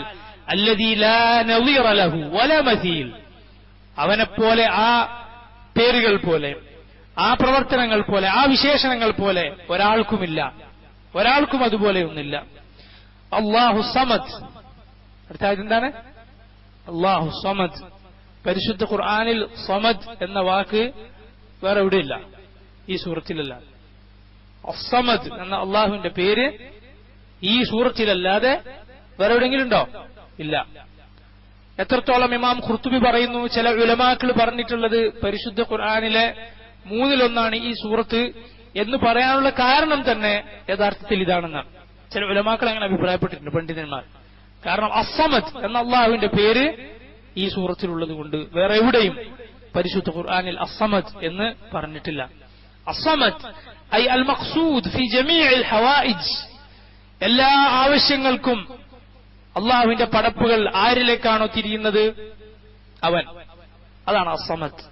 അല്ലദീ ലാ നളീറ ലഹു വലാ മസീൽ. അവനെപ്പോലെ, ആ പേരുകൾ പോലെ, ആ പ്രവർത്തനങ്ങൾ പോലെ, ആ വിശേഷണങ്ങൾ പോലെ ഒരാൾക്കുമില്ല, ഒരാൾക്കും അതുപോലെ ഒന്നില്ല. അല്ലാഹു സമദ്. അടുത്തായത് എന്താണ്? അല്ലാഹു സമദ്. പരിശുദ്ധ ഖുർആനിൽ സമദ് എന്ന വാക്ക് വേറെ എവിടെയില്ല, ഈ സൂറത്തിലല്ല. അസ്സമദ് എന്ന അള്ളാഹുവിന്റെ പേര് ഈ സൂറത്തിലല്ലാതെ വേറെ എവിടെയെങ്കിലും ഉണ്ടോ? ഇല്ല. എത്രത്തോളം ഇമാം ഖുർത്തുബി പറയുന്നു, ചില ഉലമാക്കൾ പറഞ്ഞിട്ടുള്ളത് പരിശുദ്ധ ഖുർആനിലെ 1/3 ഈ സൂറത്ത് എന്ന് പറയാനുള്ള കാരണം തന്നെ യഥാർത്ഥത്തിൽ ഇതാണെന്നാണ്. ചില ഉലമാക്കൾ അങ്ങനെ അഭിപ്രായപ്പെട്ടിട്ടുണ്ട്, പണ്ഡിതന്മാർ. കാരണം അസ്സമദ് എന്ന അള്ളാഹുവിന്റെ പേര് ഈ സൂറത്തിലുള്ളത് കൊണ്ട് വേറെ എവിടെയും പരിശുദ്ധ ഖുർആനിൽ അസ്സമദ് എന്ന് പറഞ്ഞിട്ടില്ല. അസ്സമദ് ഐ അൽ മഖ്സൂദ് ഫി ജമീഇൽ ഹവായിജ്. എല്ലാ ആവശ്യങ്ങൾക്കും അള്ളാഹുവിന്റെ പടപ്പുകൾ ആരിലേക്കാണോ തിരിയുന്നത് അവൻ, അതാണ് അസ്സമദ്.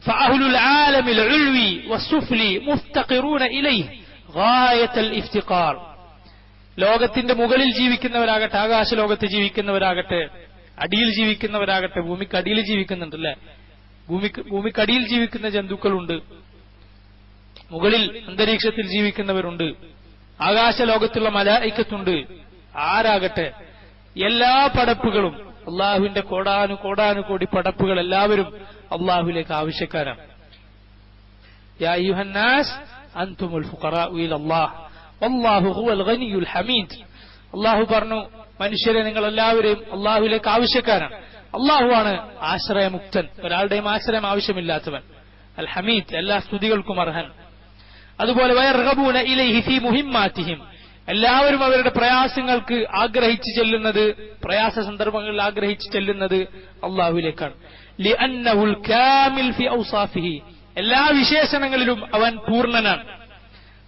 ഫഅഹ്ലുൽ ആലമിൽ ഉൽവി വസ്സുഫ്ലി മുഫ്തഖിറൂന ഇലൈഹി ഗായത്തുൽ ഇഫ്തിഖാർ. ലോകത്തിന്റെ മുകളിൽ ജീവിക്കുന്നവരാകട്ടെ, ആകാശലോകത്ത് ജീവിക്കുന്നവരാകട്ടെ, അടിയിൽ ജീവിക്കുന്നവരാകട്ടെ, ഭൂമിക്കടിയിൽ ജീവിക്കുന്നുണ്ടല്ലേ, ഭൂമിക്കടിയിൽ ജീവിക്കുന്ന ജന്തുക്കളുണ്ട്, മുകളിൽ അന്തരീക്ഷത്തിൽ ജീവിക്കുന്നവരുണ്ട്, ആകാശലോകത്തുള്ള മലായിക്കത്തുണ്ട്. ആരാകട്ടെ, എല്ലാ പടപ്പുകളും, അള്ളാഹുവിന്റെ കോടാനുകോടി പടപ്പുകൾ എല്ലാവരും അള്ളാഹുവിലേക്ക് ആവശ്യക്കാരാണ്. യാ അയ്യുഹന്നാസ് അൻതുമുൽ ഫുഖറാഉ ഇലല്ലാഹ് വല്ലാഹു ഹുവൽ ഗനിയുൽ ഹമീദ്. അള്ളാഹു പറഞ്ഞു, മനുഷ്യരെ നിങ്ങൾ എല്ലാവരെയും അള്ളാഹുവിലേക്ക് ആവശ്യക്കാരാണ്. അള്ളാഹുവാണ് ആശ്രയമുക്തൻ, ഒരാളുടെയും ആശ്രയം ആവശ്യമില്ലാത്തവൻ. അൽ ഹമീദ്, എല്ലാ സ്തുതികൾക്കും അർഹൻ. അതുപോലെ വയർഗബൂന ഇലൈഹി ഫീ മുഹിമ്മാതിഹിം. എല്ലാവരും അവരുടെ പ്രയാസങ്ങൾക്ക് ആഗ്രഹിച്ചു ചെല്ലുന്നത്, പ്രയാസ സന്ദർഭങ്ങളിൽ ആഗ്രഹിച്ചു ചെല്ലുന്നത് അള്ളാഹുവിലേക്കാണ്. ലിഅന്നഹുൽ കാമിൽ ഫീ ഔസാഫിഹി. എല്ലാ വിശേഷണങ്ങളിലും അവൻ പൂർണ്ണനാണ്.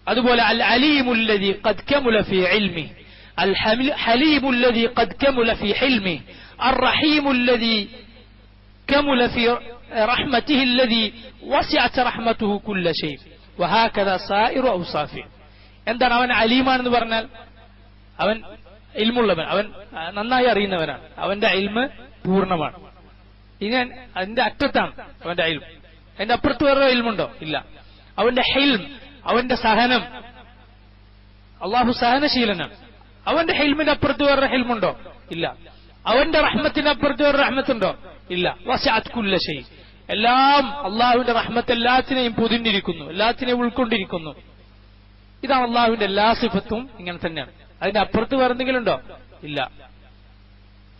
അതുപോലെ അൽ അലീമുല്ലദീ ഖദ് കമുല ഫീ ഇൽമിഹി, അൽ ഹലീമുല്ലദീ ഖദ് കമുല ഫീ ഹിൽമിഹി, അർ റഹീമുല്ലദീ കമുല ഫീ റഹ്മതിഹി അല്ലദീ വസിഅത് റഹ്മതുഹു കുല്ല ശൈ വഹാകദ സായിറു ഔസാഫി. എന്താണ് അവൻ അലീമാണെന്ന് പറഞ്ഞാൽ? അവൻ ഇൽമുള്ളവൻ, അവൻ നന്നായി അറിയുന്നവനാണ്, അവന്റെ ഇൽമ് പൂർണ്ണമാണ്. ഇങ്ങനെ അതിന്റെ അറ്റത്താണ് അവന്റെ ഇൽമ്. അതിന്റെ അപ്പുറത്ത് വേറെ ഇൽമുണ്ടോ? ഇല്ല. അവന്റെ ഹിൽം, അവന്റെ സഹനം, അള്ളാഹു സഹനശീലനാണ്. അവന്റെ ഹിൽമിന്റെ അപ്പുറത്ത് വേറെ ഹിൽമുണ്ടോ? ഇല്ല. അവന്റെ റഹ്മത്തിന്റെ അപ്പുറത്ത് വേറെ റഹ്മത്തുണ്ടോ? ഇല്ല. വസിഅത് കുല്ല ശൈ. എല്ലാം, അള്ളാഹുവിന്റെ റഹ്മത്ത് എല്ലാത്തിനെയും പൊതിഞ്ഞിരിക്കുന്നു, എല്ലാത്തിനെയും ഉൾക്കൊണ്ടിരിക്കുന്നു. ഇതാണ് അള്ളാഹുവിന്റെ എല്ലാ സിഫത്തും ഇങ്ങനെ തന്നെയാണ്. അതിന്റെ അപ്പുറത്ത് വേറെ എന്തെങ്കിലും ഉണ്ടോ? ഇല്ല.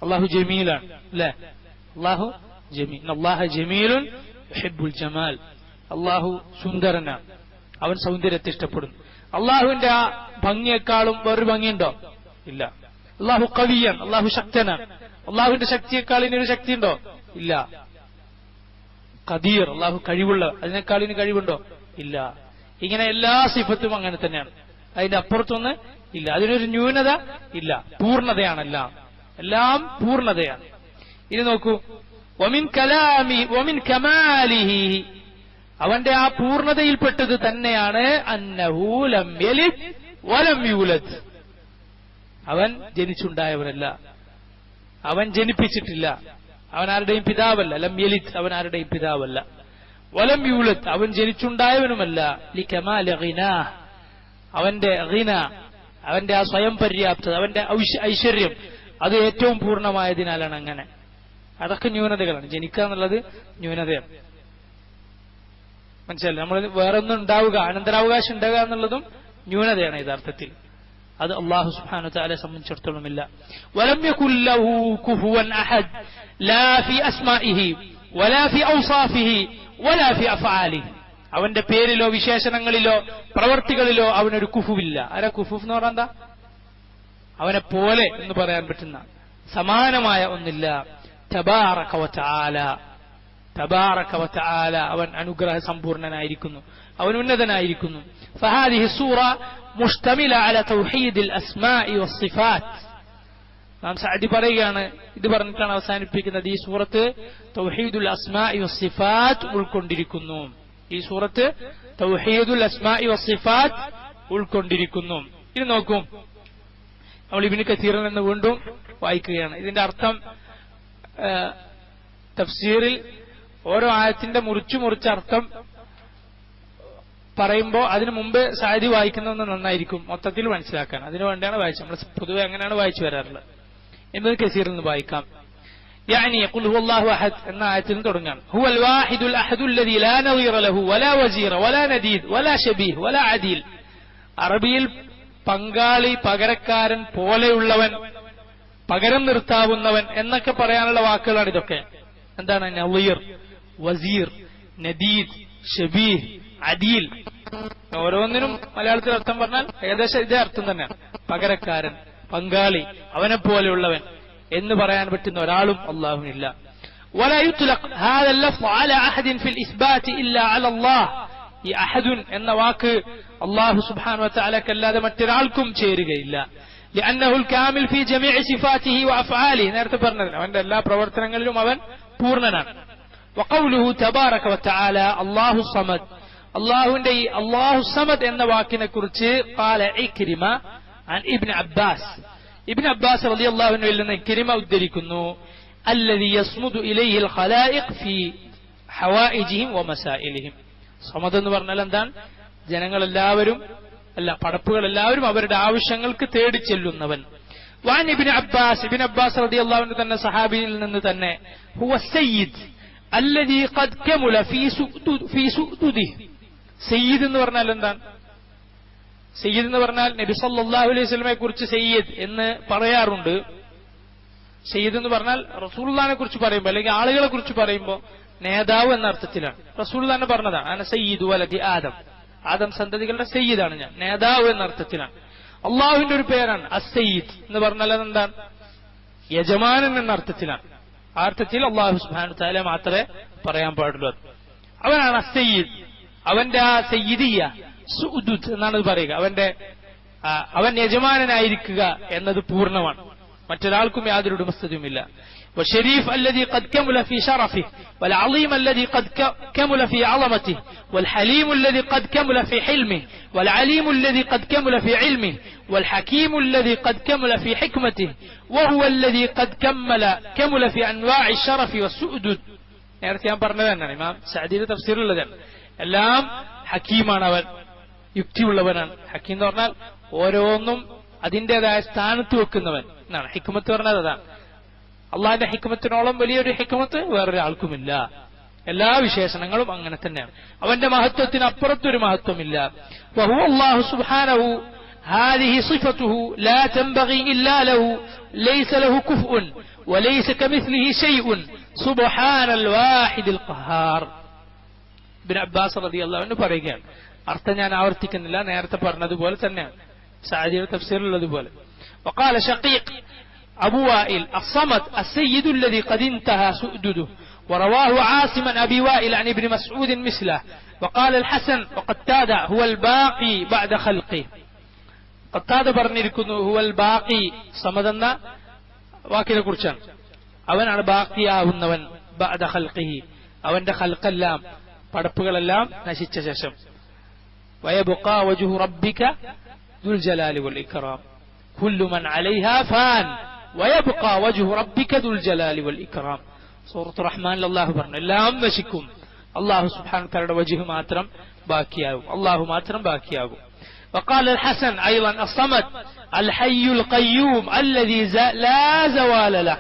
അള്ളാഹു ജമീലാണ്, അല്ലെ? അള്ളാഹു ജമീൽ, അല്ലാഹു ജമീലുൻ യുഹിബ്ബുൽ ജമാൽ. അള്ളാഹു സുന്ദരനാണ്, അവൻ സൗന്ദര്യത്തെ ഇഷ്ടപ്പെടുന്നു. അള്ളാഹുവിന്റെ ആ ഭംഗിയെക്കാളും വേറൊരു ഭംഗിയുണ്ടോ? ഇല്ല. അള്ളാഹു ഖവിയാണ്, അള്ളാഹു ശക്തനാണ്. അള്ളാഹുവിന്റെ ശക്തിയേക്കാൾ ഇനിയൊരു ശക്തി ഉണ്ടോ? ഇല്ല. ഖദീർ, അള്ളാഹു കഴിവുള്ള, അതിനേക്കാൾ ഇനി കഴിവുണ്ടോ? ഇല്ല. ഇങ്ങനെ എല്ലാ സിഫത്തും അങ്ങനെ തന്നെയാണ്. അതിന്റെ അപ്പുറത്തൊന്ന് ഇല്ല. അതിനൊരു ന്യൂനത ഇല്ല. പൂർണ്ണതയാണ് എല്ലാം, എല്ലാം പൂർണ്ണതയാണ്. ഇത് നോക്കൂ, വമിൻ കലാമി വമിൻ കമാലിഹി, അവന്റെ ആ പൂർണ്ണതയിൽപ്പെട്ടത് തന്നെയാണ് അന്നഹു ലം യലിദ് വലം യൂലദ്. അവൻ ജനിച്ചുണ്ടായവനല്ല, അവൻ ജനിപ്പിച്ചിട്ടില്ല, അവൻ ആരുടെയും പിതാവല്ല. ലം യലിദ്, അവൻ ആരുടെയും പിതാവല്ല. വലം യൂലദ്, അവൻ ജനിച്ചുണ്ടായവനുമല്ല. ലികമാലി ഗിനാഹ്, അവന്റെ ഗിന, അവന്റെ ആ സ്വയം പര്യാപ്തത, അവന്റെ ഐശ്വര്യം, അത് ഏറ്റവും പൂർണ്ണമായതിനാലാണ് അങ്ങനെ. അതൊക്കെ ന്യൂനതകളാണ്. ജനിക്കുക എന്നുള്ളത് ന്യൂനതയാണ്. മനസ്സിലായില്ലേ? നമ്മൾ വേറെ ഒന്നും ഉണ്ടാവുക, അനന്തരാവകാശം ഉണ്ടാവുക എന്നുള്ളതും ന്യൂനതയാണ് യഥാർത്ഥത്തിൽ. അത് അല്ലാഹു സുബ്ഹാനഹു വതആലയെ സംബന്ധിച്ചിടത്തോളം ഇല്ല. വലം യകുൽ ലഹു കുഫുവൻ അഹദ് ലാ ഫി അസ്മാഇഹി വലാ ഫി ഔസാഫിഹി വലാ ഫി അഫ്ആലിഹി, അവന്റെ പേരിലോ വിശേഷണങ്ങളിലോ പ്രവർത്തികളിലോ അവനൊരു കുഫുവില്ല. ആരാ കുഫു എന്ന് പറഞ്ഞാൽ എന്താ? അവനെ പോലെ എന്ന് പറയാൻ പറ്റുന്ന സമാനമായ ഒന്നില്ല. തബാറക വതആല, തബാറക വതആല, അവൻ അനുഗ്രഹ സമ്പൂർണനായിരിക്കുന്നു, അവൻ ഉന്നതനായിരിക്കുന്നു. ഫഹാദിഹി സൂറ മുഷ്തമില അല തൗഹീദിൽ അസ്മാഇ വസ്സിഫാത്ത്. നാം സഅദി പറയുകയാണ്, ഇത് പറഞ്ഞിട്ടാണ് അവസാനിപ്പിക്കുന്നത്, ഈ സൂറത്ത് തൗഹീദുൽ അസ്മാഇ വസ്സിഫാത്ത് ഉൾക്കൊണ്ടിരിക്കുന്നു. ഈ സൂറത്ത് തൗഹീദുൽ അസ്മാഇ വസ്സിഫാത്ത് ഉൾക്കൊണ്ടിരിക്കുന്നു. ഇത് നോക്കൂ, നമ്മൾ ഇബ്നു കസീറിൽ നിന്ന് വീണ്ടും വായിക്കുകയാണ്. ഇതിന്റെ അർത്ഥം തഫ്സീറിൽ ഓരോ ആയത്തിന്റെ മുറിച്ച് അർത്ഥം പറയുമ്പോൾ അതിനു മുമ്പ് സഅദി വായിക്കുന്നതെന്ന് നന്നായിരിക്കും മൊത്തത്തിൽ മനസ്സിലാക്കാൻ. അതിനുവേണ്ടിയാണ് വായിച്ചത്. നമ്മൾ പൊതുവെ അങ്ങനെയാണ് വായിച്ചു വരാറുള്ളത്. ഇബ്നു കസീറിൽ നിന്ന് വായിക്കാം. يعني يقول هو الله أحد എന്ന ആയത്തിൽ നിന്ന് തുടങ്ങാൻ. هو الواحد الأحد الذي لا نظير له ولا وزير ولا نديد ولا شبيه ولا عديل. അറബിയിൽ പങ്കാളി, പകരക്കാരൻ, പോലെയുള്ളവൻ, പകരം നിർത്താവുന്നവൻ എന്നൊക്കെ പറയാനുള്ള വാക്കുകളാണ് ഇതൊക്കെ. എന്താണ് നളീർ, വസീർ, നദീദ്, ഷബീഹ്, അദീൽ. ഓരോന്നിനും മലയാളത്തിൽ അർത്ഥം പറഞ്ഞാൽ ഏകദേശം ഇതേ അർത്ഥം തന്നെയാണ്. പകരക്കാരൻ, പങ്കാളി, അവനെ പോലെയുള്ളവൻ എന്ന് പറയാൻ പറ്റുന്ന ഒരാളും അല്ലാഹുവിനില്ല. ولا يطلق هذا اللفظ على أحد في الإثبات إلا على الله. ഈ അഹദുൻ എന്ന വാക്ക് അല്ലാഹു സുബ്ഹാനഹു വ തആലക്ക് അല്ലാതെ മറ്റൊരാൾക്കും ചേരുകയില്ല. لأنه الكامل في جميع صفاته وأفعاله. നേരത്തെ പറഞ്ഞത് അവന്റെ എല്ലാ പ്രവർത്തനങ്ങളിലും അവൻ പൂർണ്ണനാണ്. وقوله تبارك وتعالى الله الصمد. അല്ലാഹുവിന്റെ ഈ അല്ലാഹു സമദ് എന്ന വാക്കിനെ കുറിച്ച് قال ഇക്രിമ عن ابن عباس. ഇബ്നു അബ്ബാസ് റളിയല്ലാഹു അൻഹുവിൽ നിന്ന് ഇക്രിമ ഉദ്ധരിക്കുന്നു, الذي يصمد إليه الخلائق في حوائجهم ومسائلهم. സമദ് എന്ന് പറഞ്ഞാൽ എന്താണ്? ജനങ്ങളെല്ലാവരും, അല്ല പടപ്പുകളെല്ലാവരും അവരുടെ ആവശ്യങ്ങൾക്ക് തേടി ചെല്ലുന്നവൻ. وعن ابن عباس, ഇബ്നു അബ്ബാസ് റളിയല്ലാഹു അൻഹു തന്നെ സഹാബിയിൽ നിന്ന് തന്നെ, هو السيد الذي قد كمل في سؤدده. സയ്യിദ് എന്ന് പറഞ്ഞാൽ എന്താണ്? സയ്യിദ് എന്ന് പറഞ്ഞാൽ നബി സല്ലല്ലാഹു അലൈഹി വസല്ലമയെ കുറിച്ച് സയ്യിദ് എന്ന് പറയാറുണ്ട്. സയ്യിദ് എന്ന് പറഞ്ഞാൽ റസൂലുള്ളാഹിനെ കുറിച്ച് പറയുമ്പോൾ അല്ലെങ്കിൽ ആളുകളെ കുറിച്ച് പറയുമ്പോൾ നേതാവ് എന്ന അർത്ഥത്തിലാണ്. റസൂലുള്ളാഹി പറഞ്ഞതാണ്, അന സയ്യിദു വലദി ആദം, ആദം സന്തതികളുടെ സയ്യിദാണ് ഞാൻ, നേതാവ് എന്ന അർത്ഥത്തിലാണ്. അള്ളാഹുവിന്റെ ഒരു പേരാണ് അസ്-സയ്യിദ് എന്ന് പറഞ്ഞാൽ അതെന്താണ്? യജമാനൻ എന്ന അർത്ഥത്തിലാണ്. ആ അർത്ഥത്തിൽ അല്ലാഹു സുബ്ഹാനഹു വ തആല മാത്രമേ പറയാൻ പാടുള്ളൂ. അവനാണ് അസ്-സയ്യിദ്. അവന്റെ ആ സയ്യിദിയ സുഉദുദ് എന്നാണ് പറയുക. അവൻ യജമാനനായിരിക്കുക എന്നത് പൂർണ്ണമാണ്, മറ്റൊരാൾക്കും യാതൊരു ഉടമസ്ഥതയുമില്ല. والشريف الذي قد كمل في شرفه والعظيم الذي قد كمل في عظمته والحليم الذي قد كمل في حلمه والعليم الذي قد كمل في علمه والحكيم الذي قد كمل في حكمته وهو الذي قد كمل في أنواع الشرف والسؤدد. നേരത്തെ ഞാൻ പറഞ്ഞതാണ്, ഇമാം സഅദിയുടെ തഫ്സീറിലുള്ളതാണ്. എല്ലാം ഹക്കീമാണ്, അവൻ യുക്തിയുള്ളവനാണ്. ഹക്കീം എന്ന് പറഞ്ഞാൽ ഓരോന്നും അതിന്റേതായ സ്ഥാനത്ത് വെക്കുന്നവൻ എന്നാണ്. ഹിക്മത്ത് പറഞ്ഞത് അതാണ്. അള്ളാഹിന്റെ ഹിക്മത്തിനോളം വലിയൊരു ഹിക്മത്ത് വേറൊരാൾക്കുമില്ല. എല്ലാ വിശേഷണങ്ങളും അങ്ങനെ തന്നെയാണ്. അവന്റെ മഹത്വത്തിന് അപ്പുറത്തൊരു മഹത്വമില്ല. വഹുവ അല്ലാഹു സുബ്ഹാനഹു ഹാദിഹി സിഫതുഹു ലാ തൻബഗി ഇല്ലാ ലഹു ലൈസ ലഹു കുഫ്ഉൻ വലൈസ കമിസ്ലിഹി ശൈഉൻ സുബ്ഹാനൽ വാഹിദിൽ ഖഹാർ. ഇബ്നു അബ്ബാസ് റളിയല്ലാഹു അൻഹു പറയുകയാണ്, അർത്ഥം ഞാൻ ആവർത്തിക്കുന്നില്ല, നേരത്തെ പറഞ്ഞതുപോലെ തന്നെയാണ്, സഅദിയുടെ തഫ്സീറിലുള്ളതുപോലെ. وقال شقيق أبو وائل الصمد السيد الذي قد انتهى سؤدده. ورواه عاصم أبي وائل عن ابن مسعود مثله. وقال الحسن وقتادة هو الباقي بعد خلقه. قتادة പറഞ്ഞിരിക്കുന്നു هو الباقي, സമദ് എന്ന വാക്കിനെ കുറിച്ചാണ്. അവനാണ് ബാക്കിയാവുന്നവൻ, بعد خلقه, അവന്റെ ഖൽഖെല്ലാം പടപ്പുകളെല്ലാം നശിച്ച ശേഷം. ويبقى وجه ربك ذو الجلال والإكرام كل من عليها فان ويبقى وجه ربك ذو الجلال والإكرام. സൂറത്ത് റഹ്മാനിൽ അല്ലാഹു പറഞ്ഞു, എല്ലാം നശിക്കും, അല്ലാഹു സുബ്ഹാനഹു വതആലയുടെ വജ്ഹ് മാത്രം ബാക്കിയാകും, അല്ലാഹു മാത്രം ബാക്കിയാകും. وقال الحسن أيضا الصمد الحي القيوم الذي لا زوال له.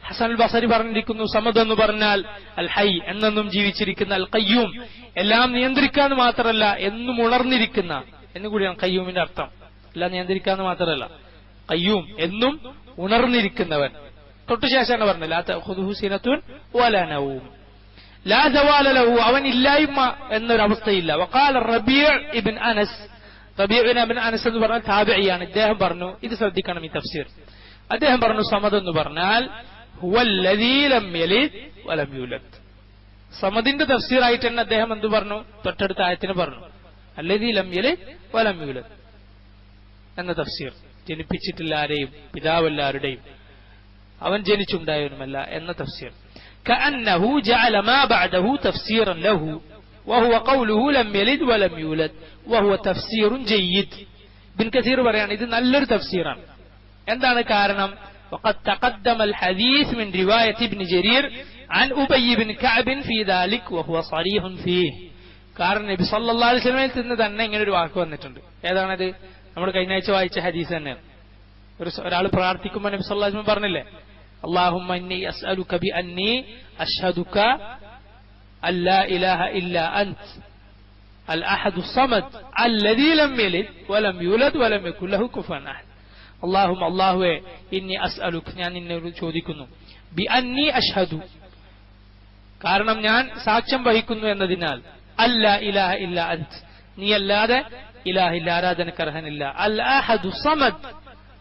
ഹസൻ അൽ ബസരി പറഞ്ഞിരിക്കുന്നു, സമദ് എന്ന് പറഞ്ഞാൽ അൽ ഹൈ, എന്നെന്നും ജീവിച്ചിരിക്കുന്ന, അൽ ഖയ്യൂം എല്ലാം നിയന്ത്രിക്കാന്ന് മാത്രമല്ല എന്നും ഉണർന്നിരിക്കുന്ന എന്നുകൂടിയാണ് ഖയ്യൂമിന്റെ അർത്ഥം. എല്ലാം നിയന്ത്രിക്കാന്ന് മാത്രമല്ല, ഖയ്യൂം എന്നും ഉണർന്നിരിക്കുന്നവൻ. തൊട്ടുശേഷമാണ് പറഞ്ഞത് ലാ തഖുദുഹു സിനത്തുൻ വലാ നൗം. ലാ സവാല ലഹു, അവൻ ഇല്ലായ്മ എന്നൊരവസ്ഥയില്ല. വഖാല റബീഉ ഇബ്ൻ അനസ്, റബീഉ ഇബ്ൻ അനസ് എന്ന് പറഞ്ഞാൽ താബിഇയാണ്. ഇദ്ദേഹം പറഞ്ഞു, ഇത് ശ്രദ്ധിക്കണം ഈ തഫ്സീർ. അദ്ദേഹം പറഞ്ഞു സമദ് എന്ന് പറഞ്ഞാൽ ഹുവല്ലദീ ലം യലിദ് വലം യൂലദ്. സമദിന്റെ തഫ്സീറായിട്ട് തന്നെ അദ്ദേഹം എന്ത് പറഞ്ഞു? തൊട്ടടുത്ത ആയത്തിന് പറഞ്ഞു അല്ലദീ ലം യലിദ് വലം യൂലദ് എന്ന തഫ്സീർ. ജനിപ്പിച്ചിട്ടില്ല ആരെയും, പിതാവെല്ലാവരുടെയും, അവൻ ജനിച്ചുണ്ടായവനുമല്ല എന്ന തഫ്സീർ. കഅന്നഹു ജഅല മാ ബഅദഹു തഫ്സീറൻ ലഹു വഹുവ ഖൗലുഹു ലം യലിദ് വലം യൂലദ് വഹുവ തഫ്സീറുൻ ജയ്യിദ്. ഇബ്ൻ കസീർ പറയാണ് ഇത് നല്ലൊരു തഫ്സീറാണ്. എന്താണ് കാരണം? وقد تقدم الحديث من رواية ابن جرير عن أبي بن كعب في ذلك وهو صريح فيه. കാരണം നബി സല്ലല്ലാഹു അലൈഹി വസല്ലമയിൽ നിന്ന് തന്നെ ഇങ്ങനെ ഒരു വാക്ക് വന്നിട്ടുണ്ട്. ഏതാണത്? നമ്മൾ കഴിഞ്ഞ ആഴ്ച വായിച്ച ഹദീസ് തന്നെയാണ്. ഒരാൾ പ്രാർത്ഥിക്കുമ്പോൾ നബി സല്ലല്ലാഹു അലൈഹി വസല്ലം പറഞ്ഞില്ലേ, അല്ലാഹുമ്മ ഇന്നി അസ്അലുക ബി അന്നി അഷ്ഹദുക അല്ലാ ഇലാഹ ഇല്ലാ അൻത് അൽ അഹദു സമദ് അല്ലദീ ലം യലിദ് വലം യൂലദ് വലം യകുൽ ലഹു കുഫുവൻ അഹദ്. അല്ലാഹുവേ ഇന്നി അസ്അലുക, ഞാൻ നിന്നോട് ചോദിക്കുന്നു, ബി അന്നി അഷ്ഹദു, കാരണം ഞാൻ സാക്ഷ്യം വഹിക്കുന്നു എന്നതിനാൽ, അല്ലാ ഇലാഹ ഇല്ലാ അൻത്, നീ അല്ലാതെ ഇലാഹില്ല, ആരാധനക്കർഹനില്ല, അൽ അഹദു സമദ്,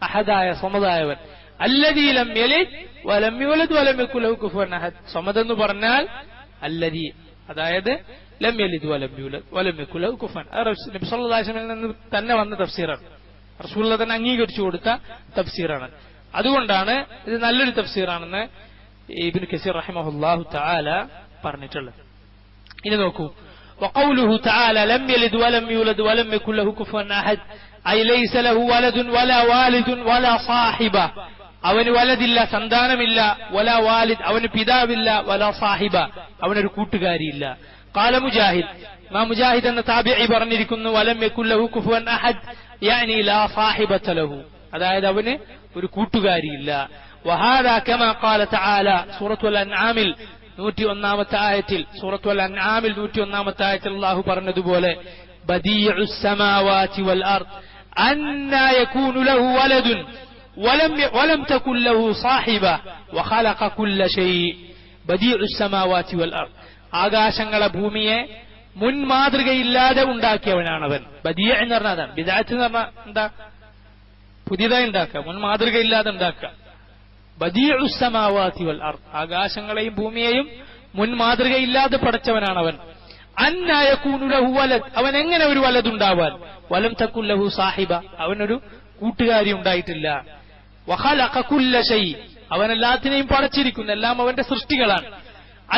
അഹദായ സമദായവൻ, അല്ലദീ ലം യലിദ് വലം യൂലദ് വലം യകുൽ ലഹു കുഫുവൻ അഹദ്. സമദ് എന്ന് പറഞ്ഞാൽ അല്ലദീ, അതായത് ലം യലിദ് വലം യൂലദ് വലം യകുൽ ലഹു കുഫുവൻ. നബി സല്ലല്ലാഹു അലൈഹി വസല്ലമയിൽ നിന്ന് തന്നെ വന്ന തഫ്സീറാണ്, റസൂലുള്ളാഹി തന്നെ അംഗീകരിച്ചു കൊടുത്ത തഫ്സീറാണ്. അതുകൊണ്ടാണ് ഇത് നല്ലൊരു തഫ്സീറാണെന്ന് ഇബ്നു കസീർ റഹിമഹുല്ലാഹു തആല പറഞ്ഞിട്ടുള്ളത്. ഇനി നോക്കൂ, وقوله تعالى لم يلد ولم يولد ولم يكن له كفوا أحد أي ليس له ولد ولا والد ولا صاحبة. അവന് വലദില്ല, സന്താനമില്ല, വലാ വാലിദ്, അവന് പിതാവില്ല, വലാ സാഹിബ, അവനൊരു കൂട്ടുകാരിയില്ല. ഖാല മുജാഹിദ്, മുജാഹിദ് എന്ന താബിഈ പറഞ്ഞിരിക്കുന്നു, വലം യകുൽ ലഹു കുഫുവൻ അഹദ് യഅനി ലാ സാഹിബത ലഹു, അതായത് അവന് ഒരു കൂട്ടുകാരിയില്ല. വഹാദാ കമാ ഖാല തആല സൂറത്തുൽ അൻആമിൽ 101ാമത്തെ ആയത്തിൽ, സൂറത്തുൽ അൻആമിൽ 101ാമത്തെ ആയത്തിൽ അല്ലാഹു പറഞ്ഞതുപോലെ, ബദീഉസ് സമാവാതി വൽ അർദ് അന്നാ യകൂനു ലഹു വലദുൻ വലം തകുൽ ലഹു സാഹിബ വഖലഖ കുല്ല ഷൈ. ബദീഉസ് സമാവാതി വൽ അർദ്, ആകാശങ്ങളെ ഭൂമിയെ മുൻ മാതൃകയില്ലാതെ ഉണ്ടാക്കിയവനാണവൻ. ബദീഅ എന്ന് പറഞ്ഞാൽ അതാണ്. ബിദ്അത്ത് എന്ന് പറഞ്ഞാൽ എന്താ? പുതിയതായി ഉണ്ടാക്കുക, മുൻ മാതൃകയില്ലാതെ ഉണ്ടാക്കുക. ബദീഉസ് സമാവാതി വൽ അർദ്, ആകാശങ്ങളെയും ഭൂമിയെയും മുൻ മാതൃകയില്ലാതെ പടച്ചവനാണവൻ. അന്നാ യകൂനു ലഹു വലദ്, അവൻ എങ്ങനെ ഒരു വലദ് ഉണ്ടാവാൻ? വലം തകുൽ ലഹു സാഹിബ, അവനൊരു കൂട്ടുകാരി ഉണ്ടായിട്ടില്ല. വഖലഖ കുല്ല ഷൈ, അവൻ എല്ലാത്തിനെയും പടച്ചിരിക്കുന്നു, എല്ലാം അവന്റെ സൃഷ്ടികളാണ്.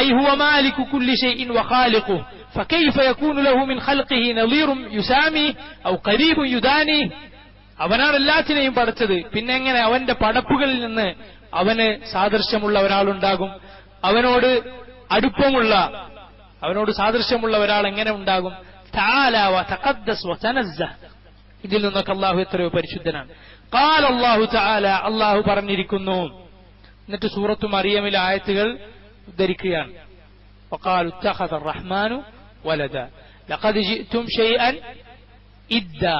ഐ ഹുവ മാലികു കുല്ലി ഷൈഇൻ വഖാലിഖുഹു ഫകൈഫ യകൂനു ലഹു മിൻ ഖൽഖിഹി നളീറുൻ യുസാമി ഔ ഖരീബുൻ യുദാനി. അവനാണ് എല്ലാത്തിനെയും പടച്ചത്, പിന്നെ എങ്ങനെ അവന്റെ പടപ്പുകളിൽ നിന്ന് അവന് സാദൃശ്യമുള്ള ഒരാളുണ്ടാകും? അവനോട് അടുപ്പമുള്ള, അവനോട് സാദൃശ്യമുള്ള ഒരാൾ എങ്ങനെ ഉണ്ടാകും? തആല വ തഖദ്ദസ് വ തനസ്സഹ്, ഇതിൽ നിന്നൊക്കെ അല്ലാഹു എത്രയോ പരിശുദ്ധനാണ്. ഖാല അല്ലാഹു തആല, അല്ലാഹു പറഞ്ഞിരിക്കുന്നു. എന്നിട്ട് സൂറത്തു മറിയമിലെ ആയത്തുകൾ ഉദ്ധരിക്കുകയാണ്. വഖാലു ഇത്തഖദ അർറഹ്മാനു വലദ ലഖദ് ജിഅ്തും ഷൈഅൻ ഇദ്ദാ.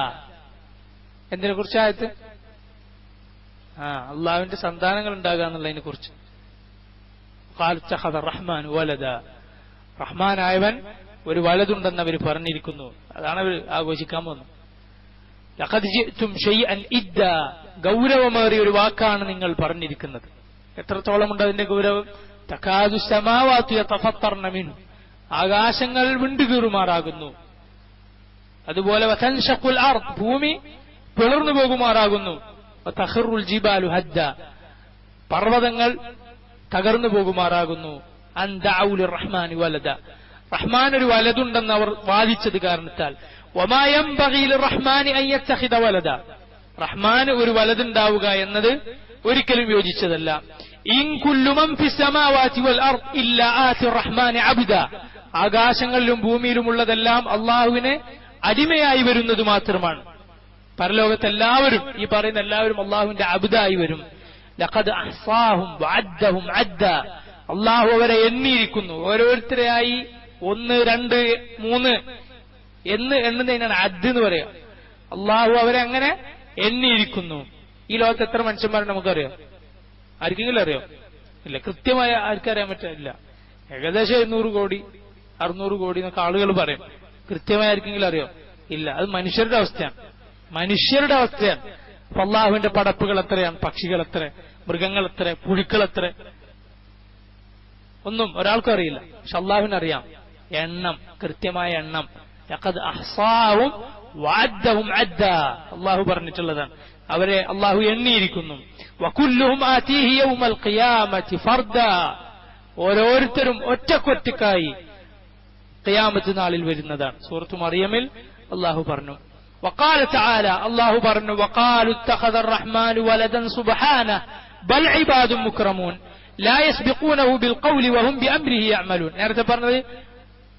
എന്തിനെ കുറിച്ച് ആയത്ത്? അള്ളാഹുവിന്റെ സന്താനങ്ങൾ ഉണ്ടാകുക എന്നുള്ളതിനെ കുറിച്ച്. ഖാലു ഇത്തഖദ അർറഹ്മാനു വലദ, റഹ്മാനായവൻ ഒരു വലതുണ്ടെന്ന് അവർ പറഞ്ഞിരിക്കുന്നു. അതാണ് അവർ ആഘോഷിക്കാൻ പോകുന്നത്. ലഖദ് ജിഅ്തും ഷൈഅൻ ഇദ്ദാ, ഗൗരവമേറിയ ഒരു വാക്കാണ് നിങ്ങൾ പറഞ്ഞിരിക്കുന്നത്. എത്രത്തോളം ഉണ്ട് അതിന്റെ ഗൗരവം? തകാദു സമാവാതു യതഫത്തർന മിൻഹു, ആകാശങ്ങൾ വിണ്ടുകീറുമാറാകുന്നു. അതുപോലെ വതൻഷഖുൽ അർദ്, ഭൂമി പിളർന്നു പോകുമാറാകുന്നു. വതഖറുൽ ജിബാലു ഹദ്ദ, പർവ്വതങ്ങൾ തകർന്നു പോകുമാറാകുന്നു. അൻ ദഅഉ ലിർറഹ്മാനി വലദ, റഹ്മാൻ ഒരു വലതുണ്ടെന്ന് അവർ വാദിച്ചത് കാരണത്താൽ. വമാ യൻബഗി ലിർറഹ്മാനി അൻ യത്തഖിദ വലദ, റഹ്മാന് ഒരു വലതുണ്ടാവുക എന്നത് ഒരിക്കലും യോജിച്ചതല്ല. ഇൻ കുല്ലു മൻ ഫിസ് സമാവാതി വൽ അർദ് ഇല്ലാ ആതി റഹ്മാനി അബ്ദ, ആകാശങ്ങളിലും ഭൂമിയിലുമുള്ളതെല്ലാം അള്ളാഹുവിന് അടിമയായി വരുന്നത് മാത്രമാണ്. പരലോകത്തെല്ലാവരും, ഈ പറയുന്ന എല്ലാവരും അള്ളാഹുവിന്റെ അബ്ദായി വരും. ലഖദ് അഹ്സാഹും വഅദ്ദഹും അദ്ദ, അള്ളാഹു അവരെ എണ്ണിയിരിക്കുന്നു. ഓരോരുത്തരെയായി 1, 2, 3 എന്ന് എണ്ണുന്നതിനാണ് അദ് എന്ന് പറയുക. അള്ളാഹു അവരെ അങ്ങനെ എണ്ണിയിരിക്കുന്നു. ഈ ലോകത്ത് എത്ര മനുഷ്യന്മാരെ നമുക്കറിയാം? ആർക്കെങ്കിലും അറിയോ? ഇല്ല. കൃത്യമായ ആർക്കറിയാൻ പറ്റില്ല. ഏകദേശം 700 കോടി 600 കോടി എന്നൊക്കെ ആളുകൾ പറയും. കൃത്യമായിരിക്കെങ്കിലും അറിയോ? ഇല്ല. അത് മനുഷ്യരുടെ അവസ്ഥയാണ്. മനുഷ്യരുടെ അവസ്ഥയാണ്. അപ്പൊ അള്ളാഹുവിന്റെ പടപ്പുകൾ എത്രയാണ്? പക്ഷികൾ എത്ര, മൃഗങ്ങൾ എത്ര, പുഴുക്കൾ എത്ര, ഒന്നും ഒരാൾക്കും അറിയില്ല. പക്ഷെ അള്ളാഹുവിനറിയാം എണ്ണം, കൃത്യമായ എണ്ണം. ലഖദ് അഹ്സാഹും വഅദ്ദഹും അദ്ദാ, അള്ളാഹു പറഞ്ഞിട്ടുള്ളതാണ്. അവരെ അള്ളാഹു എണ്ണിയിരിക്കുന്നു. വകുല്ലുഹും ആതീഹി യൗമൽ ഖിയാമത്തി ഫർദാ, ഓരോരുത്തരും ഒറ്റക്കൊറ്റക്കായി ഖിയാമത്ത് നാളിൽ വരുന്നതാണ്. സൂറത്തു മറിയമിൽ അള്ളാഹു പറഞ്ഞു. വഖാല തആല, അള്ളാഹു പറഞ്ഞു, വഖാലു ഇത്തഖദ റഹ്മാനു വലദൻ സുബ്ഹാനഹു ബൽ ഇബാദുൻ മുക്രമൂൻ ലാ യസ്ബിഖൂനഹു ബിൽ ഖൗലി വഹും ബിഅംരിഹി യഅമലൂൻ. നേരത്തെ പറഞ്ഞത്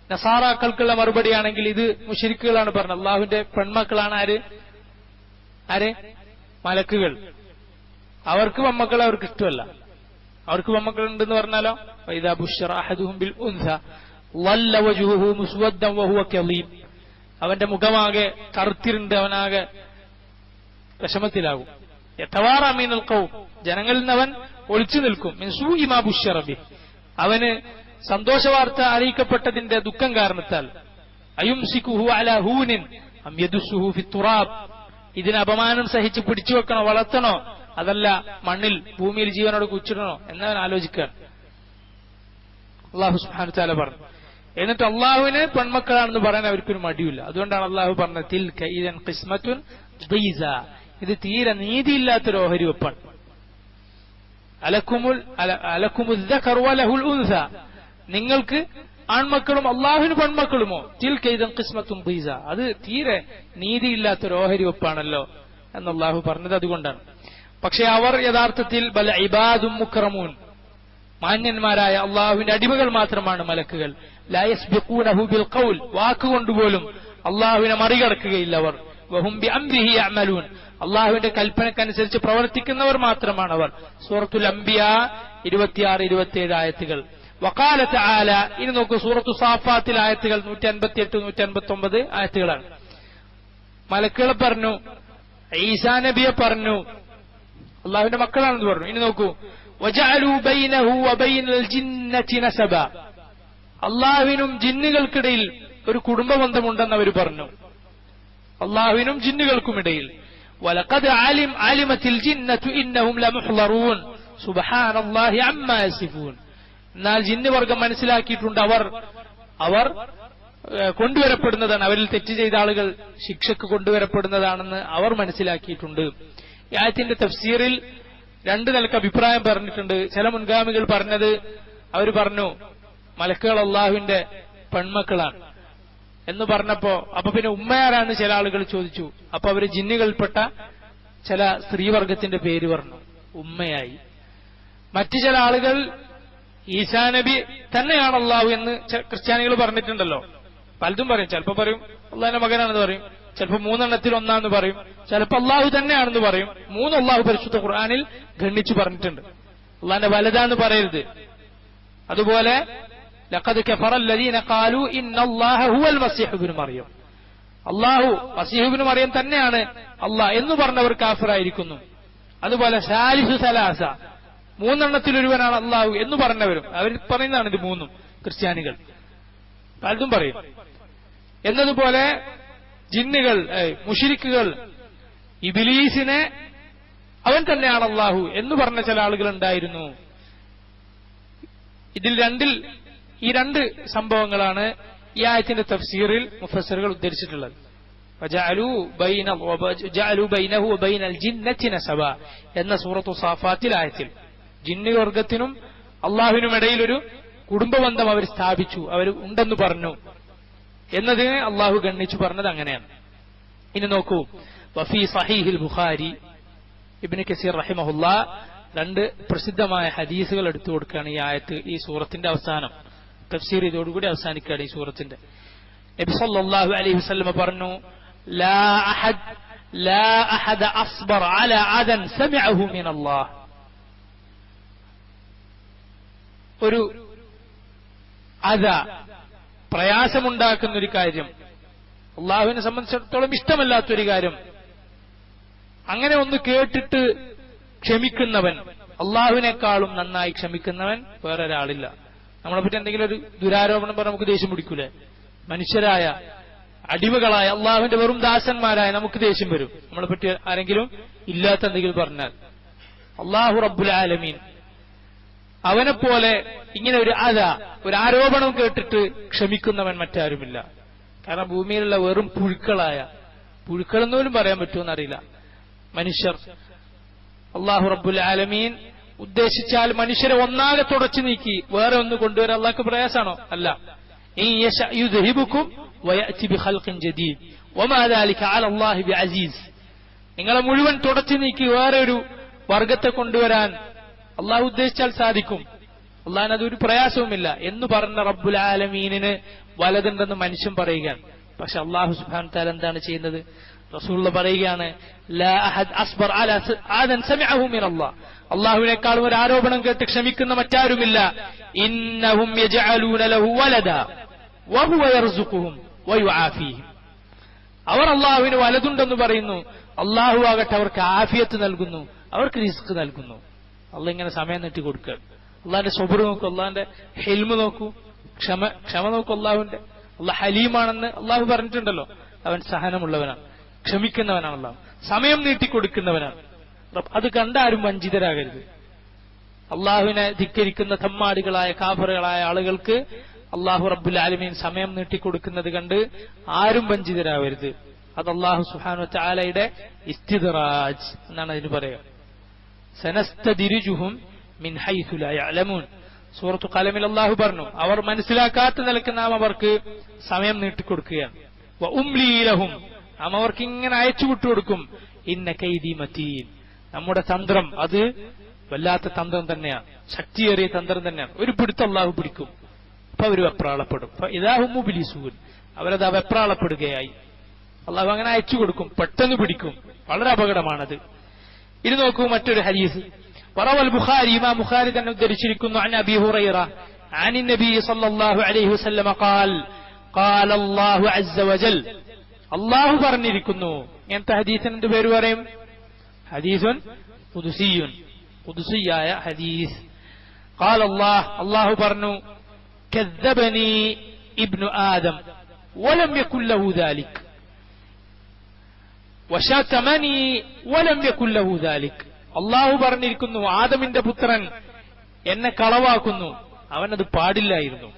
നസാറാക്കൾക്കുള്ള മറുപടിയാണെങ്കിൽ ഇത് മുശ്രിക്കുകളാണ് പറഞ്ഞത്. അള്ളാഹുവിന്റെ പെൺമക്കളാണ് ആര്? മലക്കുകൾ. അവർക്ക് പെൺമക്കളെ അവർക്ക് ഇഷ്ടമല്ല. അവർക്ക് പെൺമക്കളുണ്ടെന്ന് പറഞ്ഞാലോ, വഇദാ ബുശ്ശിറ അഹദുഹും ബിൽ ഉൻസ ളല്ല വജ്ഹുഹു മുസ്വദ്ദൻ വഹുവ കളീം, അവന്റെ മുഖമാകെ കറുത്തിരുണ്ട്, അവനാകെ വിഷമത്തിലാകും. യതവാറ മിനൽ ഖൗം, ജനങ്ങളിൽ നിന്ന് അവൻ ഒളിച്ചു നിൽക്കും. മിൻ സൂഇ മാ ബുശ്ശിറ ബിഹി, അവന് സന്തോഷവാർത്ത അറിയിക്കപ്പെട്ടതിന്റെ ദുഃഖം കാരണത്താൽ. അയുംസികുഹു അലാ ഹൂനിൻ അം യദുസ്സുഹു ഫിത്തുറാബ്, ഇതിന് അപമാനം സഹിച്ച് പിടിച്ചു വെക്കണോ, വളർത്തണോ, അതല്ല മണ്ണിൽ ഭൂമിയിൽ ജീവനോട് കുച്ചിടണോ എന്നവൻ ആലോചിക്കുകയാണ്. അള്ളാഹു സുബ്ഹാനഹു വതആല പറഞ്ഞു. എന്നിട്ട് അള്ളാഹുവിന് പെൺമക്കളാണെന്ന് പറയാൻ അവർക്കൊരു മടിയില്ല. അതുകൊണ്ടാണ് അള്ളാഹു പറഞ്ഞത് തിൽക ഇദൻ ഖിസ്മത്തുൻ ദീസ, ഇത് തീരെ നീതിയില്ലാത്തൊരു ഓഹരി വെപ്പാണ്. അലക്കുമുൽ ദഖറു വലഹുൽ ഉൻസ, നിങ്ങൾക്ക് ആൺമക്കളും അള്ളാഹുവിന് പെൺമക്കളുമോ? തിൽക ഇദൻ ഖിസ്മത്തുൻ ദീസ, അത് തീരെ നീതിയില്ലാത്തൊരു ഓഹരി വെപ്പാണല്ലോ എന്ന് അള്ളാഹു പറഞ്ഞത് അതുകൊണ്ടാണ്. പക്ഷെ അവർ യഥാർത്ഥത്തിൽ ബൽ ഇബാദും മുക്രമൂൻ, മാന്യന്മാരായ അള്ളാഹുവിന്റെ അടിമകൾ മാത്രമാണ് മലക്കുകൾ. ലാ യസ്ബിഖൂനഹു ബിൽ ഖൗൽ, വാക്കുകൊണ്ടുപോലും അള്ളാഹുവിനെ മറികടക്കുകയില്ല അവർ. വഹും ബിഅംരിഹി യഅമലൂൻ, അള്ളാഹുവിന്റെ കൽപ്പനക്കനുസരിച്ച് പ്രവർത്തിക്കുന്നവർ മാത്രമാണ് അവർ. സൂറത്തുൽ അംബിയ 26-27 ആയത്തുകൾ. വഖാല തആല, ഇനി നോക്കൂ, സൂറത്തു സാഫാത്തിൽ ആയത്തുകൾ 158-159 ആയത്തുകളാണ്. മലക്കുകളെ പറഞ്ഞു, ഈസാ നബിയെ പറഞ്ഞു, അള്ളാഹുവിന്റെ മക്കളാണെന്ന് പറഞ്ഞു. ഇനി നോക്കൂ, വജഅലൂ ബൈനഹു വബൈനൽ ജിന്നതി നസബ, അള്ളാഹുവിനും ജിന്നുകൾക്കിടയിൽ ഒരു കുടുംബ ബന്ധമുണ്ടെന്ന് അവർ പറഞ്ഞു. അള്ളാഹുവിനും ജിന്നുകൾക്കുമിടയിൽ. വലഖദ് അലിമത്തിൽ ജിന്നതു ഇന്നഹും ലമുഹ്ളറൂൻ സുബ്ഹാനല്ലാഹി അമ്മാ യസിഫൂൻ, എന്നാൽ ജിന്ന് വർഗം മനസ്സിലാക്കിയിട്ടുണ്ട് അവർ കൊണ്ടുവരപ്പെടുന്നതാണ്, അവരിൽ തെറ്റ് ചെയ്ത ആളുകൾ ശിക്ഷക്ക് കൊണ്ടുവരപ്പെടുന്നതാണെന്ന് അവർ മനസ്സിലാക്കിയിട്ടുണ്ട്. ഈ ആയത്തിന്റെ തഫ്സീറിൽ രണ്ട് നിലക്ക് അഭിപ്രായം പറഞ്ഞിട്ടുണ്ട്. ചില മുൻഗാമികൾ പറഞ്ഞത്, അവർ പറഞ്ഞു മലക്കുകൾ അള്ളാഹുവിന്റെ പെൺമക്കളാണ് എന്ന് പറഞ്ഞപ്പോ, അപ്പൊ പിന്നെ ഉമ്മയാരാന്ന് ചില ആളുകൾ ചോദിച്ചു. അപ്പൊ അവര് ജിന്നുകൾപ്പെട്ട ചില സ്ത്രീവർഗത്തിന്റെ പേര് പറഞ്ഞു, ഉമ്മയായി. മറ്റു ചില ആളുകൾ ഈസാ നബി തന്നെയാണ് അള്ളാഹു എന്ന് ക്രിസ്ത്യാനികൾ പറഞ്ഞിട്ടുണ്ടല്ലോ. പലതും പറയും. ചിലപ്പോ പറയും അള്ളാഹിന്റെ മകനാണെന്ന് പറയും, ചിലപ്പോ 3 ഒന്നാന്ന് പറയും, ചിലപ്പോ അള്ളാഹു തന്നെയാണെന്ന് പറയും. 3 അള്ളാഹു പരിശുദ്ധ ഖുർആനിൽ ഖണ്ഡിച്ചു പറഞ്ഞിട്ടുണ്ട്. അള്ളാഹിന്റെ വലതാന്ന് പറയരുത്. അതുപോലെ ലഖദ് കഫറ അല്ലദീന ഖാലൂ ഇന്നല്ലാഹ ഹുവൽ മസീഹ് ഇബ്നു മറിയം, അള്ളാഹു മസീഹ് ഇബ്നു മറിയം തന്നെയാണ് അള്ളാഹ് എന്ന് പറഞ്ഞവർ കാഫിറായിരിക്കുന്നു. അതുപോലെ സാലിസു സലാസ, 3 ഒരുവനാണ് അള്ളാഹു എന്ന് പറഞ്ഞവരും അവർ പറയുന്നതാണ് ഇത് 3 ക്രിസ്ത്യാനികൾ പലതും പറയും. എന്നതുപോലെ ജിന്നുകൾ, മുശ്രിക്കുകൾ ഇബ്ലീസിനെ അവൻ തന്നെയാണ് അള്ളാഹു എന്ന് പറഞ്ഞ ചില ആളുകൾ ഉണ്ടായിരുന്നു. ഈ രണ്ട് സംഭവങ്ങളാണ് ഈ ആയത്തിന്റെ തഫ്സീറിൽ മുഫസ്സിറുകൾ ഉദ്ധരിച്ചിട്ടുള്ളത്. വജഅലൂ ബൈനഹു വബൈനൽ ജിന്നതി നസബ എന്ന സൂറത്തു സാഫാത്തിൽ ആയത്തിൽ ജിന്നുവർഗത്തിനും അള്ളാഹുവിനും ഇടയിൽ ഒരു കുടുംബബന്ധം അവർ സ്ഥാപിച്ചു, അവർ ഉണ്ടെന്ന് പറഞ്ഞു എന്നതിനെ അള്ളാഹു ഗണ്ണിച്ചു പറഞ്ഞത് അങ്ങനെയാണ്. ഇനി നോക്കൂ, വഫീ സഹീഹിൽ ബുഖാരി, ഇബ്നു കസീർ റഹിമഹുല്ലാ 2 പ്രസിദ്ധമായ ഹദീസുകൾ എടുത്തു കൊടുക്കുകയാണ് ഈ ആയത്ത്, ഈ സൂറത്തിന്റെ അവസാനം. തഫ്സീർ ഇതോടുകൂടി അവസാനിക്കുകയാണ് ഈ സൂറത്തിന്റെ. നബി സല്ലല്ലാഹു അലൈഹി വസല്ലം പറഞ്ഞു, ലാ അഹദ അസ്ബർ അലാ അദൻ സമിഅഹു മിനല്ലാഹ്, ഒരു പ്രയാസമുണ്ടാക്കുന്ന ഒരു കാര്യം, അള്ളാഹുവിനെ സംബന്ധിച്ചിടത്തോളം ഇഷ്ടമല്ലാത്തൊരു കാര്യം, അങ്ങനെ ഒന്ന് കേട്ടിട്ട് ക്ഷമിക്കുന്നവൻ, അള്ളാഹുവിനേക്കാളും നന്നായി ക്ഷമിക്കുന്നവൻ വേറൊരാളില്ല. നമ്മളെപ്പറ്റി എന്തെങ്കിലും ഒരു ദുരാരോപണം പറഞ്ഞാൽ നമുക്ക് ദേഷ്യം പിടിക്കൂലേ? മനുഷ്യരായ അടിമകളായ അള്ളാഹുവിന്റെ വെറും ദാസന്മാരായ നമുക്ക് ദേഷ്യം വരും നമ്മളെപ്പറ്റി ആരെങ്കിലും ഇല്ലാത്ത എന്തെങ്കിലും പറഞ്ഞാൽ. അള്ളാഹു റബ്ബുൽ ആലമീൻ അവനെപ്പോലെ ഇങ്ങനെ ഒരു ആരോപണം കേട്ടിട്ട് ക്ഷമിക്കുന്നവൻ മറ്റാരുമില്ല. കാരണം ഭൂമിയിലുള്ള വെറും പുഴുക്കളെന്ന് പോലും പറയാൻ പറ്റുമെന്നറിയില്ല മനുഷ്യർ. അള്ളാഹു റബ്ബുൽ ആലമീൻ ഉദ്ദേശിച്ചാൽ മനുഷ്യരെ ഒന്നാകെ തുടച്ചു നീക്കി വേറെ ഒന്ന് കൊണ്ടുവരാൻ അള്ളാഹ്ക്ക് പ്രയാസാണോ? അല്ല. ഇൻ യശഅ യുദ്ഹിബുകും വയഅതി ബിഖൽഖിൻ ജദീദ് വമാ ദാലിക അല അല്ലാഹി ബിഅസീസ്. നിങ്ങളെ മുഴുവൻ തുടച്ചു നീക്കി വേറെ ഒരു വർഗത്തെ കൊണ്ടുവരാൻ അള്ളാഹു ഉദ്ദേശിച്ചാൽ സാധിക്കും. അള്ളാഹിന് അതൊരു പ്രയാസവുമില്ല എന്ന് പറഞ്ഞ റബ്ബുൽ ആലമീനിന് വലതുണ്ടെന്ന് മനുഷ്യൻ പറയുകയാണ്. പക്ഷെ അള്ളാഹു സുബ്ഹാനഹു തആല എന്താണ് ചെയ്യുന്നത്? റസൂലുള്ളാഹി പറയുകയാണ്, ലാ അഹദ് അസ്ബർ അലാ ആദൻ സമിഅഹു മിനല്ലാഹ്. അള്ളാഹുവിനേക്കാളും ഒരു ആരോപണം കേട്ട് ക്ഷമിക്കുന്ന മറ്റാരുമില്ല. ഇന്നഹും യജഅലൂന ലഹു വലദ വഹുവ യർസുഖുഹും വയുആഫീഹിം. അവർ അള്ളാഹുവിന് വലതുണ്ടെന്ന് പറയുന്നു, അള്ളാഹു ആകട്ടെ അവർക്ക് ആഫിയത്ത് നൽകുന്നു, അവർക്ക് റിസ്ക് നൽകുന്നു. അള്ളാഹ് ഇങ്ങനെ സമയം നീട്ടി കൊടുക്കുക. അള്ളാഹിന്റെ സബർ നോക്കൂ, അള്ളാഹിന്റെ ഹിൽമ് നോക്കൂ, ക്ഷമ നോക്കൂ. അള്ളാഹുവിന്റെ അള്ളാഹ് ഹലീമാണെന്ന് അള്ളാഹു പറഞ്ഞിട്ടുണ്ടല്ലോ. അവൻ സഹനമുള്ളവനാണ്, ക്ഷമിക്കുന്നവനാണ്, അള്ളാഹു സമയം നീട്ടിക്കൊടുക്കുന്നവനാണ്. അത് കണ്ടാരും വഞ്ചിതരാകരുത്. അള്ളാഹുവിനെ ധിക്കരിക്കുന്ന തമ്മാടികളായ കാഫറുകളായ ആളുകൾക്ക് അള്ളാഹു റബ്ബുൽ ആലമീൻ സമയം നീട്ടിക്കൊടുക്കുന്നത് കണ്ട് ആരും വഞ്ചിതരാകരുത്. അത് അള്ളാഹു സുബ്ഹാനഹു വ തആലയുടെ ഇസ്തിദ്റാജ് എന്നാണ് അതിന് പറയുക. സനസ്തദിരിജുഹും മിൻ ഹൈസു ലാ യഅലമൂൻ. സൂറത്തു ഖലമിൽ അള്ളാഹു പറഞ്ഞു, അവർ മനസ്സിലാക്കാത്ത നിലക്ക് നാം അവർക്ക് സമയം നീട്ടിക്കൊടുക്കുകയാണ്. വ ഉംലീ ലഹും, നാം അവർക്ക് ഇങ്ങനെ അയച്ചു വിട്ടുകൊടുക്കും. ഇന്ന കൈദി മതീൻ, നമ്മുടെ തന്ത്രം അത് വല്ലാത്ത തന്ത്രം തന്നെയാണ്, ശക്തിയേറിയ തന്ത്രം തന്നെയാണ്. ഒരു പിടുത്തം അള്ളാഹു പിടിക്കും, അപ്പൊ അവർ വെപ്രാളപ്പെടും. ഇദാഹും മുബ്ലിസൂൻ, അവരത് വെപ്രാളപ്പെടുകയായി. അള്ളാഹു അങ്ങനെ അയച്ചു കൊടുക്കും, പെട്ടെന്ന് പിടിക്കും. വളരെ അപകടമാണത്. ഇത് നോക്കൂ മറ്റൊരു ഹദീസ്. വറവൽ ബുഖാരി, ഇമാം ബുഖാരി തന്നെ ഉദ്ധരിച്ചിരിക്കുന്നു, അൻ അബീ ഹുറൈറ عن النبي صلى الله عليه وسلم قال قال الله عز وجل. അള്ളാഹു പറഞ്ഞിരിക്കുന്നു. ഇങ്ങനത്തെ ഹദീസിന് എന്ത് പേര് പറയും? ഹദീസുൻ ഖുദ്സിയുൻ, ഖുദ്സിയായ ഹദീസ്. قال الله, അള്ളാഹു പറഞ്ഞു, كذبني ابن آدم ولم يكن له ذلك وشتمني ولم يكن له ذلك. അള്ളാഹു പറഞ്ഞിരിക്കുന്നു, ആദമിന്റെ പുത്രൻ എന്നെ കളവാക്കുന്നു, അവനത് പാടില്ലായിരുന്നു.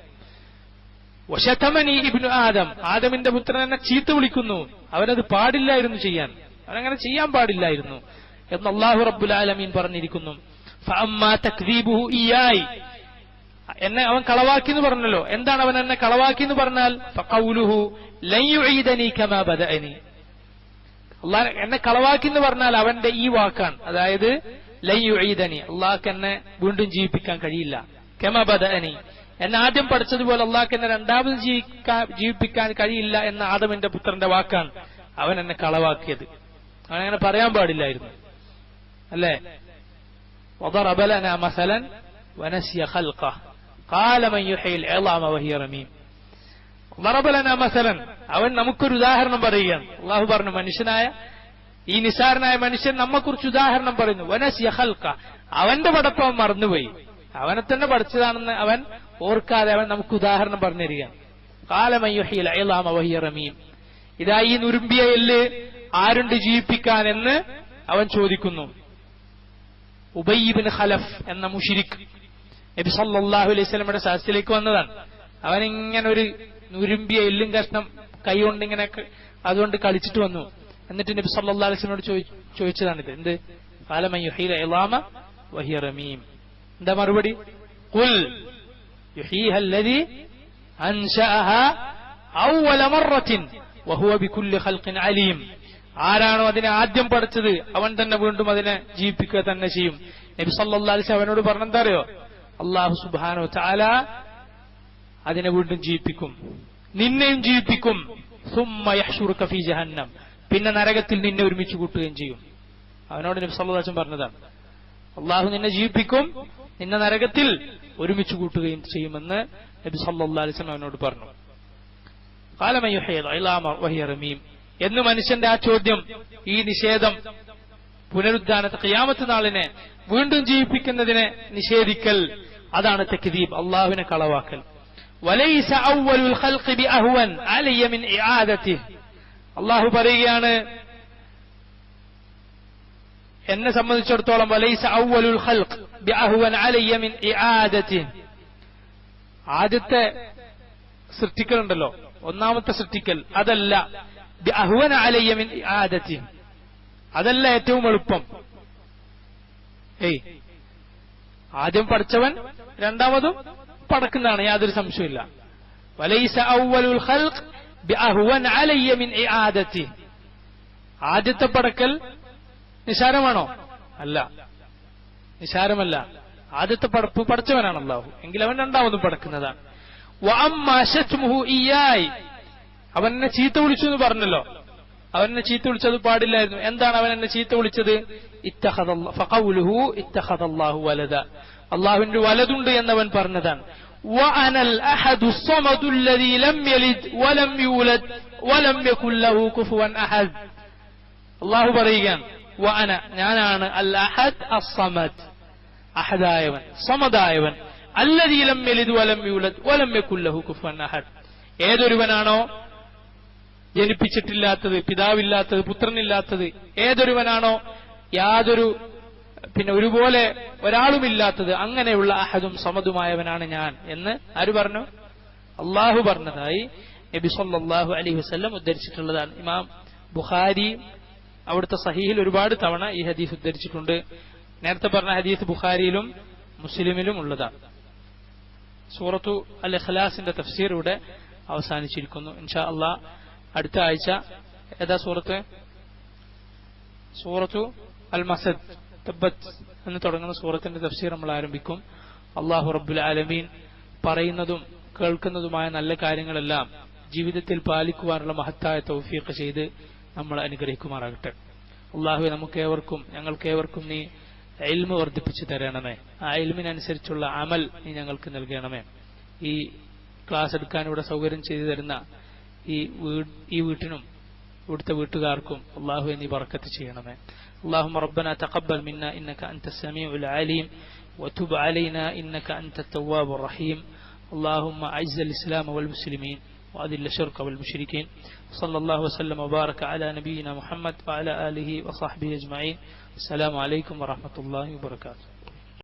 വശതമനി ഇബ്നു ആദം, ആദമിന്റെ പുത്രൻ എന്നെ ചീത്ത വിളിക്കുന്നു, അവനത് പാടില്ലായിരുന്നു ചെയ്യാൻ, അവനങ്ങനെ ചെയ്യാൻ പാടില്ലായിരുന്നു എന്ന് അല്ലാഹു റബ്ബുൽ ആലമീൻ പറഞ്ഞിരിക്കുന്നു. ഫഅമ്മാ തക്ദീബുഹു ഇയായി, എന്നെ അവൻ കളവാക്കി എന്ന് പറഞ്ഞല്ലോ. എന്താണ് അവൻ എന്നെ കളവാക്കി എന്ന് പറഞ്ഞാൽ? ഫഖൗലുഹു ലൻ യുഈദനി കമാ ബദഅനി. അല്ലാഹ് എന്നെ കളവാക്കി എന്ന് പറഞ്ഞാൽ അവന്റെ ഈ വാക്കാണ്, അതായത് ലൻ യുഈദനി, അല്ലാഹ്ക്ക് എന്നെ വീണ്ടും ജീവിപ്പിക്കാൻ കഴിയില്ല. കമാ ബദഅനി, എന്നെ ആദ്യം പഠിച്ചതുപോലെ അള്ളാഹ്ക്ക് എന്നെ രണ്ടാമത് ജീവിപ്പിക്കാൻ കഴിയില്ല എന്ന ആദമിന്റെ പുത്രന്റെ വാക്കാണ് അവൻ എന്നെ കളവാക്കിയത്. അവനങ്ങനെ പറയാൻ പാടില്ലായിരുന്നു, അല്ലേ? وضرب لنا مثلا ونسي خلقه قال من يحيي العظام وهي رميم. ضرب لنا مثلا, അവൻ നമുക്കൊരു ഉദാഹരണം പറയുകയാണ്. അള്ളാഹു പറഞ്ഞു, മനുഷ്യനായ ഈ നിസാരനായ മനുഷ്യൻ നമ്മെക്കുറിച്ച് ഉദാഹരണം പറയുന്നു. വനസിയ ഖൽഖ, അവന്റെ പടപ്പ് അവൻ മറന്നുപോയി, അവനെ തന്നെ പഠിച്ചതാണെന്ന് അവൻ ഓർക്കാതെ അവൻ നമുക്ക് ഉദാഹരണം പറഞ്ഞു തരികയാണ്. ഖാല മൻ യുഹ്യിൽ ഇളാമ വഹിയ റമീം. ഇതാ ഈ നുരുമ്പിയ എല്ല് ആരുണ്ട് ജീവിപ്പിക്കാൻ എന്ന് അവൻ ചോദിക്കുന്നു. ഉബയ്യ് ഇബ്നു ഖലഫ് എന്ന മുശ്രിക് നബി സല്ലല്ലാഹു അലൈഹി വസല്ലമയുടെ സദസ്സിലേക്ക് വന്നതാണ്. അവനിങ്ങനെ ഒരു നുരുമ്പിയ എല്ലും കഷ്ണം കൈകൊണ്ട് ഇങ്ങനെ അതുകൊണ്ട് കളിച്ചിട്ട് വന്നു. എന്നിട്ട് നബി സല്ലല്ലാഹു അലൈഹി വസല്ലമയോട് ചോദിച്ചതാണിത്. എന്ത്? ഖാല മൻ യുഹ്യിൽ ഇളാമ വഹിയ റമീം. എന്താ മറുപടി? ഖുൽ യുഹീഹ അല്ലദീ അൻശഅഹാ അവ്വല മറത്തിൻ വഹുവ ബികുല്ലി ഖൽഖിൻ അലീം. ആരാണോ അതിനെ ആദ്യം പഠിച്ചത് അവൻ തന്നെ വീണ്ടും അതിനെ ജീവിപ്പിക്കുക തന്നെ ചെയ്യും. നബി സല്ലല്ലാഹു അലൈഹി വസല്ലം അവനോട് പറഞ്ഞെന്താ അറിയോ? അല്ലാഹു സുബ്ഹാനഹു വ തആല അതിനെ വീണ്ടും ജീവിപ്പിക്കും, നിന്നെയും ജീവിപ്പിക്കും. സുമ്മ യഹ്ശുറുക ഫീ ജഹന്നം, പിന്നെ നരകത്തിൽ നിന്നെ ഒരുമിച്ച് കൂട്ടുകയും ചെയ്യും. അവനോട് നബി സല്ലല്ലാഹു അലൈഹി വസല്ലം പറഞ്ഞതാണ്, അള്ളാഹു നിന്നെ ജീവിപ്പിക്കും, നിന്നെ നരകത്തിൽ ഒരുമിച്ച് കൂട്ടുകയും ചെയ്യുമെന്ന് നബി സല്ലല്ലാഹു അലൈഹി വസല്ലം അവനോട് പറഞ്ഞു. ഖാല മൻ യുഹ്യിൽ ഇളാമ വഹിയ റമീം എന്ന് മനുഷ്യന്റെ ആ ചോദ്യം, ഈ നിഷേധം, പുനരുദ്ധാനത്തെ ഖിയാമത്ത് നാളിനെ വീണ്ടും ജീവിപ്പിക്കുന്നതിനെ നിഷേധിക്കൽ, അതാണ് തക്ദീബ്, അള്ളാഹുവിനെ കളവാക്കൽ. വലൈസ അവ്വലുൽ ഖൽഖി ബിഅഹ്വൻ അലയ്യ മിൻ ഇആദതിഹി. അള്ളാഹു പറയുകയാണ്, എന്നെ സംബന്ധിച്ചിടത്തോളം വലൈസ അവ്വലുൽ ഖൽഖ് ബിഅഹ്വൻ അലയ്യ മിൻ ഇആദതിഹി. ആദ്യത്തെ സൃഷ്ടിക്കലുണ്ടല്ലോ, ഒന്നാമത്തെ സൃഷ്ടിക്കൽ, അതല്ല ബിഅഹ്വന അലയ്യ മിൻ ഇആദതിഹി, അതല്ല ഏറ്റവും എളുപ്പം. ആദ്യം പഠിച്ചവൻ രണ്ടാമതും പടക്കുന്നതാണ്, യാതൊരു സംശയമില്ല. വലൈസ അവ്വലുൽ ഖൽഖ് ബിഅഹ്വൻ അലയ്യ മിൻ ഇആദതിഹി. ആദ്യത്തെ പടക്കൽ നിസാരമാണോ? അല്ല, നിസാരമല്ല. ആദ്യത്തെ പടപ്പ് പഠിച്ചവനാണ് അല്ലാഹു, എങ്കിൽ അവൻ രണ്ടാമതും പടക്കുന്നതാണ്. വഅമ്മാ ശത്മുഹു ഇയ്യായി, അവൻ എന്നെ ചീത്ത വിളിച്ചു എന്ന് പറഞ്ഞല്ലോ, അവൻ എന്നെ ചീത്ത വിളിച്ചത് പാടില്ലായിരുന്നു. എന്താണ് അവൻ എന്നെ ചീത്ത വിളിച്ചത്? ഫഖൗലുഹു ഇത്തഖദല്ലാഹു വലദ, അല്ലാഹുവിന്റെ വലതുണ്ട് എന്നവൻ പറഞ്ഞതാണ്. വഅനൽ അഹദു സ്വമദു അല്ലദീ ലം യലിദ് വലം യൂലദ് വലം യകുൽ ലഹു കുഫുവൻ അഹദ്. അല്ലാഹു പറയുകയാണ്, വഅന, ഞാനാണ്, അൽ അഹദ് അസ്സമദ്, അഹദായവൻ, സമദായവൻ, അല്ലദീ ലം യലിദ് വലം യൂലദ് വലം യകുൽ ലഹു കുഫുവൻ അഹദ്. ഏതൊരുവനാണോ ജനിപ്പിച്ചിട്ടില്ലാത്തത്, പിതാവില്ലാത്തത്, പുത്രനില്ലാത്തത്, ഏതൊരുവനാണോ യാതൊരു ഒരുപോലെ ഒരാളുമില്ലാത്തത്, അങ്ങനെയുള്ള അഹദും സമദുമായവനാണ് ഞാൻ എന്ന് ആര് പറഞ്ഞു? അള്ളാഹു പറഞ്ഞതായി നബി സല്ലല്ലാഹു അലൈഹി വസല്ലം ഉദ്ധരിച്ചിട്ടുള്ളതാണ്. ഇമാം ബുഖാരി അവിടുത്തെ സഹീഹിൽ ഒരുപാട് തവണ ഈ ഹദീസ് ഉദ്ധരിച്ചിട്ടുണ്ട്. നേരത്തെ പറഞ്ഞ ഹദീസ് ബുഖാരിയിലും മുസ്ലിമിലും ഉള്ളതാണ്. സൂറത്തു അൽ ഇഖ്ലാസിന്റെ തഫ്സീർ ഇവിടെ അവസാനിച്ചിരിക്കുന്നു. ഇൻഷാ അള്ളാഹ് അടുത്ത ആഴ്ച ഏതാ സൂറത്ത്? സൂറത്തു അൽ മസദ്, തബ്ബത്ത് എന്ന് തുടങ്ങുന്ന സൂറത്തിന്റെ തഫ്സീർ നമ്മൾ ആരംഭിക്കും. അല്ലാഹു റബ്ബുൽ ആലമീൻ പറയുന്നതും കേൾക്കുന്നതുമായ നല്ല കാര്യങ്ങളെല്ലാം ജീവിതത്തിൽ പാലിക്കുവാനുള്ള മഹത്തായ തൗഫീഖ് ചെയ്ത് നമ്മൾ അനുഗ്രഹിക്കുമാറാകട്ടെ. അല്ലാഹുവേ, നമുക്കേവർക്കും ഞങ്ങൾക്കേവർക്കും നീ ഇൽമ് വർദ്ധിപ്പിച്ചു തരണമേ. ആ ഇൽമിനനുസരിച്ചുള്ള അമൽ നീ ഞങ്ങൾക്ക് നൽകണമേ. ഈ ക്ലാസ് എടുക്കാൻ ഇവിടെ സൗകര്യം ചെയ്തു തരുന്ന ഈ വീട്ടിനും ഇവിടുത്തെ വീട്ടുകാർക്കും അല്ലാഹുവേ നീ ബർക്കത്ത് ചെയ്യണമേ. اللهم ربنا تقبل منا إنك أنت السميع العليم وتب علينا إنك أنت التواب الرحيم. اللهم أعز الإسلام والمسلمين وأذل الشرك والمشركين. صلى الله وسلم وبارك على نبينا محمد وعلى آله وصحبه أجمعين. السلام عليكم ورحمة الله وبركاته.